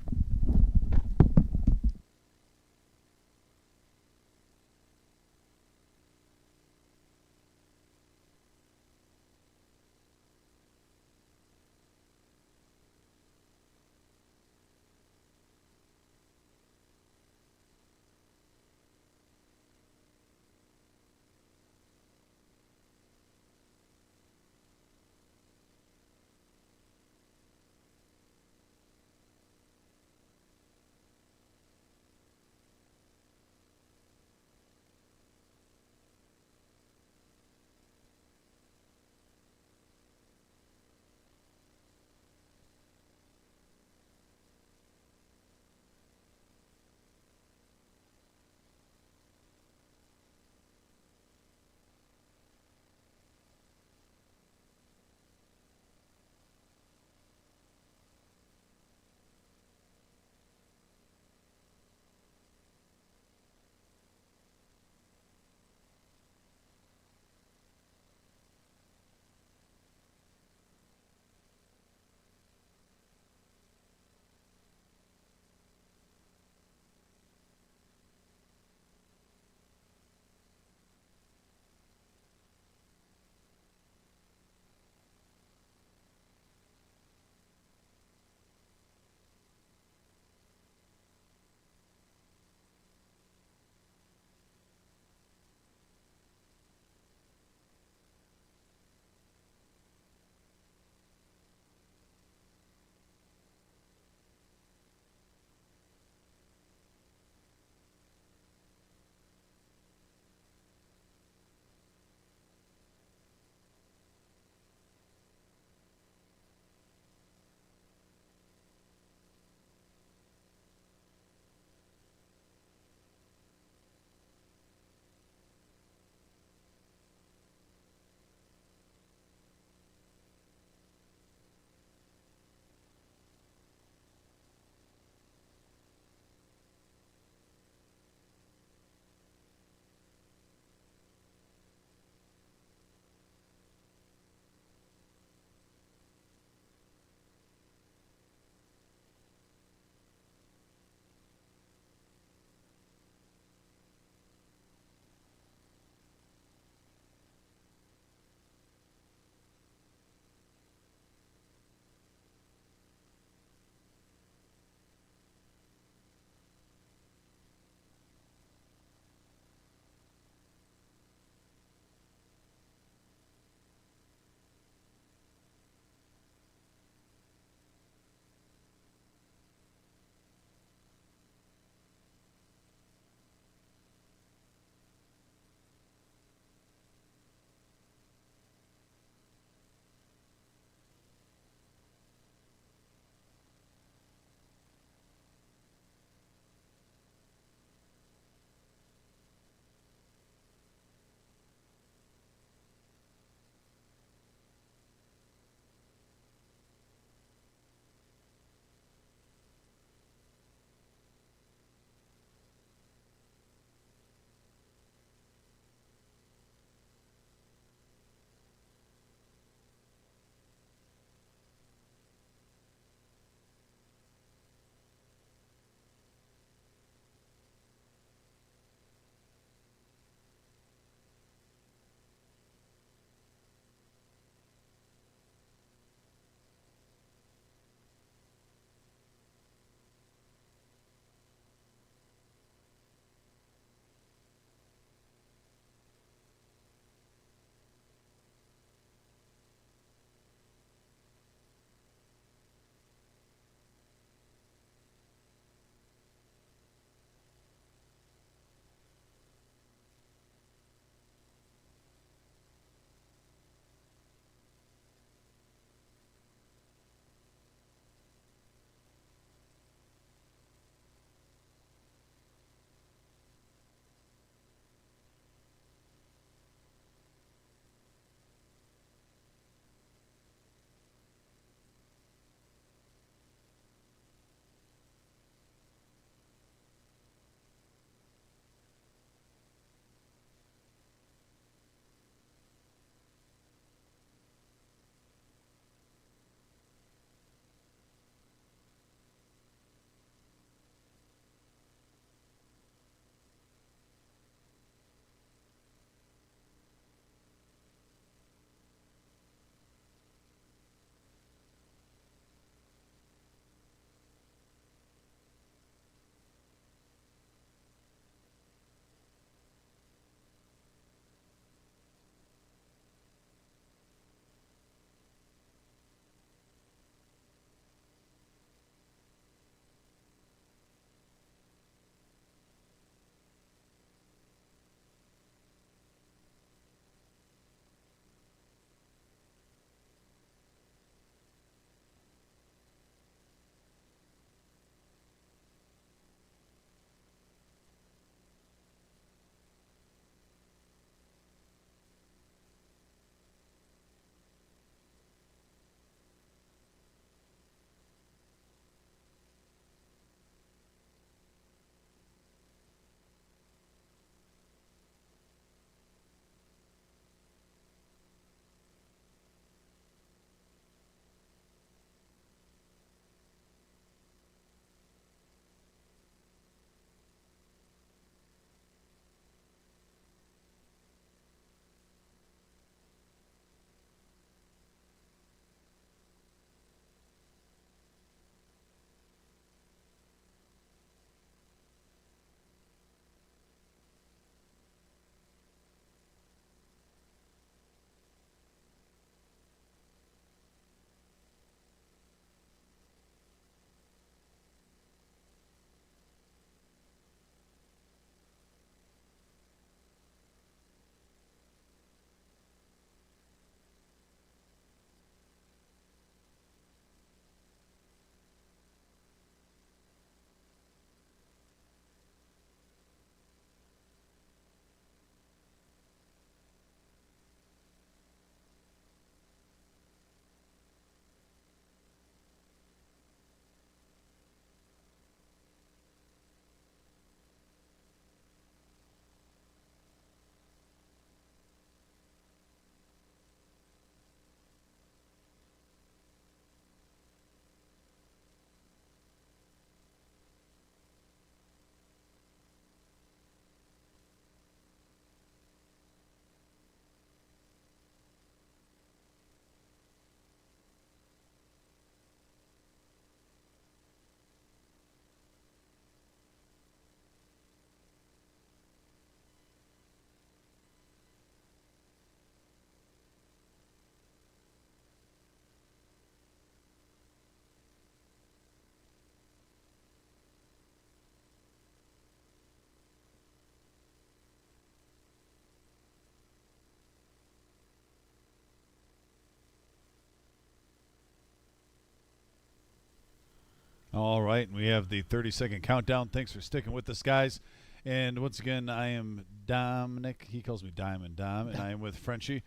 All right, and we have the 30-second countdown. Thanks for sticking with us, guys. And once again, I am Dominic. He calls me Diamond Dom, and I am with Frenchie.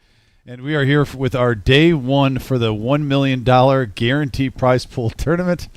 And we are here with our day one for the $1 million guarantee prize pool tournament.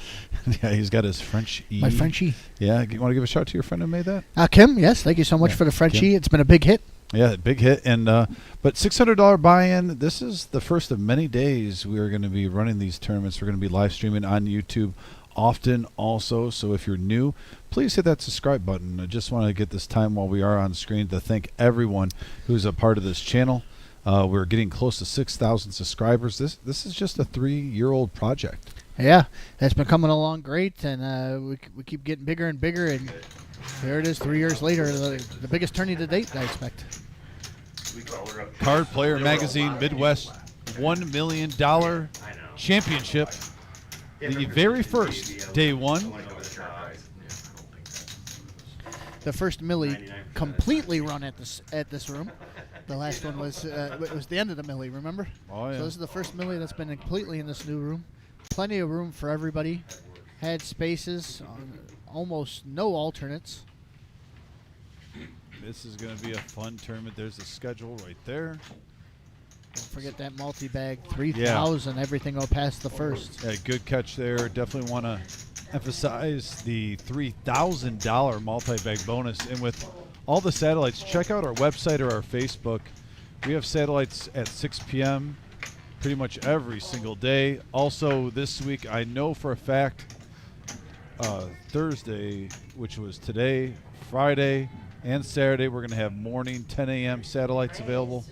Yeah, he's got his Frenchie. My Frenchie. Yeah, you want to give a shout out to your friend who made that? Kim, yes, thank you so much for the Frenchie. Kim. It's been a big hit. Yeah, big hit. And but $600 buy-in. This is the first of many days we are going to be running these tournaments. We're going to be live streaming on YouTube often also. So if you're new, please hit that subscribe button. I just want to get this time while we are on screen to thank everyone who's a part of this channel. We're getting close to 6,000 subscribers. This is just a 3-year-old project. Yeah, it's been coming along great, and we keep getting bigger and bigger, and there it is 3 years later, the biggest tourney to date, I expect. Card Player Magazine Midwest $1 million championship. The very first, day one. The first Millie completely run at this room. The last one was it was the end of the Millie, remember? Oh, yeah. So this is the first Millie that's been completely in this new room. Plenty of room for everybody. Had spaces, almost no alternates. This is going to be a fun tournament. There's the schedule right there. Don't forget that multi-bag, 3,000. Everything will pass the first. Yeah, good catch there. Definitely want to emphasize the $3,000 multi-bag bonus. And with all the satellites, check out our website or our Facebook. We have satellites at 6 p.m. pretty much every single day. Also, this week, I know for a fact, Thursday, which was today, Friday, and Saturday, we're going to have morning 10 a.m. satellites available.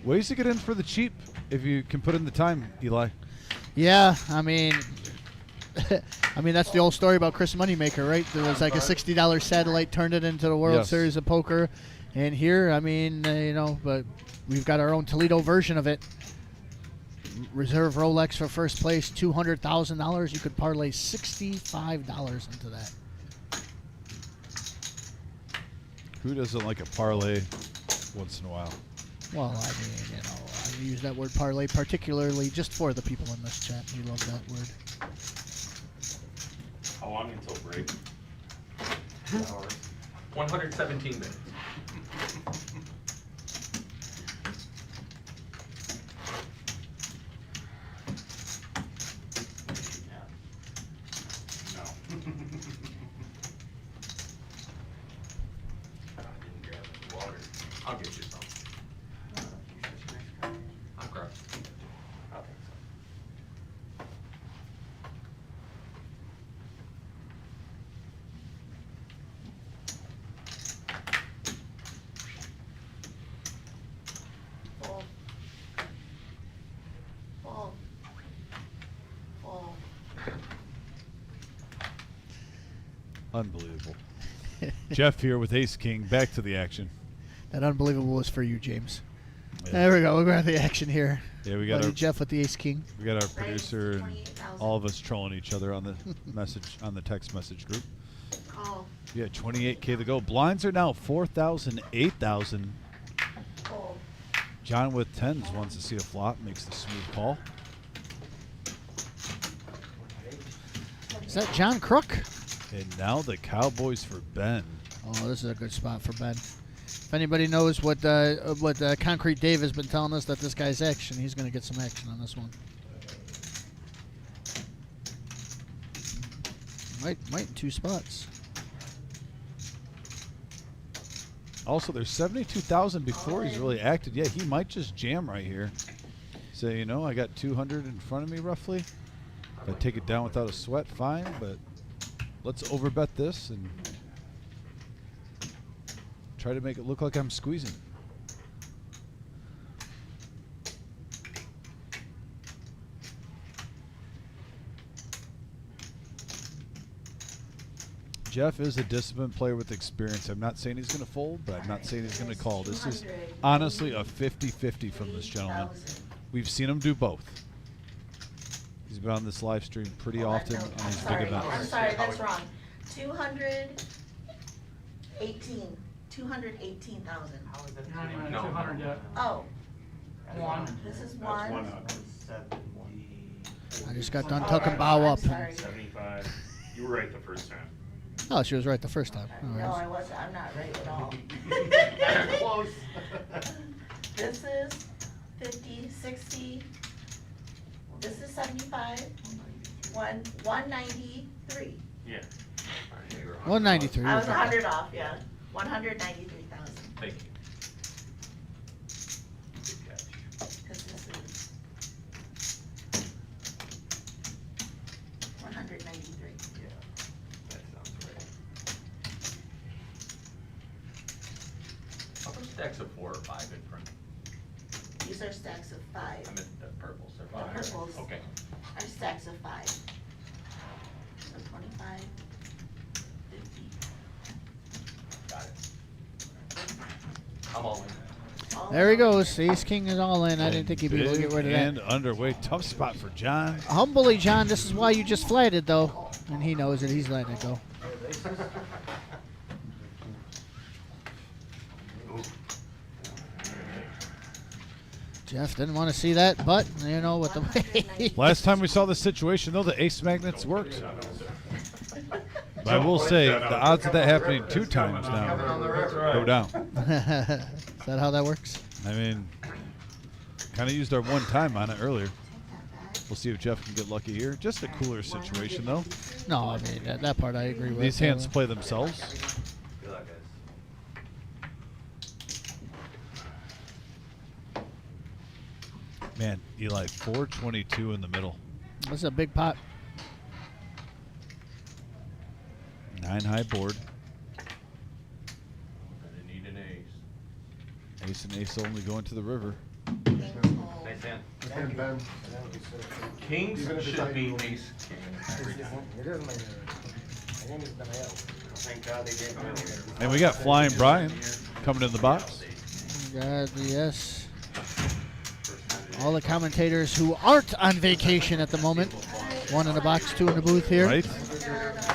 Ways to get in for the cheap if you can put in the time, Eli. Yeah, I mean, that's the old story about Chris Moneymaker, right? There was like a $60 satellite, turned it into the World Series of Poker. And here, I mean, but we've got our own Toledo version of it. Reserve Rolex for first place, $200,000. You could parlay $65 into that. Who doesn't like a parlay once in a while? Well, I mean, I use that word parlay particularly just for the people in this chat. We love that word. How long until break? 2 hours. 117 minutes. I'll get you some. I'll grab some. I'll take some. Full. Full. Full. Unbelievable. Jeff here with Ace King. Back to the action. That unbelievable was for you, James. Yeah. There we go. We're going to the action here. Yeah, we got Buddy Jeff with the Ace King. We got our producer and all of us trolling each other on the text message group. Call. Yeah, 28K to go. Blinds are now 4,000, 8,000. Full. John with tens wants to see a flop, makes the smooth call. Is that John Crook? And now the Cowboys for Ben. Oh, this is a good spot for Ben. If anybody knows what Concrete Dave has been telling us, that this guy's action, he's going to get some action on this one. Might in 2 spots. Also, there's 72,000 before he's really acted. Yeah, he might just jam right here. Say, I got 200 in front of me roughly. If I take it down without a sweat, fine, but let's overbet this and try to make it look like I'm squeezing. Jeff is a disciplined player with experience. I'm not saying he's going to fold, but I'm not saying he's going to call. This is honestly a 50-50 from this gentleman. We've seen him do both. He's been on this live stream pretty often on these big events. I'm sorry, that's wrong. 218,000. How is that? No, 200 yet. Oh, One. this is one. I just got done tucking bow up. sorry. 75. You were right the first time. Oh, she was right the first time. All No, right. I wasn't. I'm not right at all. Close. This is 50, 60. This is 75. 193. Yeah. 193. I was 100 off, yeah. 193,000. Thank you. Good catch. Because this is 193. Yeah, that sounds right. How much stacks of 4 or 5 in front? These are stacks of 5. I meant the purples. The purples Okay. are stacks of 5. So 25, 50. Got it. I'm all in. all There he of them. goes. Ace King is all in. I didn't think he'd be able to get rid of And that. underway. Tough spot for John. Humbly, John, this is why you just flatted, though. And he knows it. He's letting it go. Jeff didn't want to see that, but, you know, with the way. Last time we saw this situation, though, the ace magnets worked. But I will say, the odds of that happening 2 times now go down. Is that how that works? I mean, kind of used our 1 time on it earlier. We'll see if Jeff can get lucky here. Just a cooler situation, though. No, I mean, that part I agree with. These hands play themselves. Good luck, guys. Man, Eli, 422 in the middle. This is a big pot. 9 high board. Gonna need an ace. Ace and ace only going to the river. Nice hand. Thank you, Ben. Kings Even if it's should like- be ace king every time. It is my name is Daniel. Thank God they gave him a And we got Flying Brian coming in the box. God, yes. All the commentators who aren't on vacation at the moment. 1 in the box, 2 in the booth here. Right?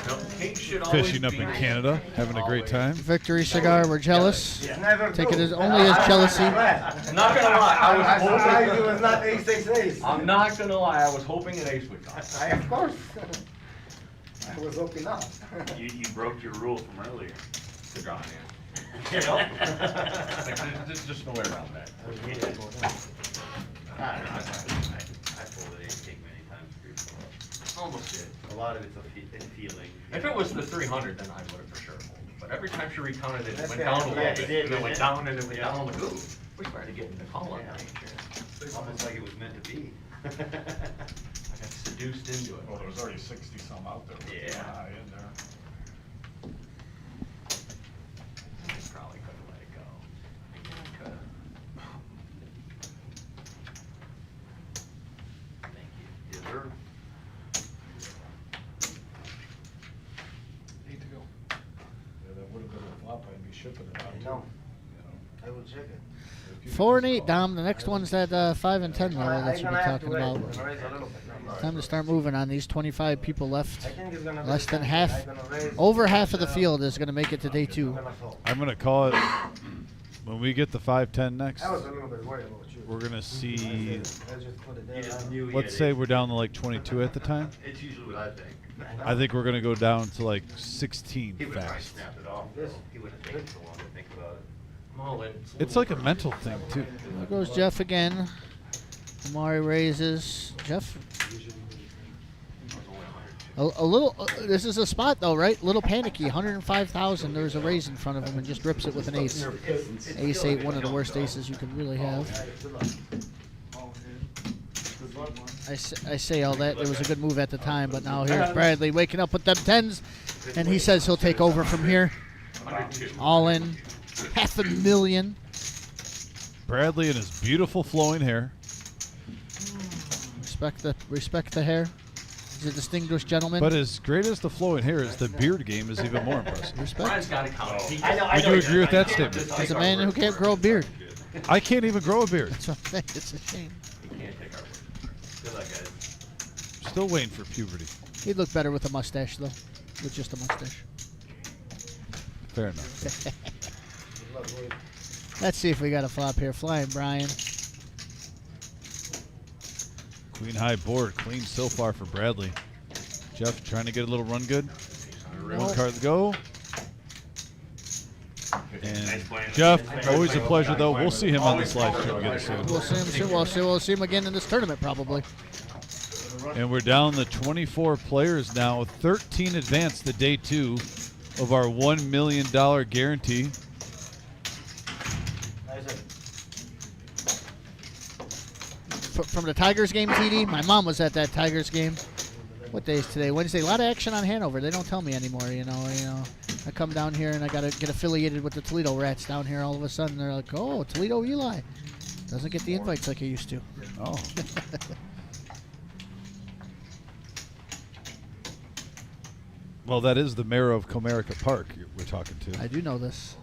No, Kings should always Fishing up be in Canada, having a great time. Victory Cigar, we're jealous. Never Take it do. as only as jealousy. I'm not gonna lie, I was surprised hoping. it was not ace, ace, ace. I'm not gonna lie, I was hoping an ace would come. Of course. I was hoping not. You broke your rule from earlier. To draw an hand. You know? Like, there's just no way around that. I folded ace king many times before. Almost did. A lot of it's a feeling. If it was the 300, then I would have for sure folded. But every time she recounted it, it That's went the down a little idea. bit, and then went down, and then went down. I'm like, ooh, we're starting to get into call on Yeah. range. Almost like it was meant to be. I got seduced into it. Well, there was already 60 some out there. with Yeah. one eye in there. I probably couldn't let it go. Maybe I could've. Thank you. Yes, sir. Need to go. Yeah, that would have been a flop. I'd be shipping it out. I too. know. You know, I will check it. if you 4 and just 8, call. Dom. The next one's that 5 and 10 level that you'll be talking about. Raise a little bit. Time to start moving on these 25 people left. I think it's gonna Less raise than something. half, I'm gonna raise, over half of the but, field is going to make it to day 2. I'm gonna fold. I'm going to call it when we get the 5-10 next. I was a little bit worried about you. We're going to see, I just put it there. You just I- knew he let's had say ace. we're down to like 22 at the time. It's usually what I think. I think we're going to go down to like 16 He would have probably fast. snapped it off. Yes. though. He wouldn't have taken so long to think about it. I'm all in. It's like a mental thing, too. There goes Jeff again. Amari raises. Jeff. A little. This is a spot though, right? A little panicky. 105,000. There's a raise in front of him and just rips it with an ace. Ace 8, one of the worst aces you could really have. I say all that. It was a good move at the time, but now here's Bradley waking up with them 10s, and he says he'll take over from here. All in. $500,000. Bradley and his beautiful flowing hair. Respect the hair. He's a distinguished gentleman. But as great as the flowing hair is, the beard game is even more impressive. Brian's Respect. got to count. Would you agree with that statement? He's a man who can't grow a beard. I can't even grow a beard. That's what I'm saying. It's a shame. He can't take our word. Good luck, guys. Still waiting for puberty. He'd look better with a mustache, though. With just a mustache. Fair enough. Let's see if we got a flop here. Flying Brian. Queen high board, clean so far for Bradley. Jeff trying to get a little run good. One card to go. And Jeff, always a pleasure though. We'll see him on this live stream again soon. We'll see him soon. We'll see him again in this tournament probably. And we're down to 24 players now. 13 advanced to day 2 of our $1 million guarantee. From the Tigers game, TD, my mom was at that Tigers game. What day is today? Wednesday. A lot of action on Hanover. They don't tell me anymore. You know. I come down here and I gotta get affiliated with the Toledo Rats down here. All of a sudden, they're like, "Oh, Toledo Eli doesn't get the invites like he used to." Oh. Well, that is the mayor of Comerica Park we're talking to. I do know this.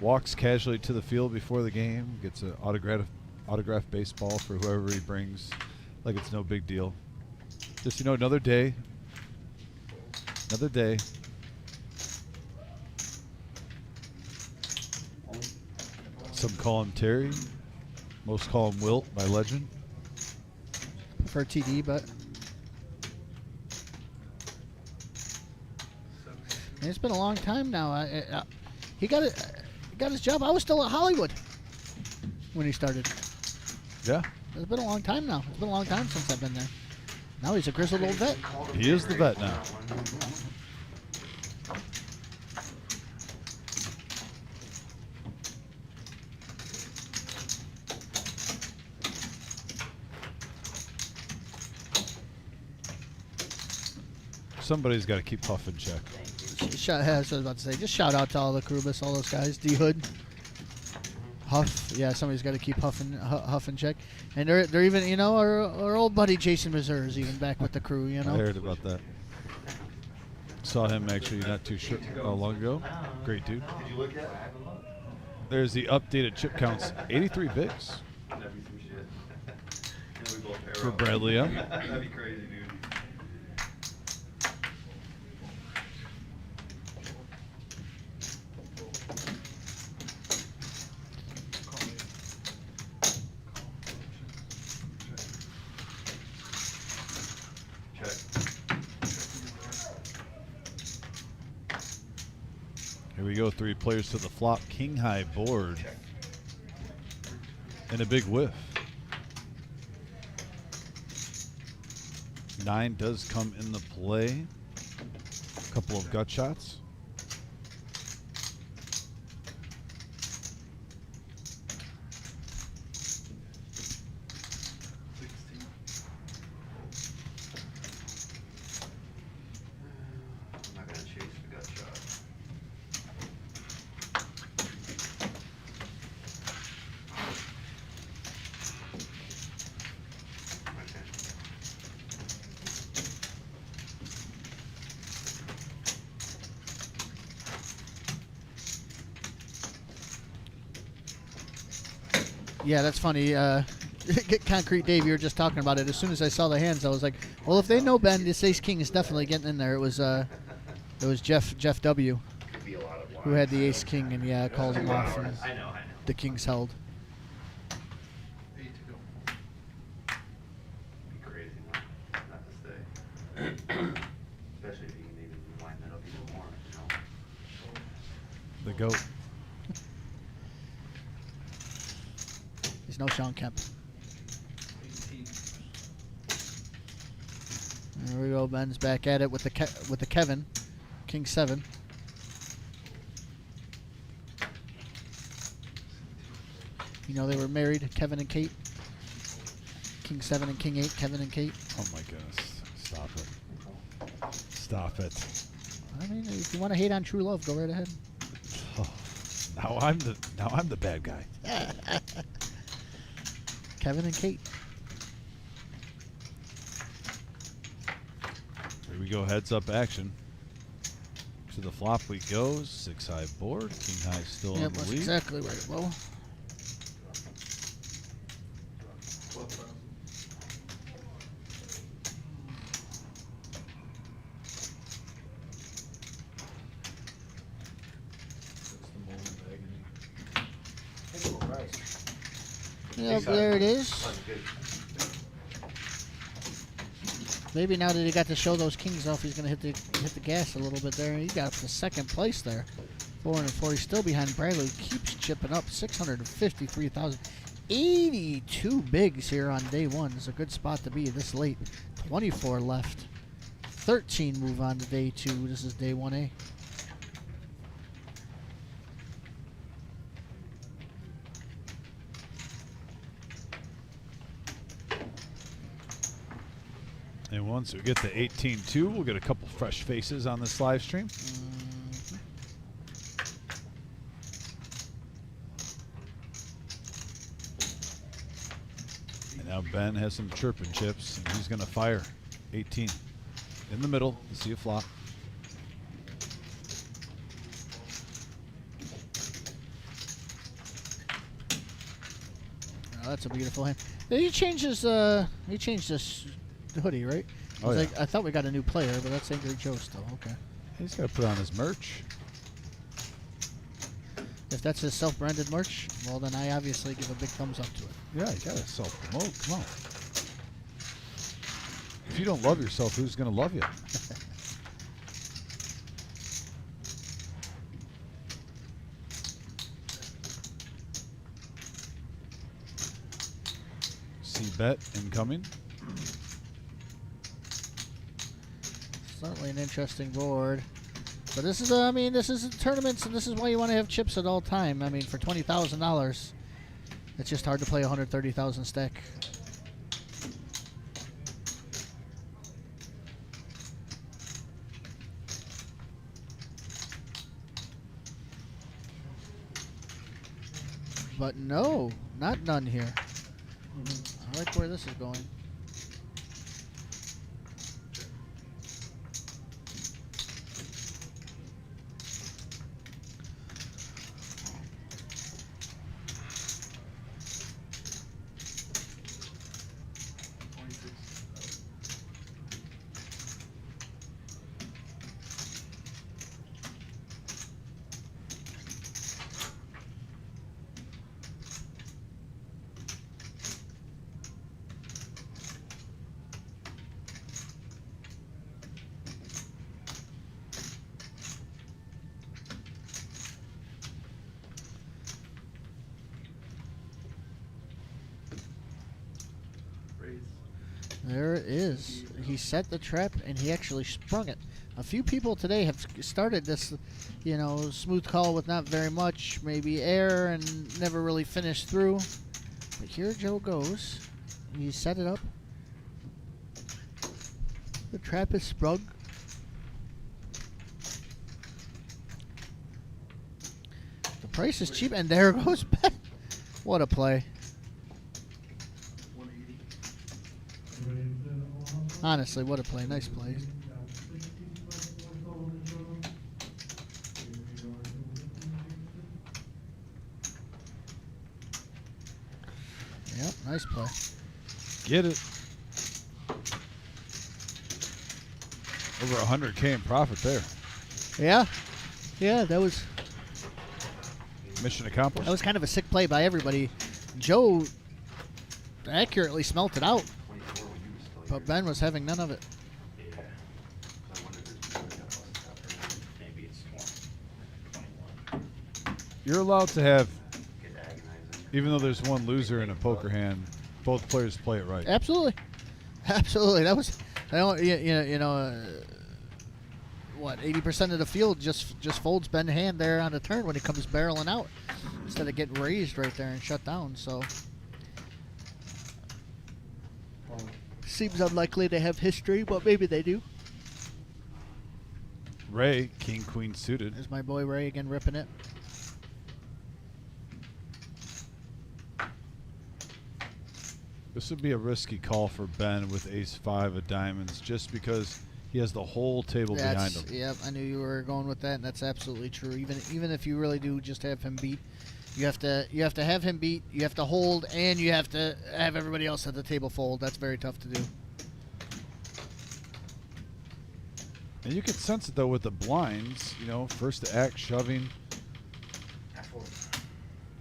Walks casually to the field before the game, gets an autographed baseball for whoever he brings, like it's no big deal. Just, another day. Another day. Some call him Terry. Most call him Wilt by legend. For TD, but and it's been a long time now. He got his job. I was still at Hollywood when he started. Yeah. It's been a long time now. It's been a long time since I've been there. Now he's a grizzled old vet. He is the vet now. Somebody's got to keep Huff in check. I was about to say, just shout out to all the Krubis, all those guys. D Hood, Huff. Yeah, somebody's got to keep Huff in check. And they're even, our old buddy Jason Mazur is even back with the crew. I heard about that. Saw him actually not too long ago. Great dude. Did you look at? There's the updated chip counts. 83 bigs for Bradley. Yeah. That'd be crazy, dude. Here we go, 3 players to the flop, king high board, and a big whiff. 9 does come in the play. A couple of gut shots. I'm not gonna chase the gut shot. Yeah, that's funny. Concrete Dave, you were just talking about it. As soon as I saw the hands, I was like, well, if they know Ben, this ace king is definitely getting in there. It was Jeff W. who had the ace king and called him off. And I know. The king's held. Be crazy not to stay. Especially if you can even wind that up even more, The GOAT. He's no Sean Kemp. There we go. Ben's back at it with the Kevin, King 7. They were married, Kevin and Kate. King 7 and King 8, Kevin and Kate. Oh my goodness! Stop it! Stop it! I mean, if you want to hate on true love, go right ahead. Oh, now I'm the bad guy. Kevin and Kate. Here we go, heads up action. To the flop we go. 6 high board. King high still on the That's lead. exactly right. Well, Yep, there it is. That's good. Maybe now that he got to show those kings off, he's gonna hit the gas a little bit there. He got up to second place there. 440, still behind Bradley. Keeps chipping up. 653,000. 82 bigs here on day one. It's a good spot to be this late. 24 left. 13 move on to day two. This is day 1A. And once we get to 18-2, we'll get a couple fresh faces on this live stream. And now Ben has some chirping chips, and he's going to fire 18 in the middle to see a flop. Oh, that's a beautiful hand. He changed his hoodie, right? Oh, yeah. I thought we got a new player, but that's Angry Joe still. Okay. He's got to put on his merch. If that's his self-branded merch, well, then I obviously give a big thumbs up to it. Yeah, you got to self-promote. Come on. If you don't love yourself, who's going to love you? See bet incoming. Certainly an interesting board. But this is, I mean, this is tournaments, and this is why you want to have chips at all time. I mean, for $20,000, it's just hard to play 130,000 stack. But no, not none here. I like where this is going. There it is. He set the trap and he actually sprung it. A few people today have started this, you know, smooth call with not very much, maybe air, and never really finished through. But here Joe goes. He set it up. The trap is sprung. The price is cheap, and there goes Ben. What a play. Honestly, what a play. Nice play. Yep, nice play. Get it. Over 100K in profit there. Yeah. Yeah, that was mission accomplished. That was kind of a sick play by everybody. Joe accurately smelt it out, but Ben was having none of it. Yeah. I wonder if there's maybe it's 21. You're allowed to have, Get agonizing. even though there's one loser in a poker hand, both players play it right. Absolutely, absolutely. That was, I don't, what, 80% of the field just folds Ben's hand there on the turn when he comes barreling out, instead of getting raised right there and shut down. So seems unlikely they have history, but maybe they do. Ray, king, queen suited. There's my boy Ray again ripping it. This would be a risky call for Ben with ace-5 of diamonds, just because he has the whole table behind him. Yep, I knew you were going with that, and that's absolutely true. Even if you really do just have him beat, you have to have him beat, you have to hold, and you have to have everybody else at the table fold. That's very tough to do. And you can sense it though with the blinds, first to act, shoving.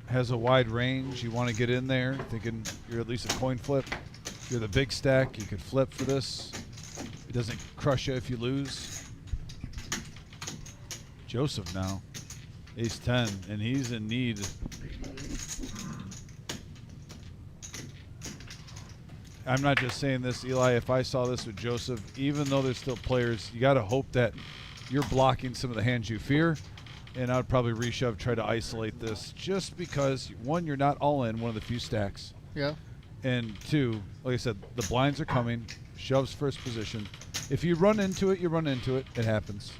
has a wide range. You want to get in there, thinking you're at least a coin flip. You're the big stack. You could flip for this. It doesn't crush you if you lose. Joseph now, ace 10, and he's in need. I'm not just saying this, Eli. If I saw this with Joseph, even though there's still players, you got to hope that you're blocking some of the hands you fear. And I would probably reshove, try to isolate this, just because, one, you're not all in, one of the few stacks. Yeah. And two, like I said, the blinds are coming. Shoves first position. If you run into it, you run into it. It happens.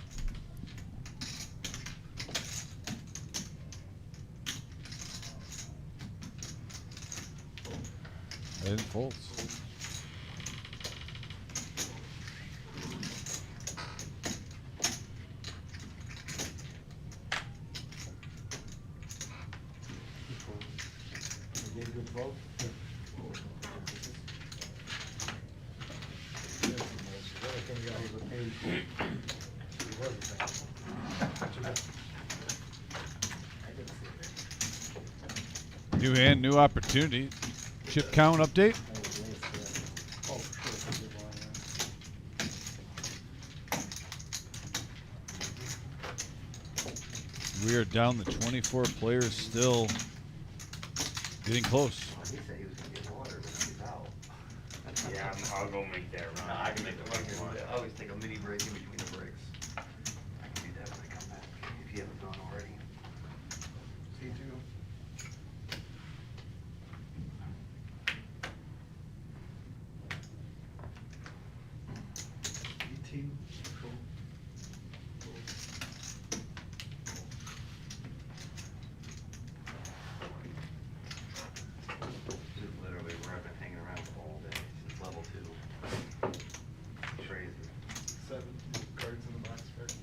And folds. New hand, new opportunity. Chip count update. We are down to 24 players, still getting close. Yeah, I'll go make that run. I can make the run. I always take a mini break in between the breaks. I can do that when I come back, if you haven't gone already. C2. ET. Cool. Literally, where I've been hanging around all day since level 2. Crazy. 7 cards in the box, right?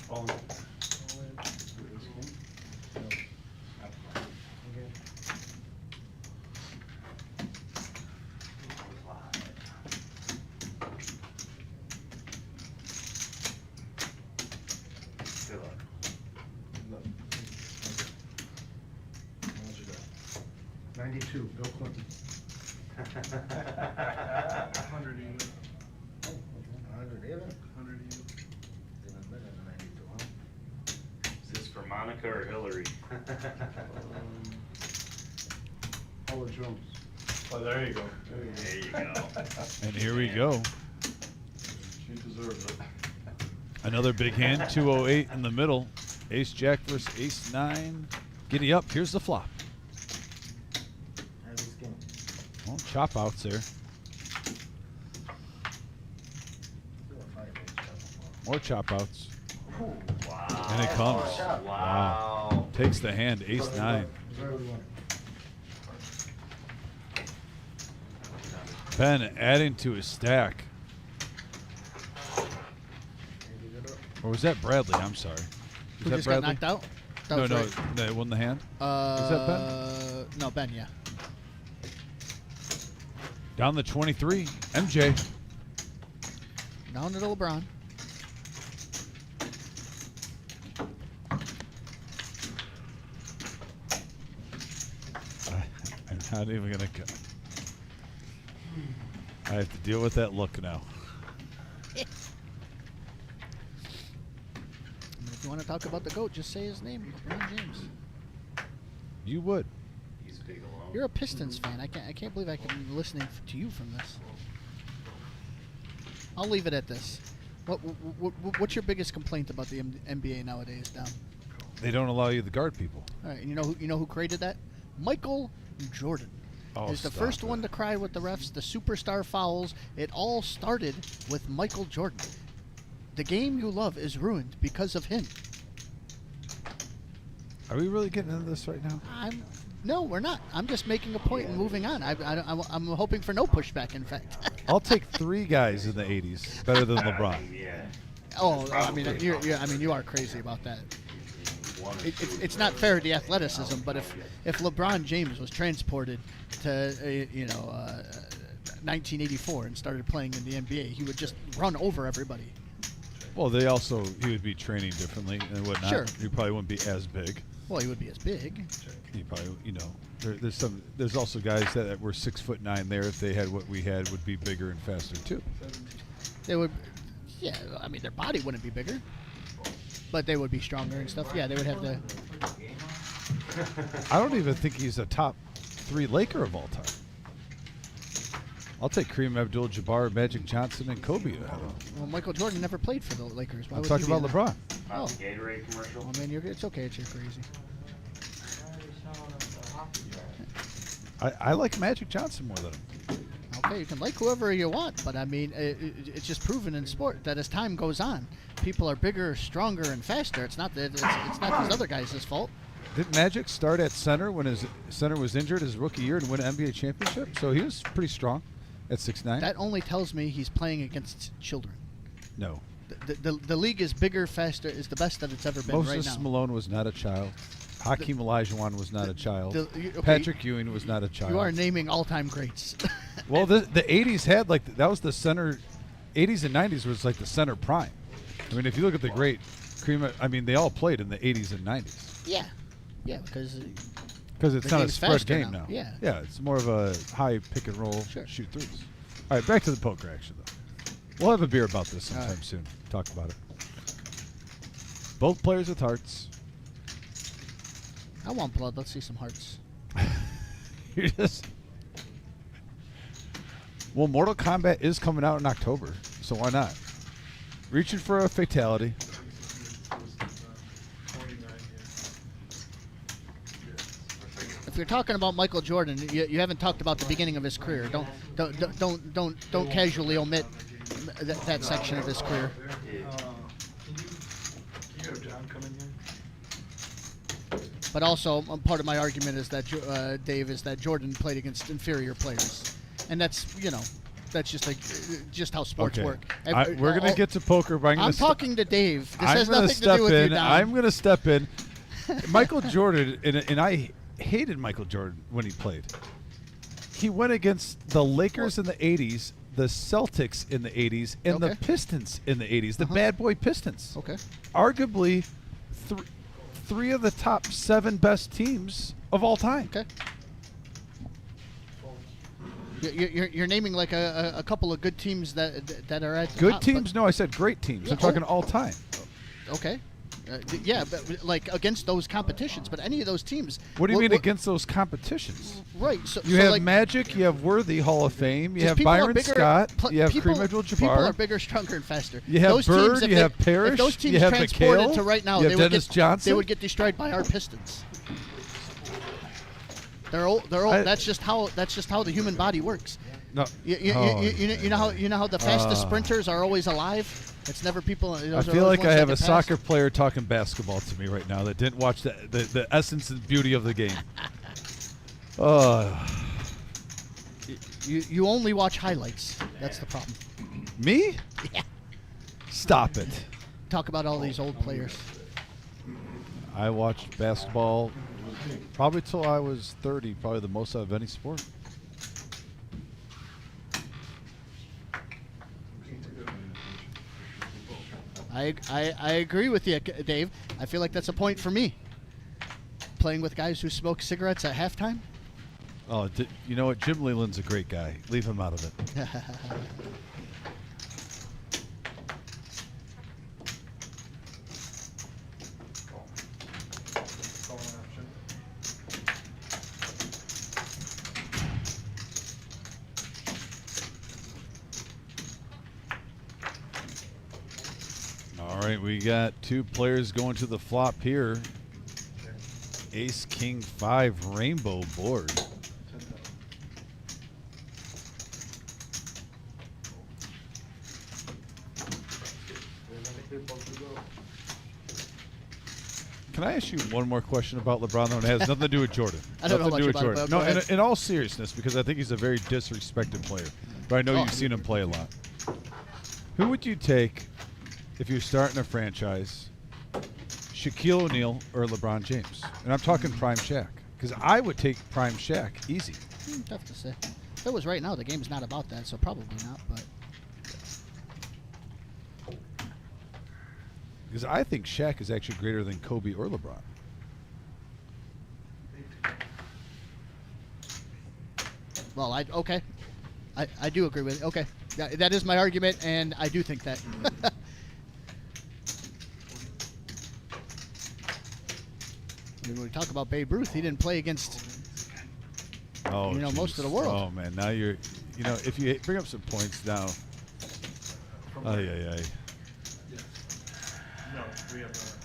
All in. Good luck. Look. How much you got? 92, Bill Clinton. 100 even. Oh, okay. 100 even? 100 even. Even better than 92, huh? Is this for Monica or Hillary? Howard Jones. Oh, there you go. There you go. And here we go. She deserves it. Another big hand, 208 in the middle. Ace Jack versus Ace 9. Giddy up, here's the flop. Heavy skin. Well, chop outs there. Still a 5-8 shuffle. More chop outs. Wow. And it comes. Wow. Takes the hand, Ace 9. Zero to one. Ben adding to his stack. Maybe good up. Or was that Bradley? I'm sorry. Who Was just that got Bradley? knocked out? That No, was no, right. that wasn't the hand. Was that Ben? No, Ben, yeah. Down the 23, MJ. Down to LeBron. I'm not even gonna go. I have to deal with that look now. If you want to talk about the GOAT, just say his name, LeBron James. You would. He's big alone. You're a Pistons fan. I can't believe I can be listening to you from this. I'll leave it at this. What's your biggest complaint about the NBA nowadays, Dom? They don't allow you to guard people. All right, you know who created that? Michael Jordan. Oh, Is the stop first it. one to cry with the refs, the superstar fouls. It all started with Michael Jordan. The game you love is ruined because of him. Are we really getting into this right now? No, we're not. I'm just making a point and moving on. I'm hoping for no pushback, in fact. I'll take 3 guys in the 80s better than LeBron. Yeah. Oh, I mean, you are crazy about that. It's not fair to the athleticism, but if LeBron James was transported to 1984 and started playing in the NBA, he would just run over everybody. Well, he would be training differently and whatnot. Sure. He probably wouldn't be as big. Well, he would be as big. He probably, there's also guys that were 6'9" there. If they had what we had, would be bigger and faster too. They would, yeah. I mean, their body wouldn't be bigger, but they would be stronger and stuff. Yeah, they would have the. I don't even think he's a top 3 Laker of all time. I'll take Kareem Abdul-Jabbar, Magic Johnson, and Kobe ahead of him. Well, Michael Jordan never played for the Lakers. Why I'm would talking he be about in that? LeBron. Oh. Gatorade commercial. Well, man, it's okay. It's you're crazy. I like Magic Johnson more than him. Okay, you can like whoever you want, but I mean, it's just proven in sport that as time goes on, people are bigger, stronger, and faster. It's not that it's not these other guys' fault. Didn't Magic start at center when his center was injured his rookie year and win an NBA championship? So he was pretty strong at 6'9". That only tells me he's playing against children. No. The league is bigger, faster, is the best that it's ever been right now. Moses Malone was not a child. Hakeem Olajuwon was not a child. Okay, Patrick Ewing was not a child. You are naming all-time greats. Well, the 80s had that was the center. 80s and 90s was like the center prime. I mean, if you look at the great Kareem, I mean, they all played in the 80s and 90s. Yeah, because it's not a spread game now. Yeah, it's more of a high pick and roll, Sure. shoot threes. All right, back to the poker action though. We'll have a beer about this sometime right. soon. Talk about it. Both players with hearts. I want blood. Let's see some hearts. You're just. Well, Mortal Kombat is coming out in October, so why not? Reaching for a fatality. If you're talking about Michael Jordan, you haven't talked about the beginning of his career. Don't casually omit that section of his career. Can you have John come in here? But also, part of my argument is that Dave is that Jordan played against inferior players, and that's just how sports work. We're gonna get to poker, but I'm talking to Dave. This I'm has gonna nothing to do with you, Don. I'm going to step in. Michael Jordan, and I hated Michael Jordan when he played. He went against the Lakers in the 80s, the Celtics in the 80s, and the Pistons in the 80s, the bad boy Pistons. Okay. Arguably, three of the top 7 best teams of all time. Okay. You're naming like a couple of good teams that are at the Good top, teams? No, I said great teams. I'm talking all time. Okay. But like against those competitions, but any of those teams. What do you mean against those competitions? Right. So you have Magic, you have Worthy, Hall of Fame, you have Byron Scott, you have Kareem Abdul-Jabbar. People are bigger, stronger, and faster. You have those Bird, teams, you have Parrish, if those teams you have transported McHale, to right now, you have Dennis Johnson. They would get destroyed by our Pistons. They're old. That's just how the human body works. No. You know how the fastest sprinters are always alive. It's never people. I feel like I have a soccer player talking basketball to me right now that didn't watch the essence and beauty of the game. You only watch highlights. That's the problem. Me? Yeah. Stop it. Talk about all these old players. I watched basketball probably till I was 30, probably the most out of any sport. I agree with you, Dave. I feel like that's a point for me. Playing with guys who smoke cigarettes at halftime. Oh, you know what? Jim Leland's a great guy. Leave him out of it. All right, we got 2 players going to the flop here. Ace, King, 5 rainbow board. Can I ask you one more question about LeBron, though? And it has nothing to do with Jordan. I don't know much about it, but No, go ahead. in all seriousness, because I think he's a very disrespected player. But I know you've seen him play a lot. Who would you take if you're starting a franchise, Shaquille O'Neal or LeBron James? And I'm talking prime Shaq. Because I would take prime Shaq easy. Tough to say. If it was right now, the game's not about that, so probably not. But Because I think Shaq is actually greater than Kobe or LeBron. well, okay, I do agree with it. Okay, that is my argument, and I do think that. When we talk about Babe Ruth, he didn't play against most of the world. Oh man, now you're, if you bring up some points now. No, we have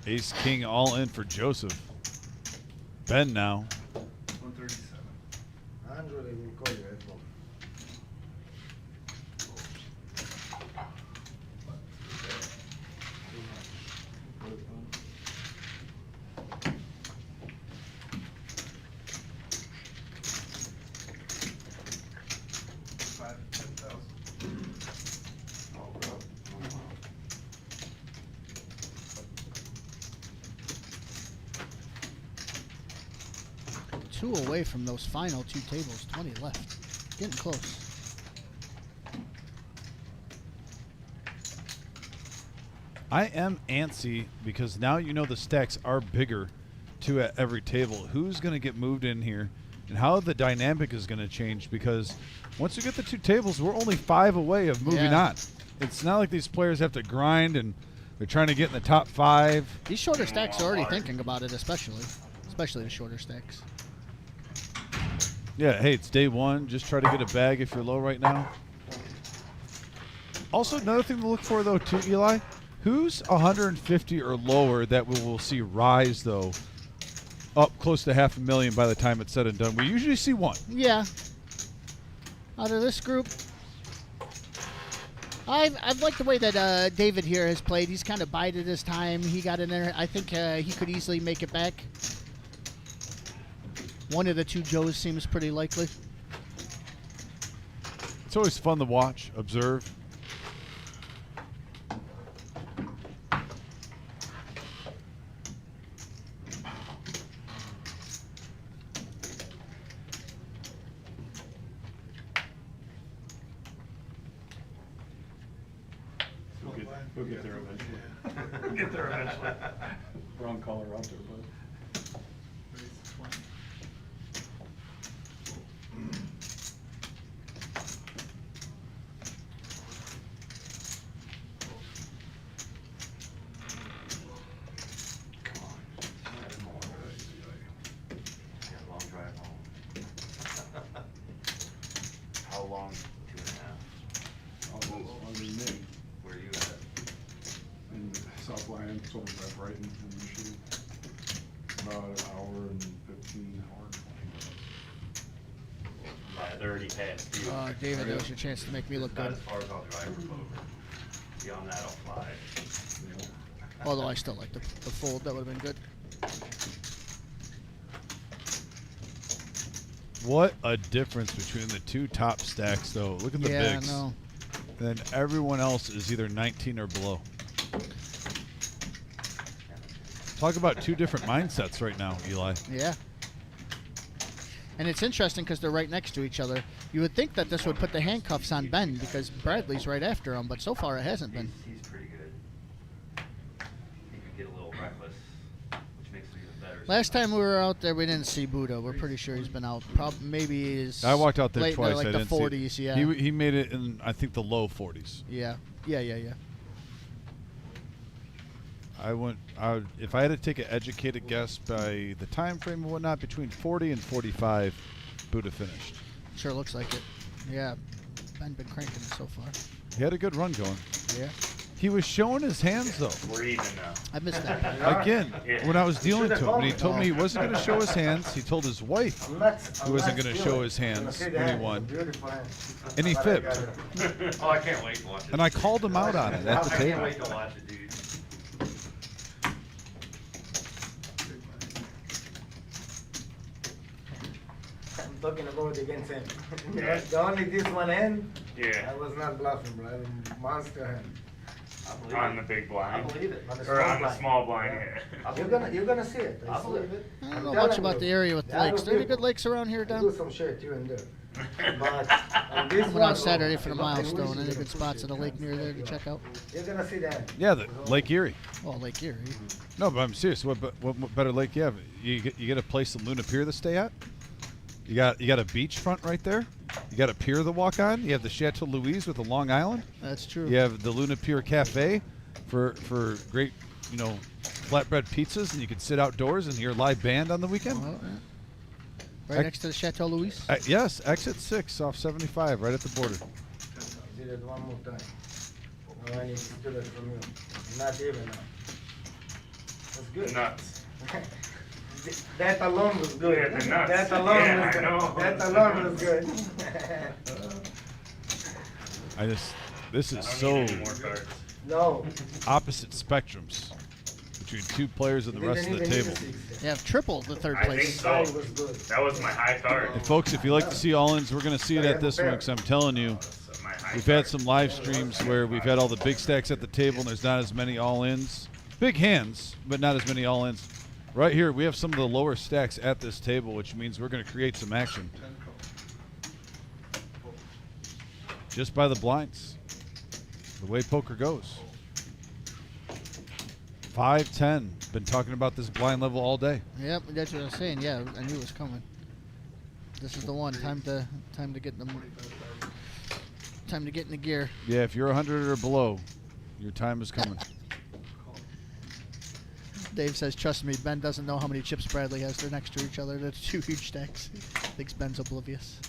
Ace King all in for Joseph. Ben now. 137. Andrew, they will call you. Two away from those final two tables. 20 left. Getting close. I am antsy because now the stacks are bigger, two at every table. Who's going to get moved in here, and how the dynamic is going to change? Because once we get the two tables, we're only 5 away of moving on. It's not like these players have to grind and they're trying to get in the top 5. These shorter stacks are already thinking about it, especially the shorter stacks. Yeah, hey, it's day 1. Just try to get a bag if you're low right now. Also, another thing to look for, though, too, Eli, who's 150 or lower that we will see rise, though, up close to $500,000 by the time it's said and done. We usually see one. Yeah. Out of this group, I've liked the way that David here has played. He's kind of bided his time. He got in there. I think he could easily make it back. One of the two Joes seems pretty likely. It's always fun to watch, observe. We'll get there eventually. We'll get there eventually. Wrong color out there, but. How long? 2.5. Almost under me. Where are you at? In South Lyon, it's over by Brighton in Michigan. About an hour and 15, hour and 20 minutes. Yeah, they're already passed you. David, that was your chance to make me look About good. as far as I'll drive from over. Beyond that, I'll fly. Although I still like the fold. That would have been good. What a difference between the two top stacks, though. Look at the bigs. Yeah, no. Then everyone else is either 19 or below. Talk about two different mindsets right now, Eli. Yeah. And it's interesting because they're right next to each other. You would think that this would put the handcuffs on Ben because Bradley's right after him, but so far it hasn't been. He's pretty good. He could get a little reckless, which makes it even better. Last time we were out there, we didn't see Buddha. We're pretty sure he's been out. Maybe he's I walked out there late, twice. like I the didn't 40s, see yeah. He made it in, I think, the low 40s. Yeah. If I had to take an educated guess by the time frame and whatnot, between 40 and 45, Buddha finished. Sure looks like it. Yeah. Ben been cranking it so far. He had a good run going. Yeah. He was showing his hands, though. We're even now. I missed that. Again, when I was dealing to him, and he told me he wasn't going to show his hands, he told his wife he wasn't going to show his hands when he won. And he fibbed. Oh, I can't wait to watch it. And I called him out on it at the I can't table. wait to watch it, dude. I'm talking about against him. The only this one hand, Yeah. I was not bluffing, bro. I mean, monster hand. believe on it. the big blind. I believe it. On the Or small on the blind. small blind Yeah. here. You're gonna see it. I believe it. I I'm don't know telling much about you, the area with there are lakes. There any people. good lakes around here, I Don? do some shit here and there. But on this I went one, out Saturday for the I wish milestone. you Any could good spots at a appreciate lake near there to check out? You're gonna see that. Yeah, the Lake Erie. Oh, Lake Erie. No, but I'm serious. What better lake you have? You get a place in Luna Pier to stay at. You got a beachfront right there. You got a pier to walk on. You have the Chateau Louise with the Long Island. That's true. You have the Luna Pier Cafe for great, flatbread pizzas, and you can sit outdoors and hear live band on the weekend. Well, yeah. Right next to the Chateau Louis. Yes, exit 6 off 75, right at the border. Did it one more time. Now I need to steal it from you. Not even now. That's good. Nuts. That alone was good. Yeah, the nuts. That alone Yeah, was I good. know. That alone was good. This is I don't so need any more cards. No. opposite spectrums between two players and the rest of the table. You have triple the third I think place. so. That was my high card. And folks, if you like to see all-ins, we're going to see it at this one because I'm telling you, My high we've had some live streams where we've had all the big stacks at the table and there's not as many all-ins. Big hands, but not as many all-ins. Right here, we have some of the lower stacks at this table, which means we're going to create some action. Just by the blinds. The way poker goes. 5-10. Been talking about this blind level all day. Yep, that's what I was saying. Yeah, I knew it was coming. This is the one. Time to get in the gear. Yeah, if you're 100 or below, your time is coming. Dave says, "Trust me, Ben doesn't know how many chips Bradley has. They're next to each other. They're two huge stacks." Thinks Ben's oblivious.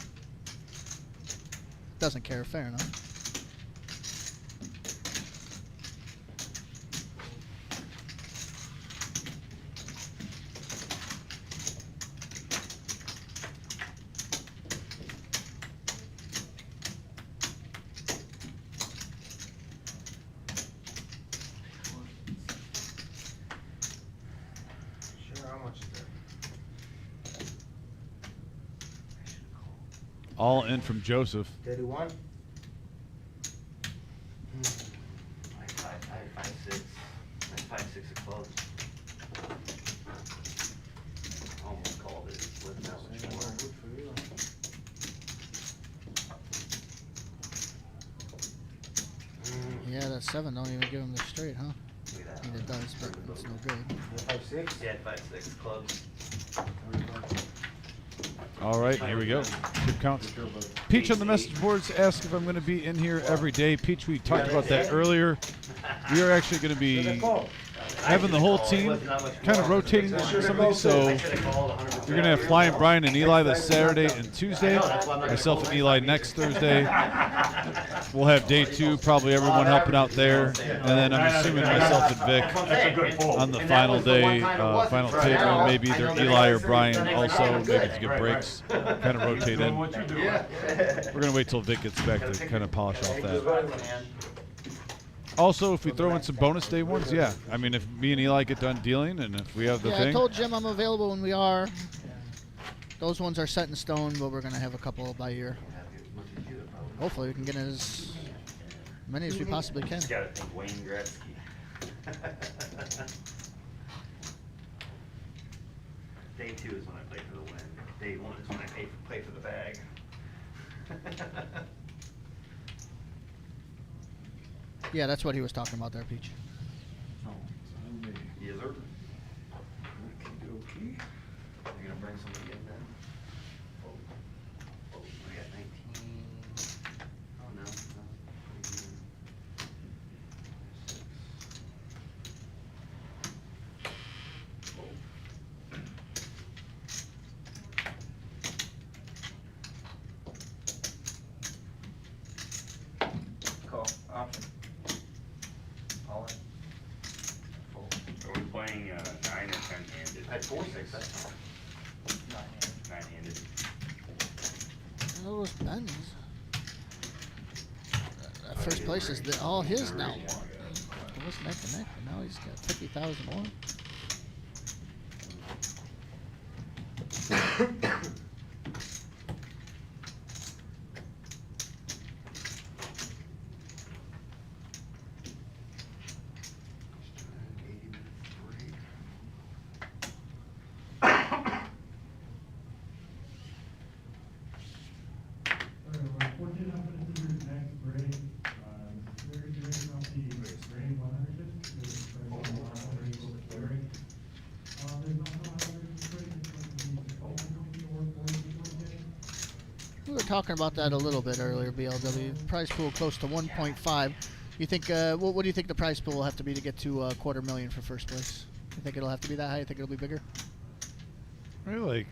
Doesn't care. Fair enough. Sure, how much is that? All in from Joseph. 31? Like 5-6. Like 5-6 of clubs. Almost called it. It's split that much more. Good for you. Yeah, that 7 don't even give him the straight, huh? Look at I mean, it that. does, but it's no good. 5-6? Yeah, 5-6 clubs. All right, here we go. Chip counts. Peach on the message boards asks if I'm going to be in here every day. Peach, we talked about that earlier. We are actually going to be having the whole team kind of rotating some of these. So you're going to have Flying Brian and Eli this Saturday and Tuesday. Myself and Eli next Thursday. We'll have day 2, probably everyone helping out there. And then I'm assuming myself and Vic on the final day, final table. Maybe either Eli or Brian also, maybe to get breaks, kind of rotate in. We're going to wait till Vic gets back to kind of polish off that. Also, if we throw in some bonus day ones, yeah. I mean, if me and Eli get done dealing and if we have the Yeah, thing. I told Jim I'm available when we are. Those ones are set in stone, but we're going to have a couple by year. Hopefully we can get as many as we possibly can. Just gotta think Wayne Gretzky. Day 2 is when I play for the win. Day 1 is when I play for the bag. Yeah, that's what he was talking about there, Peach. Yes, sir. You're gonna bring somebody in then? Oh, we got 19. Oh, no. Call, option. All in. Are we playing 9 or 10-handed? I had 4-6 that time. 9-handed. Those Ben's. That first place is all his now. It was neck and neck, but now he's got 50,001. We were talking about that a little bit earlier, BLW. Prize pool close to 1.5. You think? What do you think the prize pool will have to be to get to $250,000 for first place? You think it'll have to be that high? You think it'll be bigger? Really?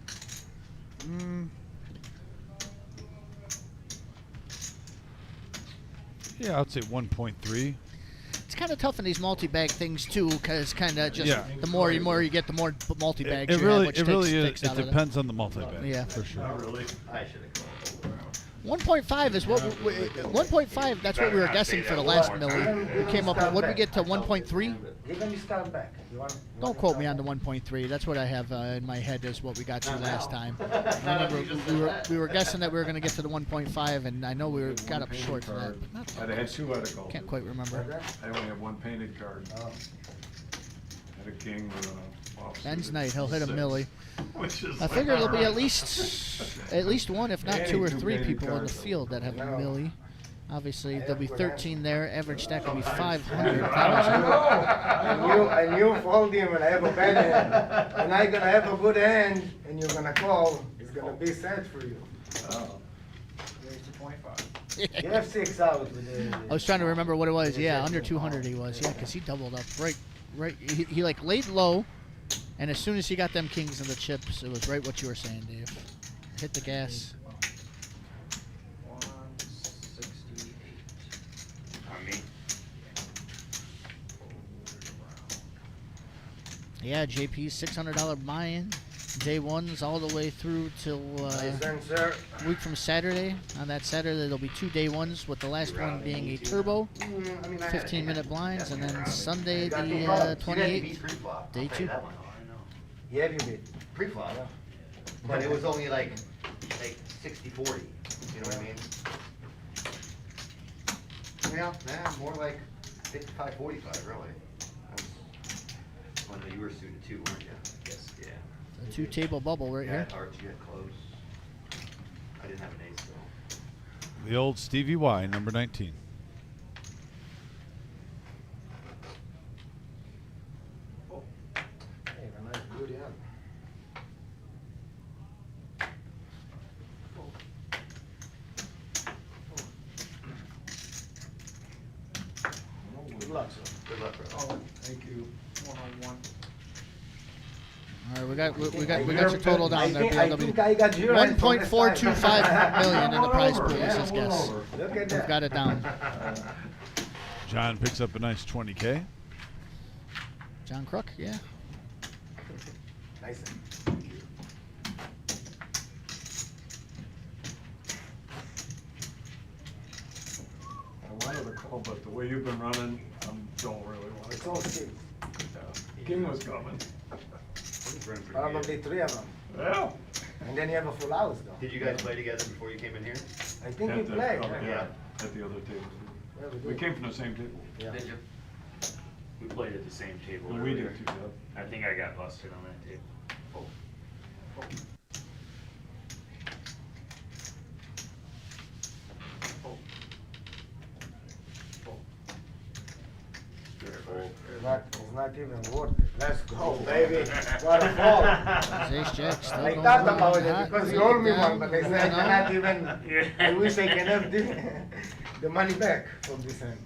Yeah, I'd say 1.3. It's kind of tough in these multi-bag things too, because kind of just the more you get, the more multi-bags you have, which It really is. takes It out of depends on the multi-bag. Yeah, for sure. Not really. I should have called. 1.5 is what 1.5. That's what we were guessing for the last Millie. We came up with. What did we get to 1.3? Even you start back. Don't quote me on the 1.3. That's what I have in my head is what we got to last time. I remember we were guessing that we were going to get to the 1.5, and I know we got up short for that. But not I had 2 out of gold. can't quite remember. I only have 1 painted card. Had a king with a Ben's night. He'll hit a 6. Millie. Which is I figure there'll be at least one, if not 2 or 3 people in the field that have a Millie. Obviously, there'll be 13 there. Average stack will be 500,000. And you fold him and I have a bad hand. And I'm gonna have a good hand, and you're gonna call. It's gonna be sad for you. Raise to 25. You have 6 out with the. I was trying to remember what it was. Yeah, under 200 he was. Yeah, because he doubled up right. He like laid low, and as soon as he got them kings and the chips, it was right what you were saying, Dave. Hit the gas. 168. On me. Yeah, JP's $600 buy-in. Day ones all the way through till week from Saturday. On that Saturday, there'll be 2 day ones, with the last one being a turbo, 15-minute blinds, and then Sunday the 28th, day 2. Yeah, you did. Pre-flop. But it was only like 60-40. You know what I mean? Yeah, more like 55-45, really. When you were suited too, weren't you? Yes. Yeah. A 2-table bubble right here. Archie had close. I didn't have an ace though. The old Stevie Y, number 19. Hey, a nice beauty hand. Good luck, sir. Good luck, bro. Oh, thank you. 101. All right, we got your total down there, I think I got you right from the start. $1.425 million in the prize pool is his guess. Look at We've that. got it down. John picks up a nice 20K. John Crook, yeah. Nice. I wanted to call, but the way you've been running, I don't really want to It's call. all 6. King was coming. Probably 3 of them. Yeah. And then you have a full house, though. Did you guys play together before you came in here? I think we At the- played. Yeah. At the other table. Yeah, We came from the same table. Yeah. Did you? We played at the same table And we earlier. did too, yeah. I think I got busted on that table. It's not even worth it. Let's go, baby. What a fall. Ace Jack still I going thought on about hot. it because you owe me Down, one, but I said I moving on. cannot even. I wish I can have the money back from this hand.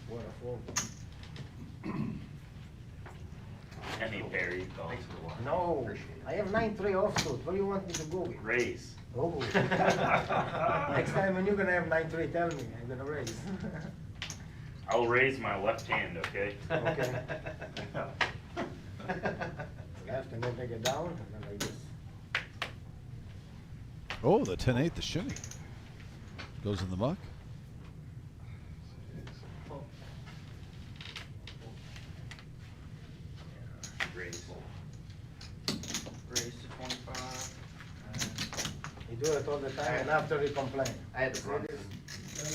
What a fall. Any parry, though. Thanks for the water. No, Appreciate it. I have 9-3 offsuit. What do you want me to go with? Raise. Oh. Next time when you're gonna have 9-3, tell me. I'm gonna raise. I'll raise my left hand, okay? Okay. Left and then take it down and then like this. Oh, the 10-8, the shimmy. Goes in the muck. Raise. Raise to 25. You do it all the time and after you complain. I had the Brunson.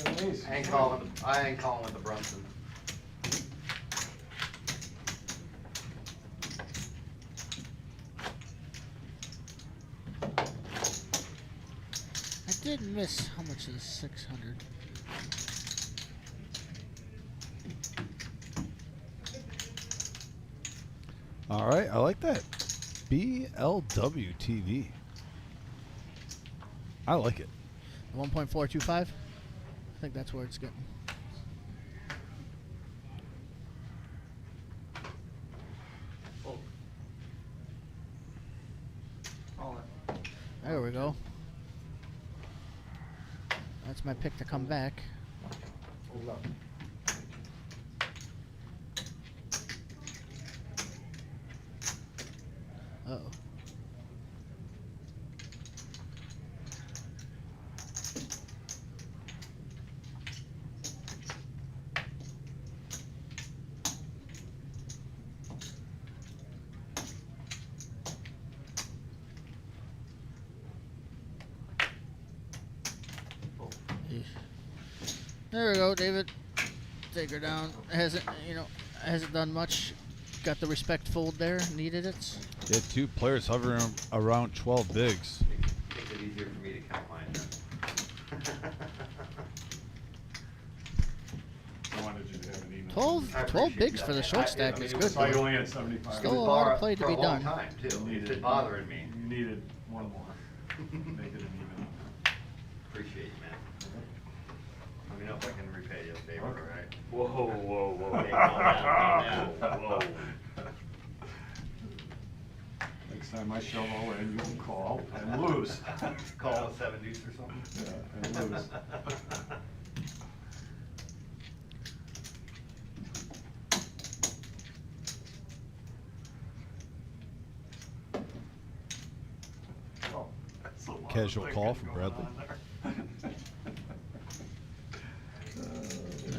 Nice. I ain't calling with the Brunson. I did miss how much is 600. All right, I like that. BLW TV. I like it. 1.425. I think that's where it's getting. There we go. That's my pick to come back. Hold up. Uh-oh. There we go, David. Take her down. Hasn't done much. Got the respect fold there. Needed it. Yeah, 2 players hovering around 12 bigs. Makes it easier for me to count mine then. I wanted you to have an even. 12 bigs for the short stack is good. So you only had 75. Still a lot of play to be done. Time too. You It's needed- bothering me. You needed one more. Make it an even. Appreciate you, man. Let me know if I can repay you a favor, Okay. all right? Whoa, whoa, whoa. Hey, calm down, Whoa. Next time I shovel in, you'll call and lose. Call a 7 deuce or something? Yeah, and lose. Oh, that's a lot of Casual call thinking from going Bradley. on there.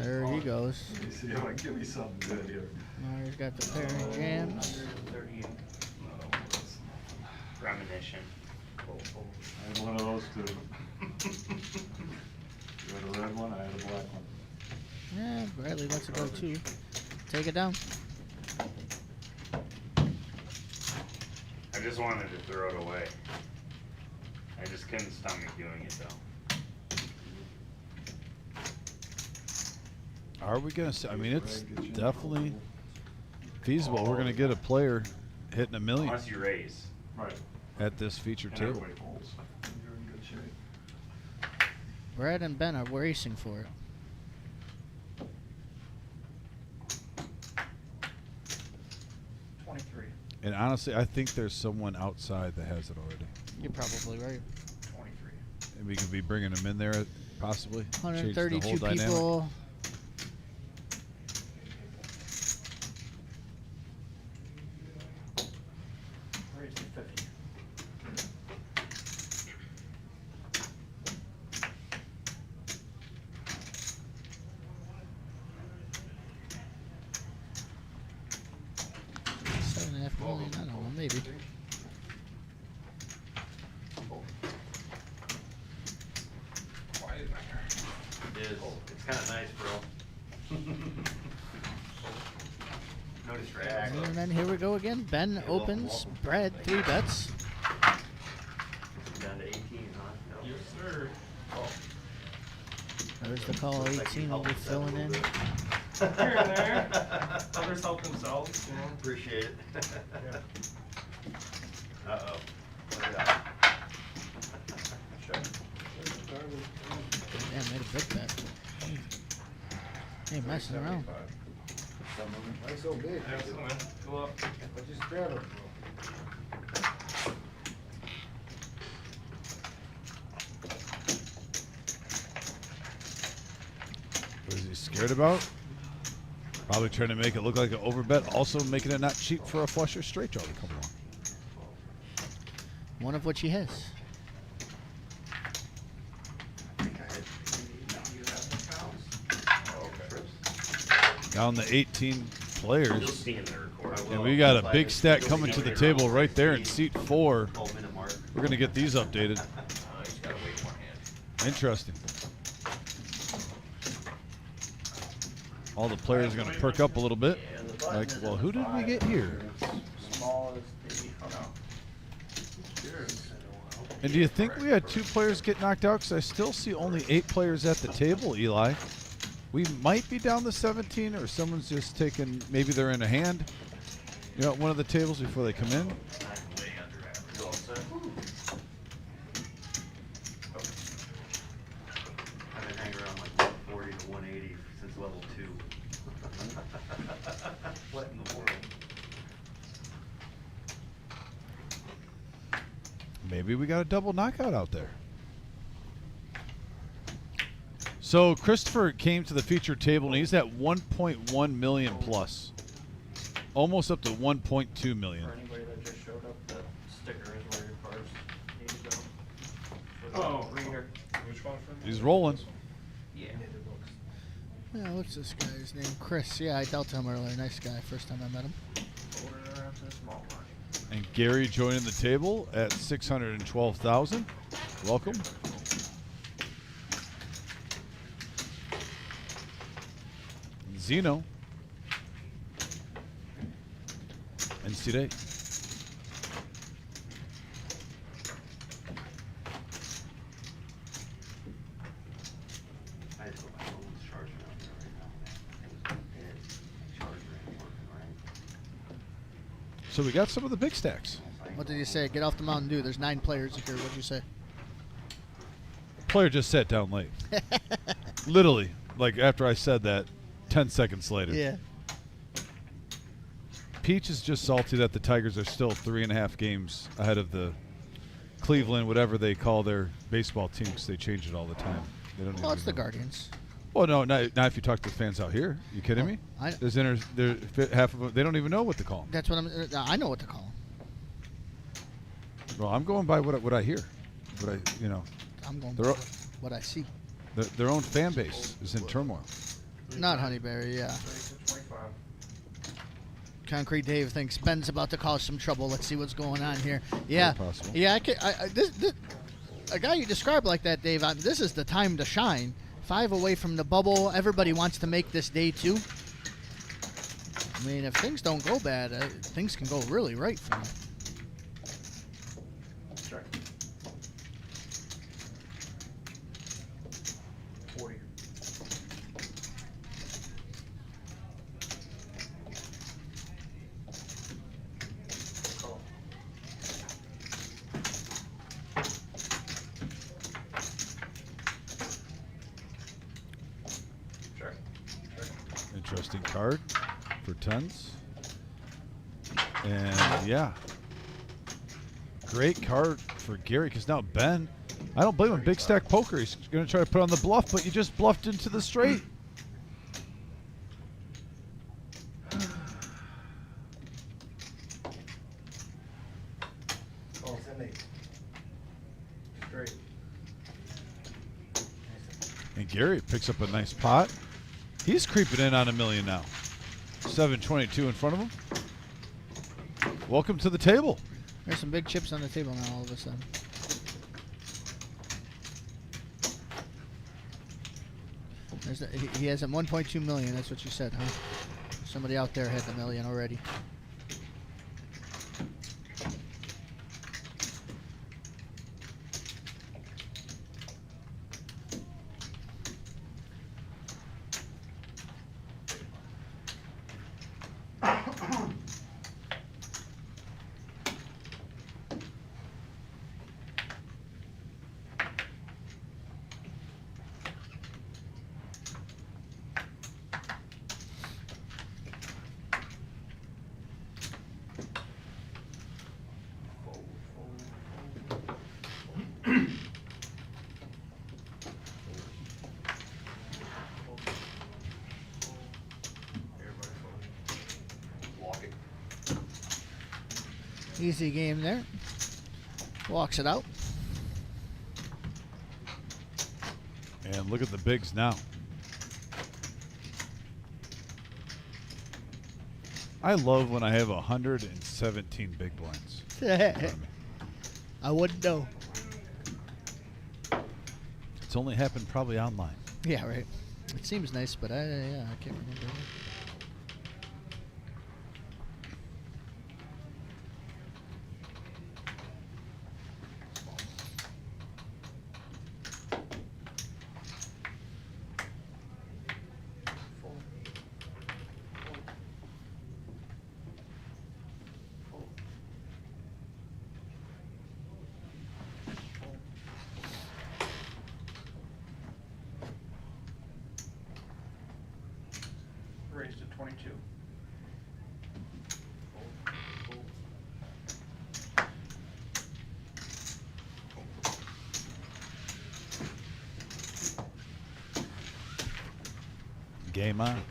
There he goes. Let me see if I can give me something good here. Now he's got the pairing jams. 138. Premonition. I had one of those too. You had a red one, I had a black one. Yeah, Bradley lets it go too. Take it down. I just wanted to throw it away. I just couldn't stomach doing it though. Are we going to? I mean, it's definitely feasible. We're going to get a player hitting $1 million Unless you raise. Right. at this featured And table. everybody folds. You're in good shape. Brad and Ben are racing for it. And honestly, I think there's someone outside that has it already. You're probably right. 23. And we could be bringing them in there, possibly. Change the 132 whole dynamic. people. Raise to 50. $7.5 million. I don't know, maybe. It is. It's kind of nice, bro. No distraction. And then here we go again. Ben Hey, welcome, opens. welcome. Brad 3 bets. Down to 18, huh? No. Yes, sir. Oh. There's the call. Looks like you 18 will helped be us out a filling in. little bit. Here and there. Others help themselves, you know. Appreciate it. Yeah. Uh-oh. Look at that. Yeah, made a big bet. Hey, messing around. Why so big? Excellent. Go up. What you scared of, bro? What is he scared about? Probably trying to make it look like an overbet, also making it not cheap for a flush or straight draw to come along. One of which he has. Down to 18 You'll players. see in the record. And we got a big stack coming to the table right there in seat 4. 12-minute mark. We're going to get these updated. He's gotta wait one hand. Interesting. All the players are going to perk up a little bit. Like, well, who did we get here? Small as the, And do you think we had 2 players get knocked out? Because I still see only 8 players at the table, Eli. We might be down to 17, or someone's just taking, maybe they're in a hand, you know, at one of the tables before they come in. I'm way under average. You all set? Okay. Maybe we got a double knockout out there. So Christopher came to the feature table and he's at 1.1 million plus, almost up to 1.2 million. For anybody that just showed up, that sticker is where your cards need to go. For the Oh. reader. Which one for me? He's rolling. Yeah. Yeah, what's this guy's name? Chris. Yeah, I dealt to him earlier. Nice guy. First time I met him. Fold it around to the small one. And Gary joining the table at 612,000. Welcome. Zeno. And Sire. I just put my phone's charging out there right now. It was dead. My charger ain't working right. So we got some of the big stacks. What did you say? Get off the Mountain Dew. There's 9 players here. What'd you say? Player just sat down late. Literally, like after I said that, 10 seconds later. Yeah. Peach is just salty that the Tigers are still 3.5 games ahead of the Cleveland, whatever they call their baseball team, because they change it all the time. They don't Oh, even it's the know. Guardians. Well, no, not if you talk to the fans out here. You kidding me? There's half of them, they don't even know what to call them. That's what I know what to call them. Well, I'm going by what I hear. What I, you know. I'm going by Their, what I see. their own fan base is in turmoil. Not Honeyberry, yeah. 25. Concrete Dave thinks Ben's about to cause some trouble. Let's see what's going on here. Yeah, Very possible. yeah. This a guy you describe like that, Dave. This is the time to shine. 5 away from the bubble. Everybody wants to make this day 2. I mean, if things don't go bad, things can go really right for him. Check. 40. Call. Check. Check. Interesting card for tons. And yeah, great card for Gary, because now Ben, I don't blame him. Big stack poker. He's going to try to put on the bluff, but you just bluffed into the straight. Oh, it's an 8. Straight. And Gary picks up a nice pot. He's creeping in on $1 million now. 722 in front of him. Welcome to the table. There's some big chips on the table now. All of a sudden. He has a 1.2 million. That's what you said, huh? Somebody out there had the million already. Easy game there. Walks it out. And look at the bigs now. I love when I have 117 big blinds. I wouldn't know. It's only happened probably online. Yeah, right. It seems nice, but I can't remember. Raise. Game on.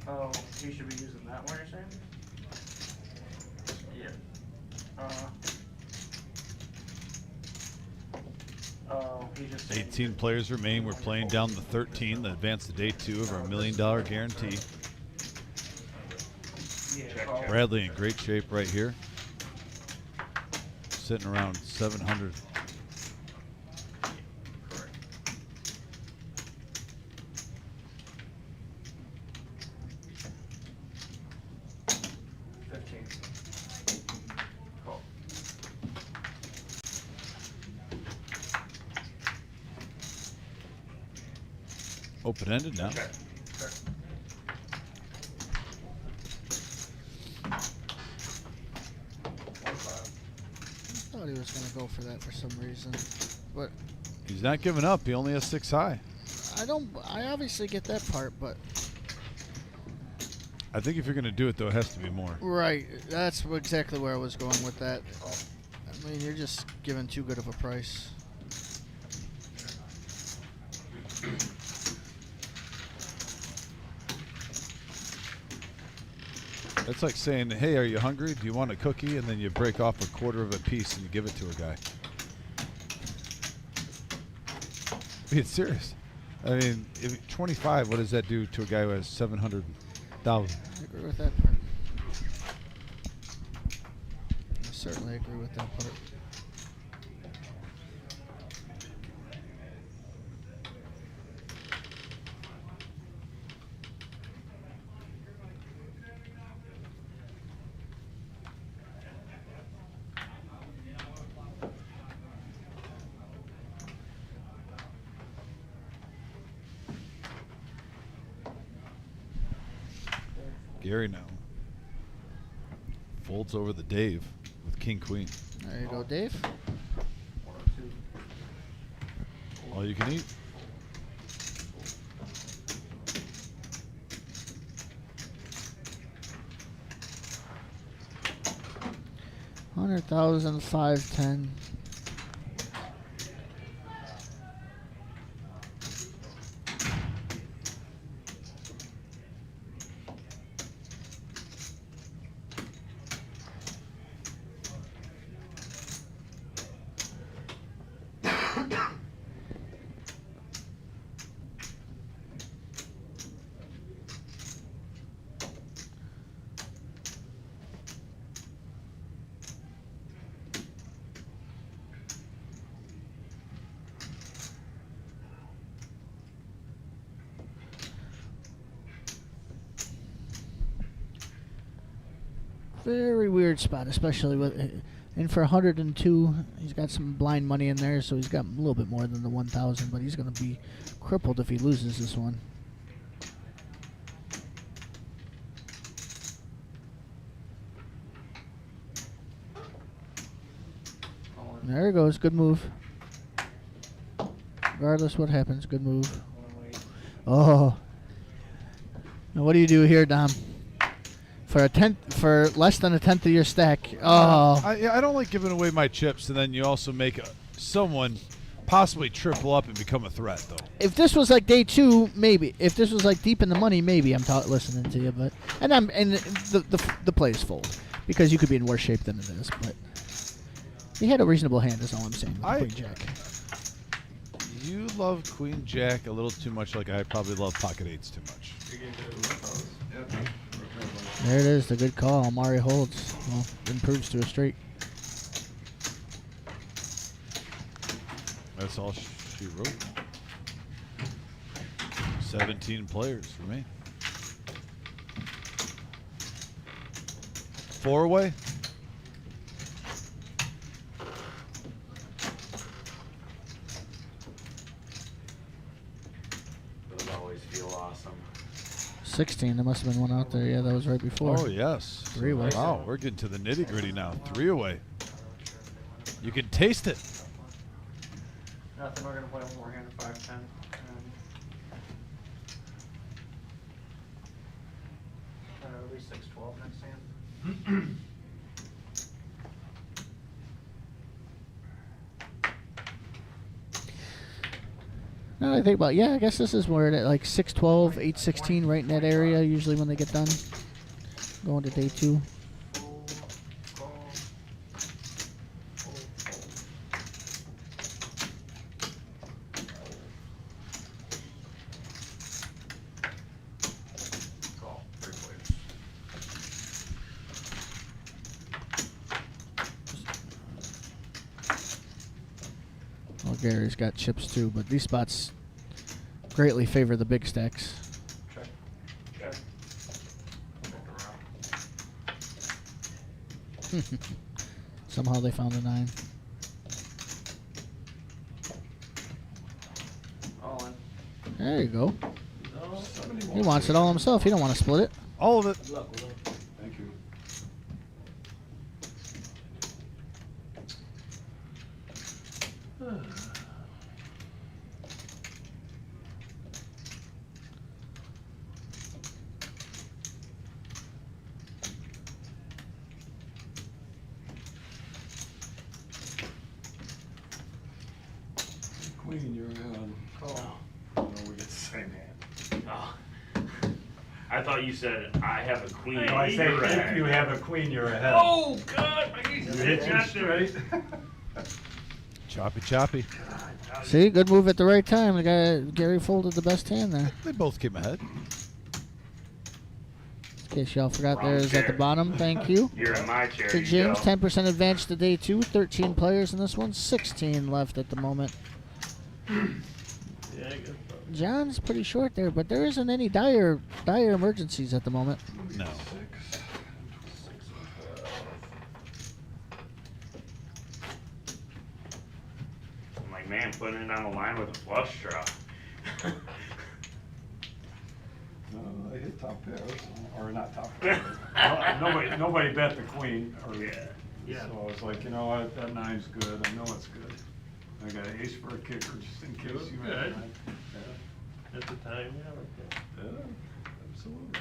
Oh, he should be using that one, you're saying? Yeah. Oh, he just. 18 players remain. We're playing down the 13 that advance to day 2 of our $1 million guarantee. Yeah. Bradley in great shape right here. Sitting around 700. Correct. Cool. Open-ended now. Check. Check. I thought he was going to go for that for some reason. But He's not giving up. He only has 6 high. I obviously get that part, but I think if you're going to do it, though, it has to be more. right, that's exactly where I was going with that. I mean, you're just giving too good of a price. It's like saying, hey, are you hungry? Do you want a cookie? And then you break off a quarter of a piece and you give it to a guy. Being serious. I mean, if 25, what does that do to a guy who has 700,000? I agree with that part. I certainly agree with that part. Gary now folds over the Dave with King Queen. There you go, Dave. All you can eat. $100,000, 510. Very weird spot, especially with, and for 102, he's got some blind money in there, so he's got a little bit more than the 1,000, but he's going to be crippled if he loses this one. There he goes, good move. Regardless what happens, good move. Oh. Now what do you do here, Dom? For less than a tenth of your stack. Oh. I don't like giving away my chips, and then you also make someone possibly triple up and become a threat, though. If this was like day 2, maybe. If this was like deep in the money, maybe I'm listening to you. But and the play is fold because you could be in worse shape than it is. But he had a reasonable hand, is all I'm saying. With Queen Jack. You love Queen Jack a little too much, like I probably love pocket eights too much. There it is, the good call. Amari holds. Well, improves to a straight. That's all she wrote. 17 players for me. 4-way. Those always feel awesome. 16. There must have been one out there. Yeah, that was right before. Oh, yes. 3-way. Wow, we're getting to the nitty gritty now. 3-away. You can taste it. Nothing, we're gonna play one more hand of 5-10. It'll be 6-12 next hand. Now that I think about it, yeah, I guess this is where it like 6-12, 8-16, right in that area, usually when they get done. Going to day 2. Call. 3 players. Well, Gary's got chips too, but these spots greatly favor the big stacks. Check. Check. Check around. Somehow they found a 9. All in. There you go. No. He wants it all himself. He don't want to split it. All of it. Good luck with it. Thank you. Queen, you're ahead. Call. No, we get the same hand. Oh. I thought you said I have a queen. No, I say You're if ahead. you have a queen, you're ahead. Oh God! I You hit you straight. Choppy, choppy. See, good move at the right time. The guy Gary folded the best hand there. They both came ahead. In case y'all forgot, Wrong there is at the chair. bottom. Thank you. You're in my chair. To you James, go. 10% advantage to day 2. 13 players in this one. 16 left at the moment. Yeah, I guess so. John's pretty short there, but there isn't any dire emergencies at the moment. No. 6. I'm like, man, putting it on the line with a flush draw. No, I hit top pairs, or not top pairs. No, nobody bet the queen, or Yeah. so I was like, you know what, that 9's good. I know it's good. I got an ace for a kicker just in case you had a Good. 9. At the time, yeah, Yeah, absolutely.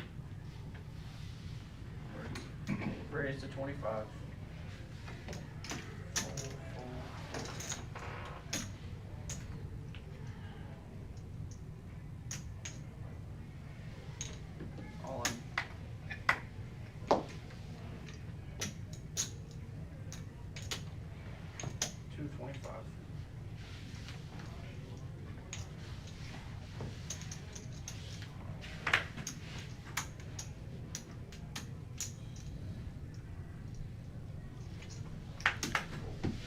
okay. Raise to 25. All in. 225.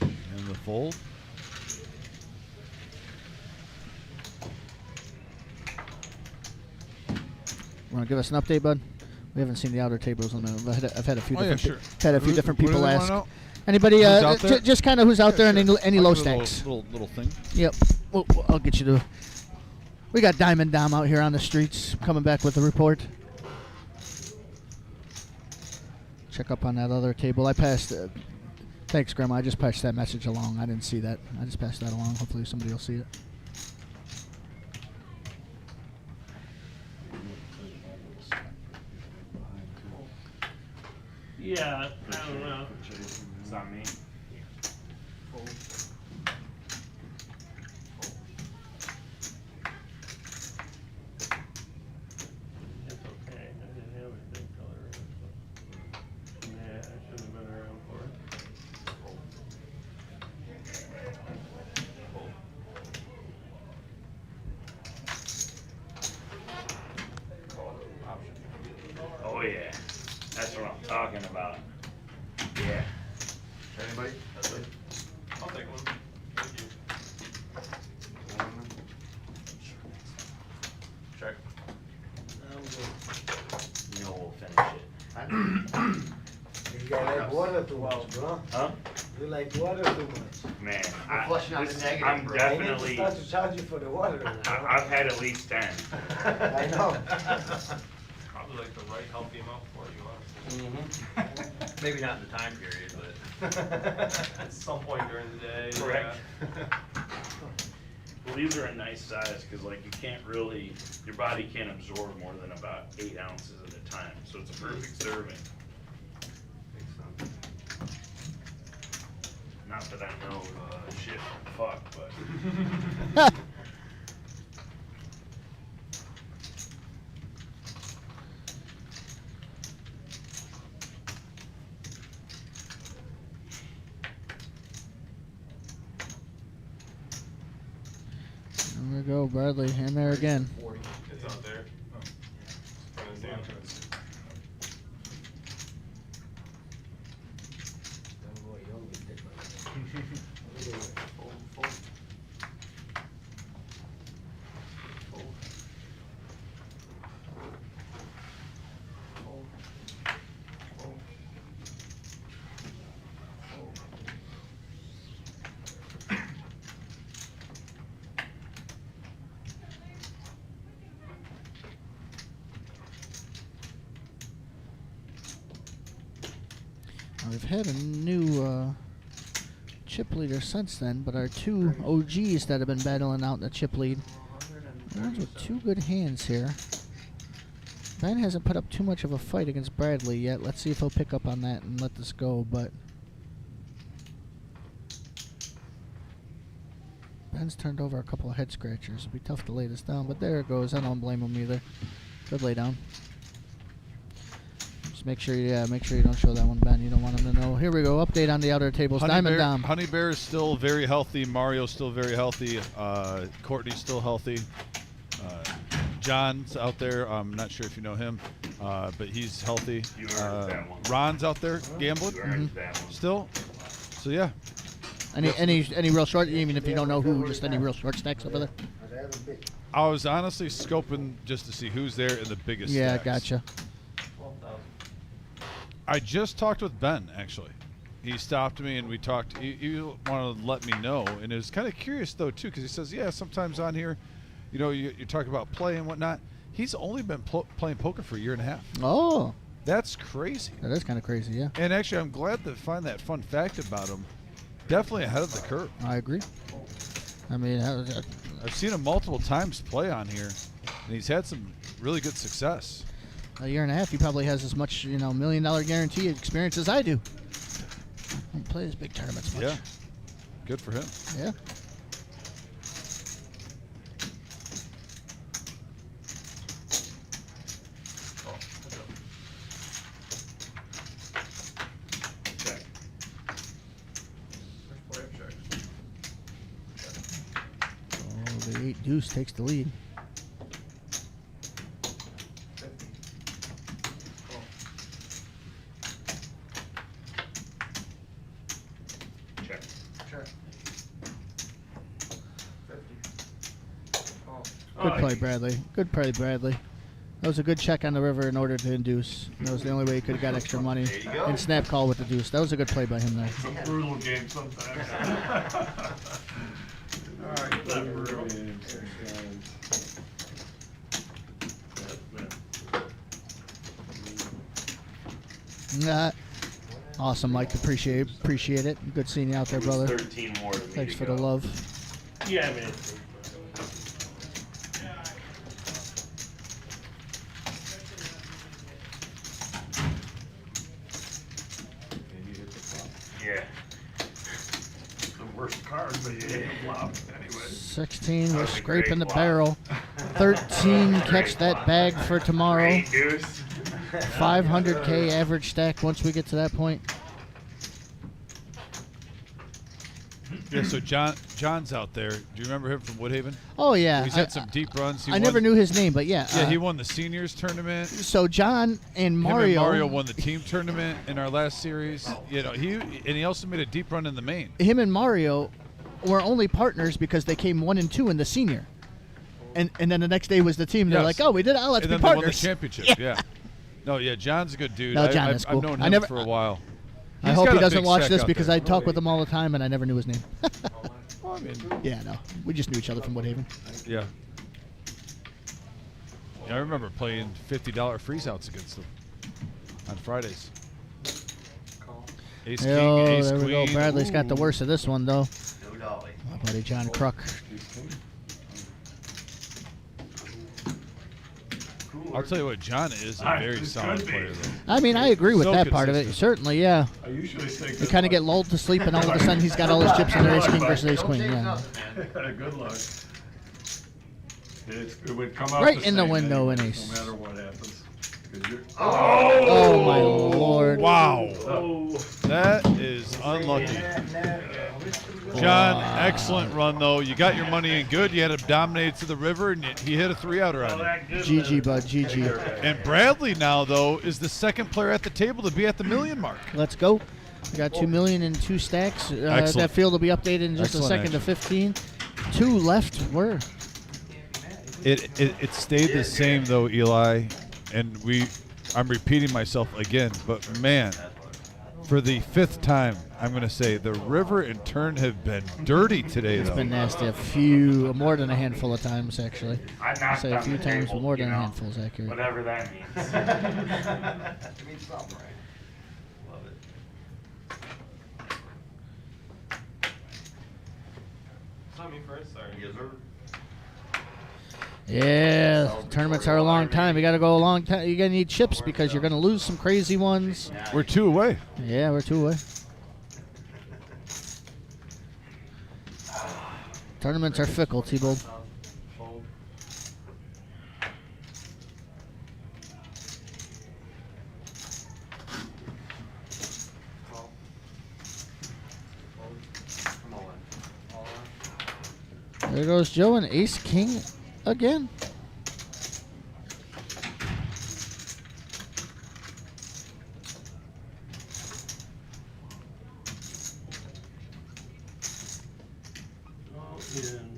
And the fold. Want to give us an update, bud? We haven't seen the outer tables in a minute. I've had a few Oh, yeah, different sure. had a few Who- different who do people they wanna ask. know? Anybody? Who's out there? Just kind of who's out there and any I'll low give a stacks. Little thing. Yep. I'll get you to. We got Diamond Dom out here on the streets, coming back with the report. Check up on that other table. I passed. Thanks, Grandma. I just passed that message along. I didn't see that. I just passed that along. Hopefully somebody will see it. Yeah, I don't know. It's on me. It's okay. I didn't have a big color in it, so. Yeah, I should have been around for it. Oh yeah. too much, bro. Huh? You like water too much. Man, flushing out the negative, I'm bro. They need to definitely. start to charge you for the water. bro. I've had at least 10. I know. Probably like the right healthy amount for you, honestly. Maybe not in the time period, but. At some point during the day. Correct. Well, these are a nice size because, like, you can't really, your body can't absorb more than about 8 ounces at a time. So it's a perfect serving. Not that I know shit fuck, but. There we go, Bradley, in there again. It's out there. Oh. Trying to see. I'm trying to see. We've had a new chip leader since then, but our two OGs that have been battling out in the chip lead, those are two good hands here. Ben hasn't put up too much of a fight against Bradley yet. Let's see if he'll pick up on that and let this go, but Ben's turned over a couple of head scratchers. It'll be tough to lay this down, but there it goes. I don't blame him either. Good lay down. Just make sure you don't show that one, Ben. You don't want him to know. Here we go. Update on the outer tables. Diamond Dom. Honey Bear is still very healthy. Mario's still very healthy. Courtney's still healthy. John's out there. I'm not sure if you know him, but he's healthy. You earned that one. Ron's out there gambling You earned that one. still. So yeah. Any real short, even if you don't know who, just any real short stacks over there? I was honestly scoping just to see who's there in the biggest Yeah, stacks. gotcha. 12,000. I just talked with Ben, actually. He stopped me and we talked. He wanted to let me know. And it was kind of curious, though, too, because he says, yeah, sometimes on here, you know, you talk about play and whatnot. He's only been playing poker for a year and a half. Oh. That's crazy. That is kind of crazy, yeah. And actually, I'm glad to find that fun fact about him. Definitely ahead of the curve. I agree. I mean, I've seen him multiple times play on here, and he's had some really good success. a year and a half, he probably has as much, $1 million guarantee experience as I do. I don't play his big tournaments much. Yeah. Good for him. Yeah. Check. Oh, the 8 deuce takes the lead. Check. Check. 50. Oh. Good play, Bradley. Good play, Bradley. That was a good check on the river in order to induce. That was the only way he could have got extra money. There you go. And snap call with the deuce. That was a good play by him there. It's a brutal game sometimes. Alright, Awesome, Mike. Appreciate it. Good seeing you out there, It was brother. 13 more than me Thanks to for go. the love. Yeah, I mean, it's, Yeah. The worst card, but you hit the flop anyway. 16, That we're was a scraping great the flop. barrel. 13, catch Great that flop. bag for tomorrow. Great deuce. 500K average stack once we get to that point. Yeah, so John's out there. Do you remember him from Woodhaven? Oh, yeah. He's had some deep runs. I never knew his name, but yeah. Yeah, he won the seniors tournament. So John and Mario. Him and Mario won the team tournament in our last series. He also made a deep run in the main. Him and Mario were only partners because they came 1 and 2 in the senior. And then the next day was the team. They're Yes. like, oh, we did it. Oh, let's And be then they won the partners. championship. Yeah. No, yeah, John's a good dude. No, John is cool. I've known I him never- for a while. I He's hope got he a doesn't big watch stack this out because there. I talk with him all the time and I never knew his name. Well, I mean, Yeah, no. We just knew each other from Woodhaven. yeah. Yeah, I remember playing $50 freeze outs against them on Fridays. Ace king, Oh, ace there we go. queen. Bradley's got the Ooh. worst of this one, though. No dolly. My buddy John Kruk. I'll tell you what, John is a very solid player, though. I mean, I agree with So that part of it. consistent. Certainly, yeah. I usually say You kind of get lulled to sleep, and all of a sudden he's got all his chips in there, ace king versus ace queen. Yeah. Good luck. It would come out Right the in the same window in anyway, ace. No matter what happens. 'Cause you're- Oh, my Lord. Wow. Oh. That is unlucky. John, excellent run, though. You got your money in good. You had him dominated to the river, and he hit a 3-outer on you. GG, bud. GG. And Bradley now, though, is the second player at the table to be at the million mark. Let's go. We got 2 million in 2 stacks. Excellent. That field will be updated in just Excellent a second action. to 15. 2 left. Where? It stayed the same, though, Eli. And I'm repeating myself again, but man, for the 5th time, I'm going to say the river and turn have been dirty today, It's though. been nasty. More than a handful of times, actually. I I'd knocked say a on few the times, table, but more you than a know, handful is accurate. Whatever that means. It means something, right? Love it. It's not me first, sorry. Yes, sir. Yeah, tournaments are a long time. You got to go a long time. You're going to need chips because you're going to lose some crazy ones. We're 2 away. Yeah, we're 2 away. Tournaments are fickle, T-Bold. Fold. Call. Fold. I'm all in. All in. There goes Joe and ace king again. All in.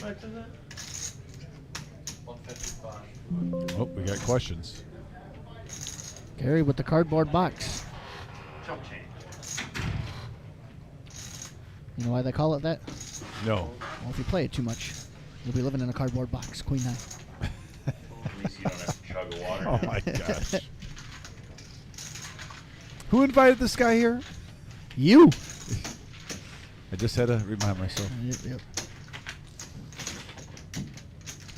Back to that. 155. Oh, we got questions. Gary with the cardboard box. Chump change. You know why they call it that? No. Well, if you play it too much, you'll be living in a cardboard box. Queen 9. At least you don't have to chug a water. Oh, my gosh. Who invited this guy here? You. I just had to remind myself. Yep.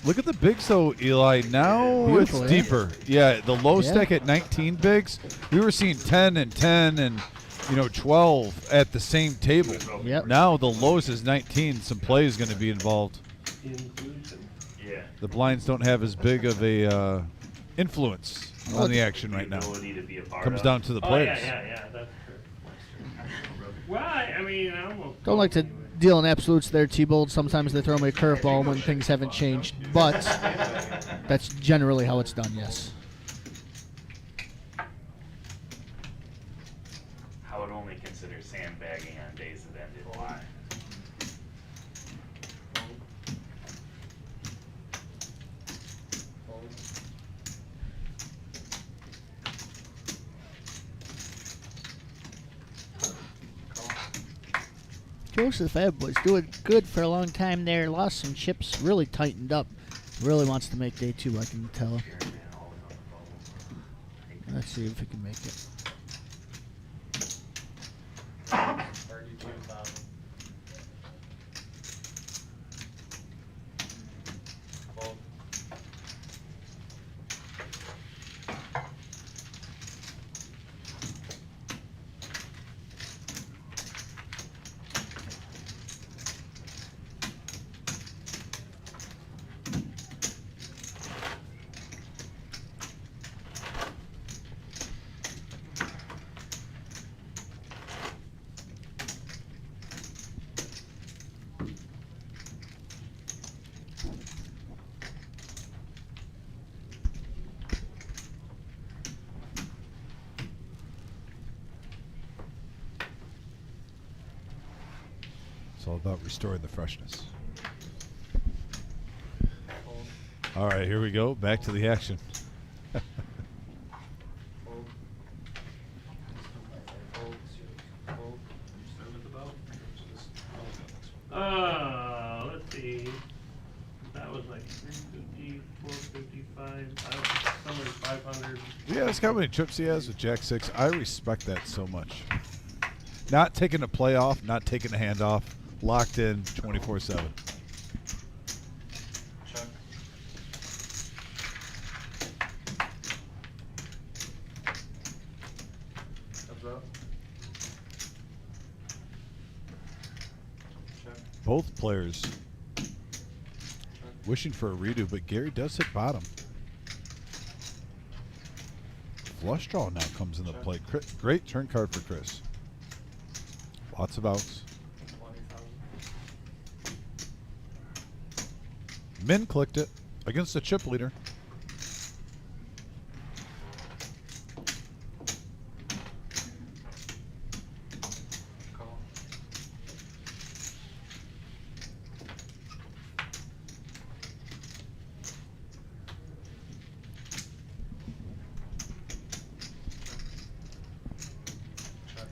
Look at the bigs, though, Eli. Now Beautiful, it's yeah. deeper. Yeah, the low Yeah. stack at 19 bigs. We were seeing 10 and 10 and 12 at the same table. Yep. Now the lowest is 19. Some play is going to be involved. Inclusion. Yeah. The blinds don't have as big of a influence on the action right now. Ability to be a part Comes of. down to the Oh, players. yeah, that's true. Well, I mean, I almost Don't like to deal in absolutes there, T-Bold. Sometimes they throw me a curveball when things haven't changed, but that's generally how it's done, yes. I would only consider sandbagging on days that ended lie. Fold. Call. Joseph Ebb was doing good for a long time there. Lost some chips, really tightened up. Really wants to make day 2, I can tell. Let's see if he can make it. 32,000. Fold. It's all about restoring the freshness. Fold. All right, here we go. Back to the action. realize how many trips he has with Jack 6? I respect that so much. Not taking a play off, not taking a hand off, locked in 24/7. Check. Heads up. Check. Both players wishing for a redo, but Gary does hit bottom. Flush draw now comes into play. Great turn card for Chris. Lots of outs. 20,000. Min clicked it against the chip leader. Call. Check.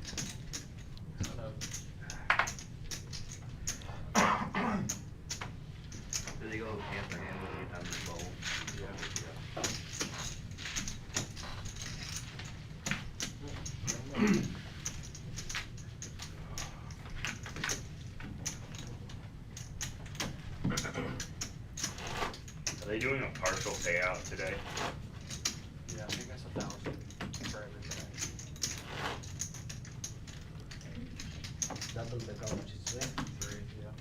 Do they go hand for hand with you on the bowl? Are they doing a partial payout today? Yeah, I think that's 1,000 for everything. Double the how much it's worth. 3, yeah.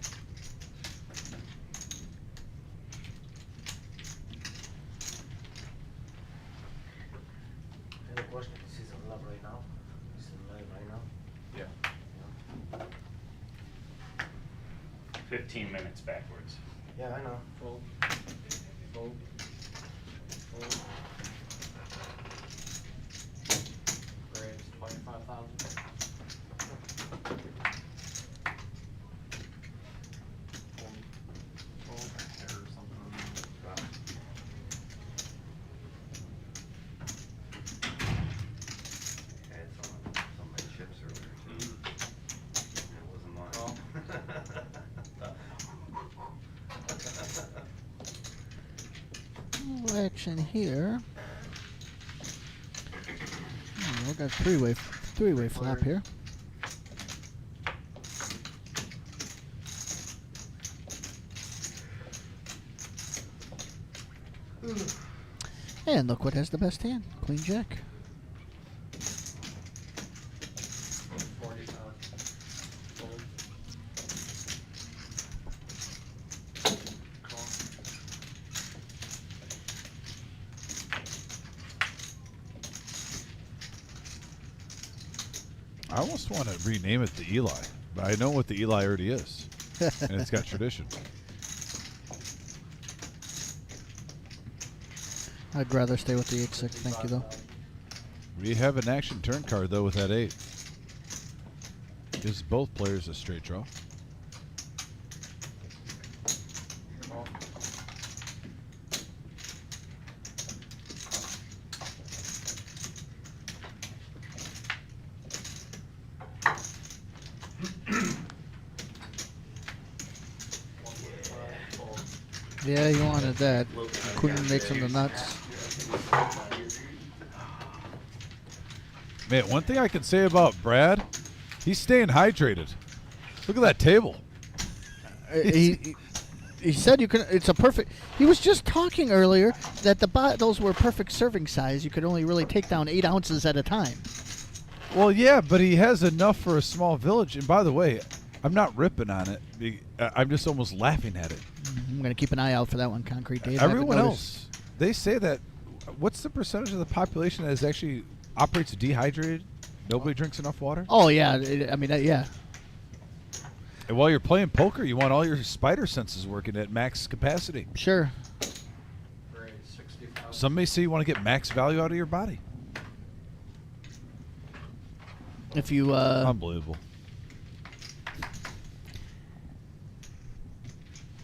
Any question? This is on love right now. This is live right now. Yeah. 15 minutes backwards. Yeah, I know. Fold. Fold. Fold. Raise 25,000. Fold. Fold. Or something on that. I had some of my chips earlier too. It wasn't mine. Little action here. Oh, we got three-way flop here. And look what has the best hand. Queen Jack. 40,000. Fold. Call. I almost want to rename it the Eli, but I know what the Eli already is, and it's got tradition. I'd rather stay with the 8-6. Thank you, though. We have an action turn card, though, with that 8. Gives both players a straight draw. Call. Fold. Yeah, you wanted that. Queen makes him the nuts. Man, one thing I can say about Brad, he's staying hydrated. Look at that table. He said you can. It's a perfect. He was just talking earlier that the bottles were perfect serving size. You could only really take down 8 ounces at a time. Well, yeah, but he has enough for a small village. And by the way, I'm not ripping on it. I'm just almost laughing at it. I'm going to keep an eye out for that one, Concrete Dave. Everyone else, they say that. What's the percentage of the population that is actually operates dehydrated? Nobody drinks enough water? Oh, yeah. Yeah. And while you're playing poker, you want all your spider senses working at max capacity. Sure. Raise 60,000. Some may say you want to get max value out of your body. If you Unbelievable.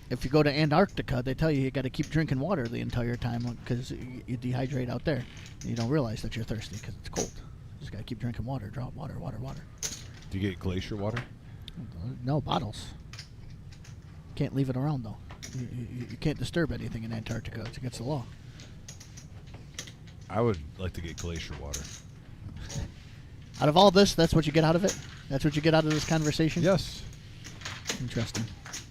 if you go to Antarctica, they tell you got to keep drinking water the entire time because you dehydrate out there. You don't realize that you're thirsty because it's cold. You just got to keep drinking water. Drop water, water, water. Do you get glacier water? No, bottles. Can't leave it around, though. You can't disturb anything in Antarctica. It's against the law. I would like to get glacier water. Out of all this, that's what you get out of it? That's what you get out of this conversation? Yes. Interesting.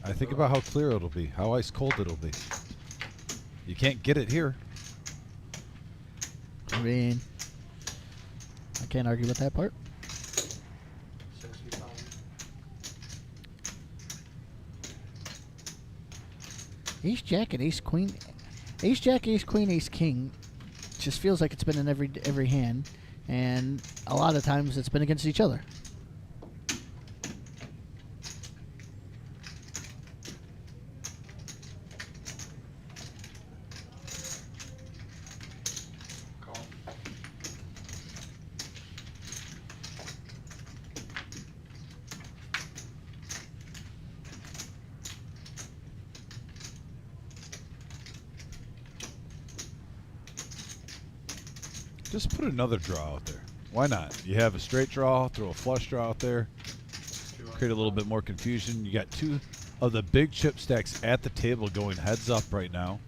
I think about how clear it'll be, how ice cold it'll be. You can't get it here. I mean, I can't argue with that part. 60,000. Ace Jack and Ace Queen. Ace Jack, Ace Queen, Ace King. Just feels like it's been in every hand, and a lot of times it's been against each other. Call. Just put another draw out there. Why not? You have a straight draw, throw a flush draw out there, create a little bit more confusion. You got two of the big chip stacks at the table going heads up right now.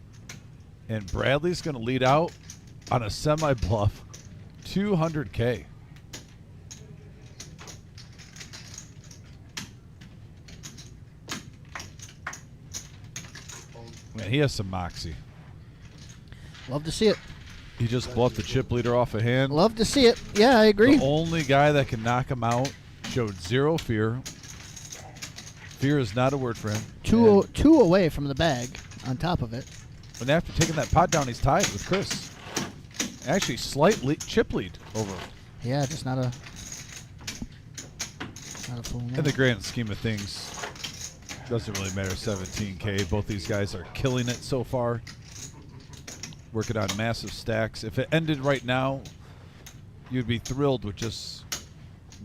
And Bradley's going to lead out on a semi-bluff 200K. Man, he has some moxie. Love to see it. He just bluffed the chip leader off a hand. Love to see it. Yeah, I agree. The only guy that can knock him out showed zero fear. Fear is not a word for him. Two away from the bag on top of it. And after taking that pot down, he's tied with Chris. Actually, slight chip lead over him. Yeah, just not a full In the grand scheme of things, doesn't really matter. 17K. Both these guys are killing it so far. Working on massive stacks. If it ended right now, you'd be thrilled with just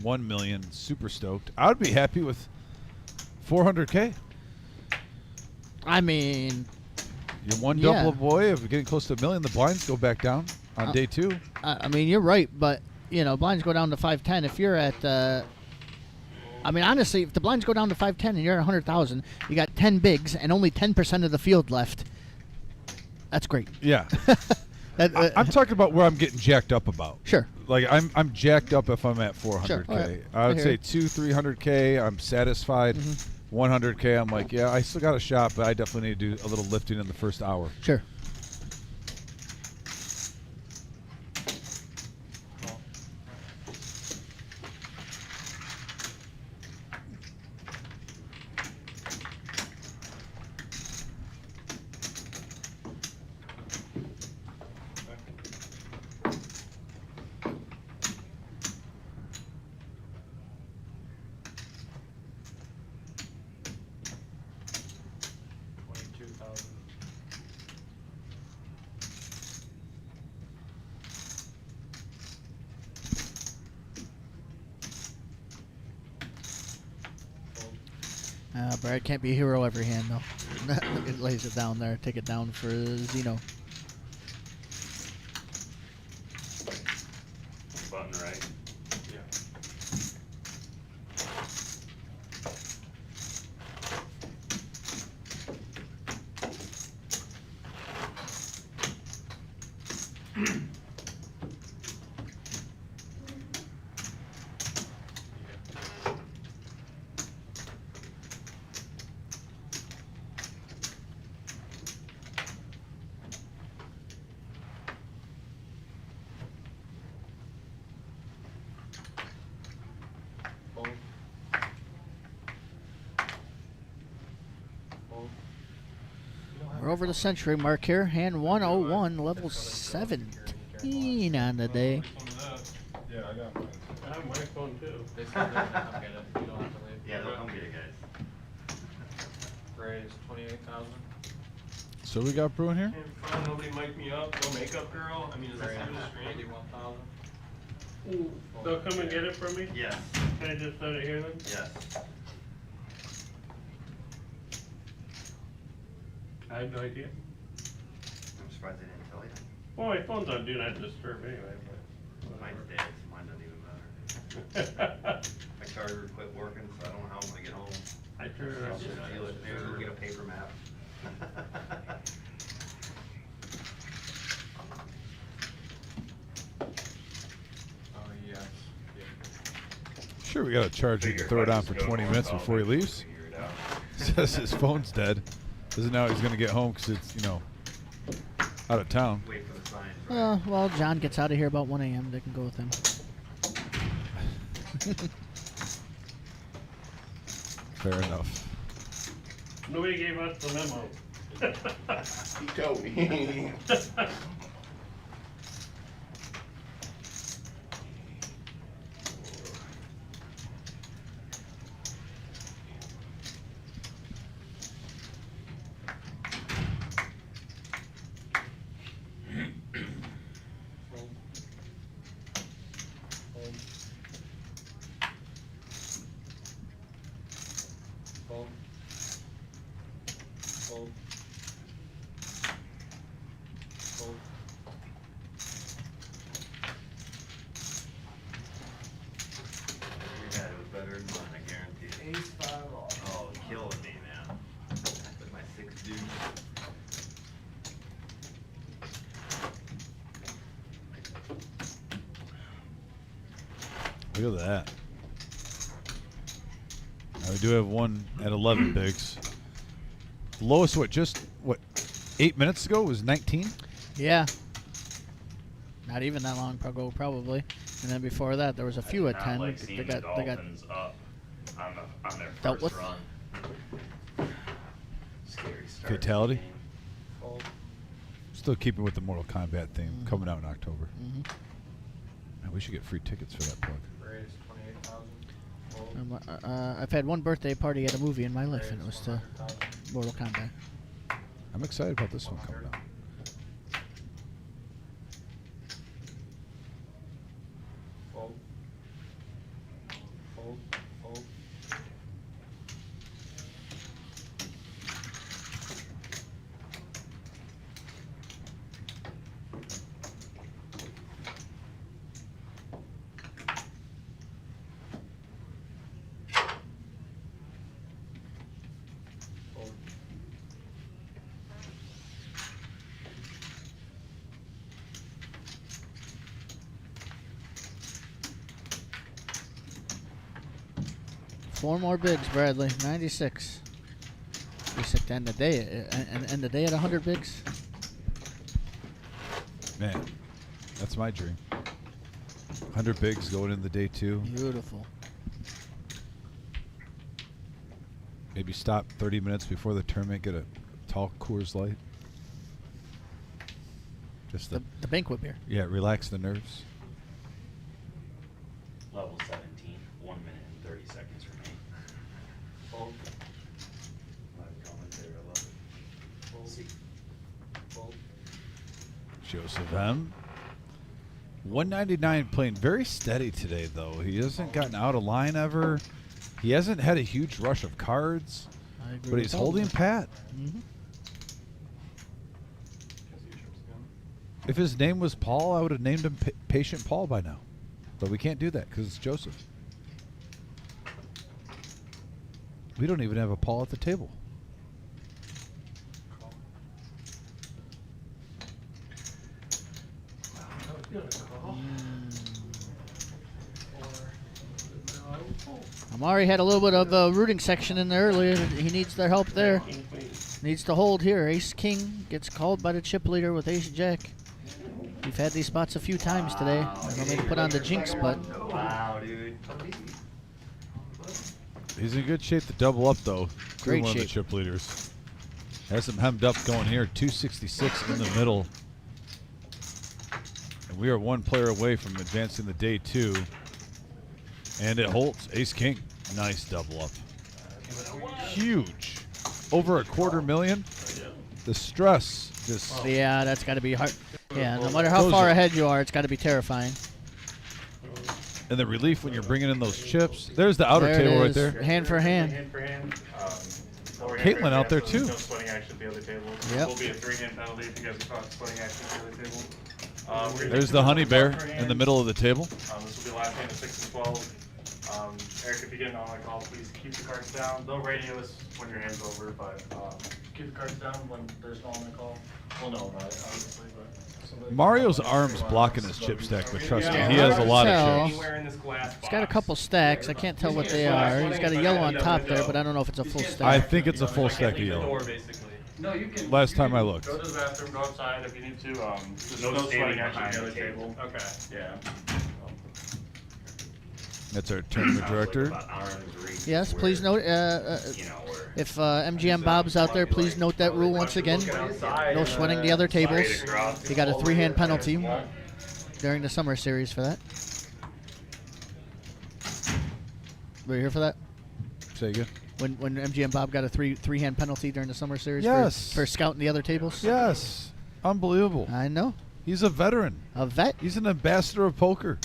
1 million. Super stoked. I would be happy with 400K. I mean, You're one yeah. double boy of getting close to 1 million. The blinds go back down on day two. I mean, you're right, but you know, blinds go down to 510. If you're at, I mean, honestly, if the blinds go down to 510 and you're at 100,000, you got 10 bigs and only 10% of the field left. That's great. Yeah. I'm talking about where I'm getting jacked up about. Sure. Like I'm jacked up if I'm at 400K. Sure. Right. I would I say hear 300K. I'm satisfied. 100K. I'm like, yeah, I still got a shot, but I definitely need to do a little lifting in the first hour. Sure. Brad can't be a hero every hand, though. It lays it down there. Take it down for Zeno. Button right. Yeah. We're over the century mark here. Hand 101, level 17 on the day. Yeah, I got mine. I have my phone too. They said they're gonna come get it. You don't have to leave. Yeah, they'll come get it, guys. Raise 28,000. So we got brewing here? Nobody mic me up. No makeup girl. I mean, is this Raise through the screen? 81,000. Ooh, they'll come and get it from me? Yes, Can I just set it here then? yes. I have no idea. I'm surprised they didn't tell you. Well, my phone's on Do Not Disturb anyway, but. Mine's dead, so mine doesn't even matter. My charger quit working, so I don't know how I'm gonna get home. I turned it I'll off. just feel it. Maybe we'll get a paper map. Sure, we got to charge you to throw it on for 20 minutes before he leaves. Says his phone's dead. Doesn't know he's going to get home because it's, you know, out of town. Wait for the signs. Well, John gets out of here about 1 a.m. They can go with him. Fair enough. Nobody gave us the memo. He told me. Fold. Fold. Fold. Your guy was better than mine, I guarantee it. Ace 5 off. Oh, killing me, man. With my 6 deuce. Look at that. Now we do have one at 11 bigs. The lowest, what, 8 minutes ago was 19? Yeah. Not even that long ago, probably. And then before that, there was a few at 10. Like seeing They got the Dolphins up on their Dealt first with? run. Scary start. Fatality? Fold. Still keeping with the Mortal Kombat theme, coming out in October. Mhm. Man, we should get free tickets for that plug. Raise 28,000. Fold. I've had one birthday party at a movie in my life, Raise and it was to 100,000. Mortal Kombat. I'm excited about this one coming out. Fold. Fold. Fold. Fold. Four more bigs, Bradley. 96. We sick to end the day, end the day at 100 bigs. Man, that's my dream. 100 bigs going in the day 2. Beautiful. Maybe stop 30 minutes before the tournament, get a tall Coors Light. Just The banquet beer. yeah, relax the nerves. Level 17, 1 minute and 30 seconds remaining. Fold. Live commentary, I love it. Fold. Fold. Joseph M. 199 playing very steady today, though. He hasn't gotten out of line ever. He hasn't had a huge rush of cards, I agree but with he's all of holding that. pat. Mhm. If his name was Paul, I would have named him Patient Paul by now. But we can't do that because it's Joseph. We don't even have a Paul at the table. Amari had a little bit of a rooting section in there earlier. He needs their help there. Needs to hold here. Ace King gets called by the chip leader with Ace Jack. We've had these spots a few times today. I don't mean to put on the jinx, but Wow, dude. He's in good shape to double up, though. Great One of the shape. chip leaders. Has him hemmed up going here. 266 in the middle. And we are one player away from advancing the day 2. And it holds. Ace King. Nice double up. Huge. Over $250,000. The stress just. yeah, that's got to be hard. Yeah, no matter how Those far are- ahead you are, it's got to be terrifying. And the relief when you're bringing in those chips. There's the outer There it table right is. there. Hand for hand. Hand for hand. Lower Caitlin hand for hand, out there, so there's too. No splitting action at the other table. Yep. Will be a 3-hand penalty if you guys are caught splitting action at the other table. We're gonna There's do the two honey bear for in the hand. middle of the table. This will be last hand of 6 and 12. Eric, if you get an on call, please keep the cards down. They'll radio us when your hand's over, but keep the cards down when there's no on call. We'll know about it, obviously, but. Mario's arms blocking his chip stack, but trust me, he has a lot of chips. Anywhere in this glass He's got a couple stacks. I can't tell what they are. He's got a yellow on top there, but I don't know if it's a full stack. I think it's a full stack of yellow. No, you can. Last you time can I looked. Go to the bathroom, go outside if you need to. There's No no standing sweating actually behind near the the table. table. Okay. Yeah. That's our tournament director. About arm's reach Yes, where, please note, you know, where if MGM Bob's out there, please note that rule once again. No sweating the other tables. He got a 3-hand penalty during the summer series for that. Were you here for that? Say again. When MGM Bob got a three-hand penalty during the summer series Yes. for scouting the other tables? Yes. Unbelievable. I know. He's a veteran. A vet? He's an ambassador of poker.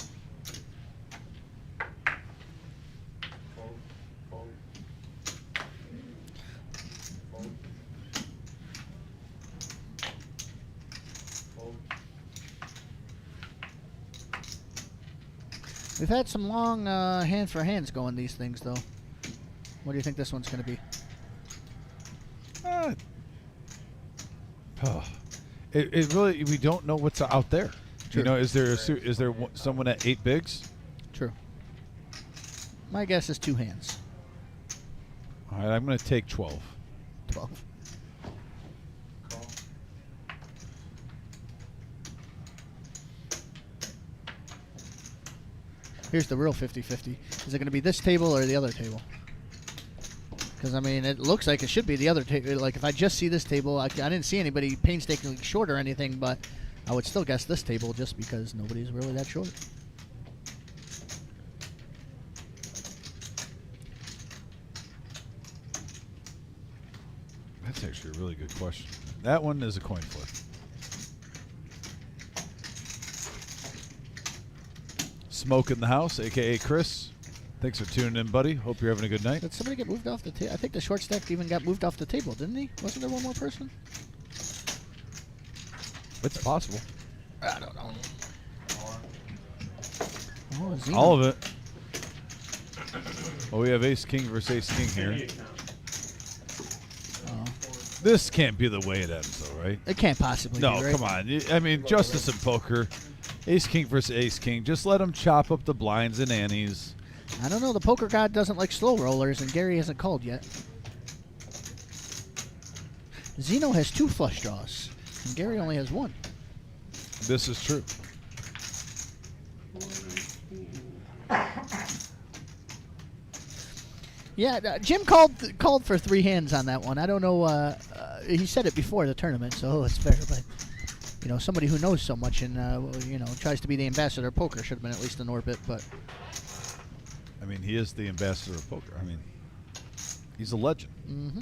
We've had some long hand for hands going these things, though. What do you think this one's going to be? It really, we don't know what's out there. True. You know, is there someone at 8 bigs? True. My guess is 2 hands. All right, I'm going to take 12. 12. Here's the real 50-50. Is it going to be this table or the other table? Because, I mean, it looks like it should be the other table. Like, if I just see this table, I didn't see anybody painstakingly short or anything, but I would still guess this table just because nobody's really that short. That's actually a really good question. That one is a coin flip. Smoke in the house, a.k.a. Chris. Thanks for tuning in, buddy. Hope you're having a good night. Did somebody get moved off the table? I think the short stack even got moved off the table, didn't he? Wasn't there one more person? It's possible. I don't know. Oh, Zeno. All of it. Well, we have ace-king versus ace-king here. Oh. This can't be the way it ends, though, right? It can't possibly No, be, right? come on. I mean, justice in poker. Ace-king versus ace-king. Just let them chop up the blinds and antes. I don't know. The poker god doesn't like slow rollers, and Gary hasn't called yet. Zeno has 2 flush draws, and Gary only has 1. This is true. Yeah, Jim called for 3 hands on that one. I don't know. He said it before the tournament, so it's fair. But you know, somebody who knows so much and you know, tries to be the ambassador of poker should have been at least in orbit. But I mean, he is the ambassador of poker. I mean, he's a legend. mm-hmm.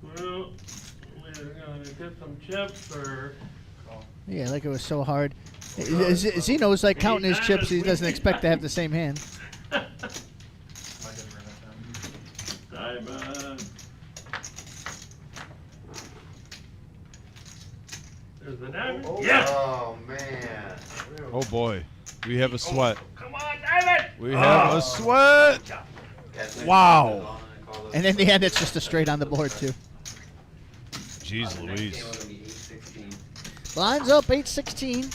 Well, we're gonna get some chips or. Yeah, like it was so hard. Zeno's like counting his chips. He doesn't expect to have the same hand. Diamond. There's the diamond. Oh, Yes! oh man. Oh boy, we have a sweat. Come on, diamond! We have a sweat. Wow. And in the end, it's just a straight on the board too. Jeez Louise. Blinds up 8-16.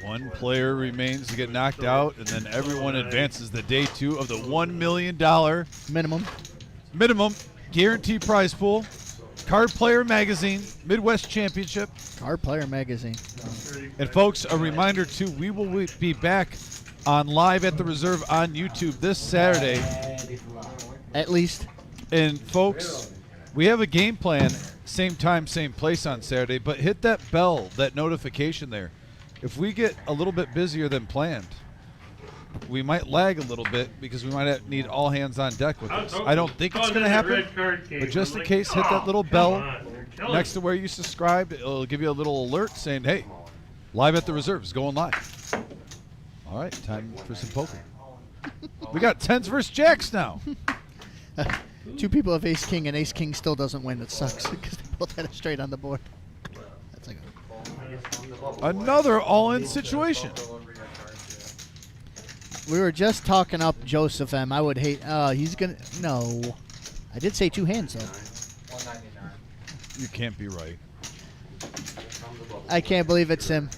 One player remains to get knocked out, and then everyone advances to day 2 of the $1 million minimum guaranteed prize pool. Card Player Magazine Midwest Championship. Card Player Magazine. And folks, a reminder too, we will be back on Live at the Reserve on YouTube this Saturday. At least. And folks, we have a game plan, same time, same place on Saturday, but hit that bell, that notification there. If we get a little bit busier than planned, we might lag a little bit because we might need all hands on deck with this. I don't think it's going to happen, but just in case, hit that little bell next to where you subscribe. It'll give you a little alert saying, hey, Live at the Reserve is going live. All right, time for some poker. We got 10s versus jacks now. 2 people have ace king, and ace king still doesn't win. It sucks because they both had it straight on the board. That's like Another all-in situation. We were just talking up Joseph M. I would hate. He's gonna. No, I did say 2 hands though. 199. You can't be right. I can't believe it's him.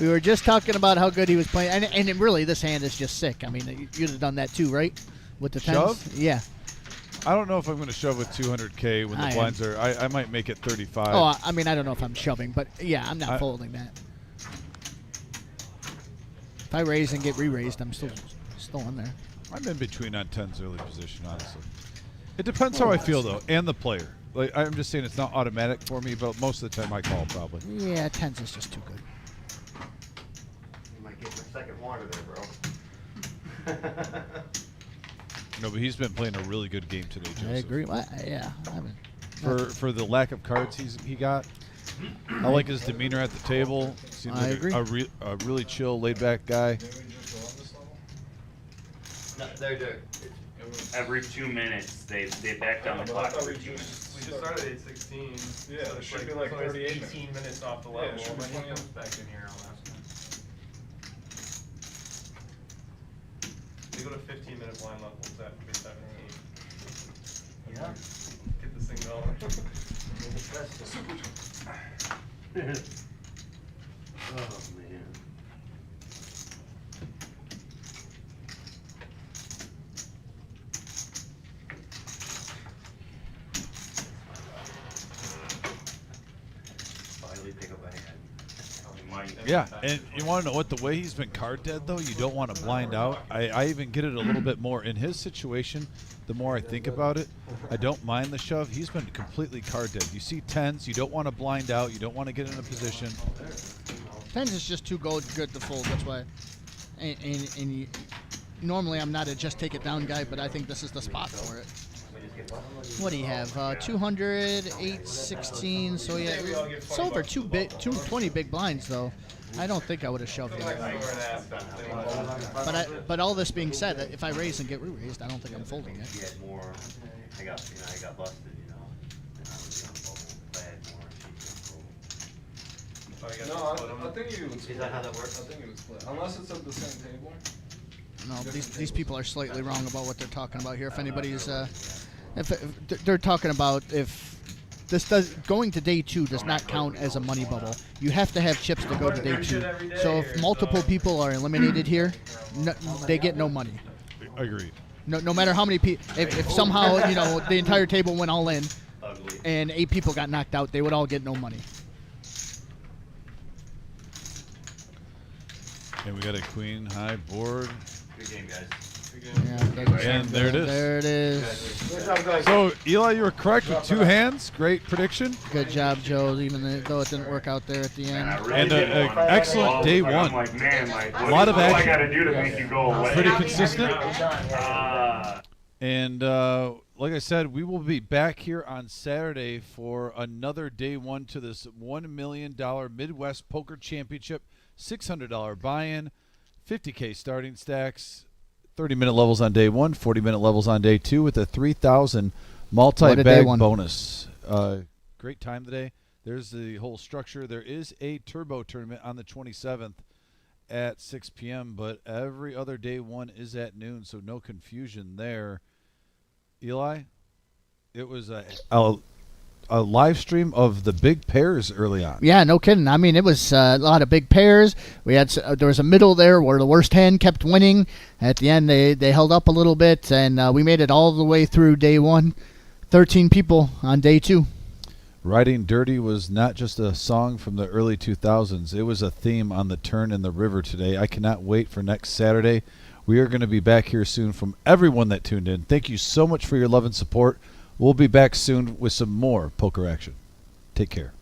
We were just talking about how good he was playing, and really, this hand is just sick. I mean, you'd have done that too, right? With the tens? Shove? Yeah. I don't know if I'm going to shove with 200K when the blinds are. I might make it 35. Oh, I mean, I don't know if I'm shoving, but yeah, I'm not folding that. If I raise and get re-raised, I'm still in there. I'm in between on 10's early position, honestly. It depends how I feel, though, and the player. Like I'm just saying it's not automatic for me, but most of the time I call probably. Yeah, 10's is just too good. You might get my second water there, bro. No, but he's been playing a really good game today, Joseph. I agree. Yeah. For the lack of cards he got, I like his demeanor at the table. Seems I like agree. a really chill, laid-back guy. No, they're Every 2 minutes, they back down the clock every 2 minutes. We just started at 16. Yeah, so it it's should be like so it's 38 18 minutes off the Yeah, level, it should and be then he 20 comes back in here on last minute. They go to 15-minute blind levels at mid 7 and 8. Yeah. Get this thing going. Oh, man. finally pick up a hand. Yeah, and you want to know what? The way he's been card dead, though, you don't want to blind out. I even get it a little bit more. In his situation, the more I think about it, I don't mind the shove. He's been completely card dead. You see 10s, you don't want to blind out. You don't want to get in a position. 10s is just too good to fold. That's why. And normally I'm not a just take it down guy, but I think this is the spot for it. What do you have? 200, 816. So yeah, it's over 220 big blinds though. I don't think I would have shoved that. But all this being said, if I raise and get re-raised, I don't think I'm folding it. If you had more, I got busted, and I was on bubble. If I had more, No, I think you would split. Is that how that works? I think you would split. Unless it's at the same table. No, these people are slightly wrong about what they're talking about here. If anybody's, if they're talking about if this going to day 2 does not count as a money bubble. You have to have chips to go to day 2. So if multiple people are eliminated here, they get no money. Agreed. No matter how many people, if somehow the entire table went all in, and 8 people got knocked out, they would all get no money. And we got a queen high board. Good game, guys. And there it is. There it is. So, Eli, you were correct with 2 hands. Great prediction. Good job, Joe, even though it didn't work out there at the end. And an excellent day 1. I'm like, man, a lot of action. What do I got to do to make you go away? Pretty consistent. And like I said, we will be back here on Saturday for another day 1 to this $1 million Midwest Poker Championship. $600 buy-in, 50K starting stacks, 30-minute levels on day 1, 40-minute levels on day 2 with a 3,000 multi-bag bonus. Great time today. There's the whole structure. There is a turbo tournament on the 27th at 6 p.m., but every other day 1 is at noon, so no confusion there. Eli, it was a live stream of the big pairs early on. Yeah, no kidding. I mean, it was a lot of big pairs. We had there was a middle there where the worst hand kept winning. At the end, they held up a little bit, and we made it all the way through day 1. 13 people on day 2. Riding Dirty was not just a song from the early 2000s. It was a theme on the turn in the river today. I cannot wait for next Saturday. We are going to be back here soon. From everyone that tuned in, thank you so much for your love and support. We'll be back soon with some more poker action. Take care.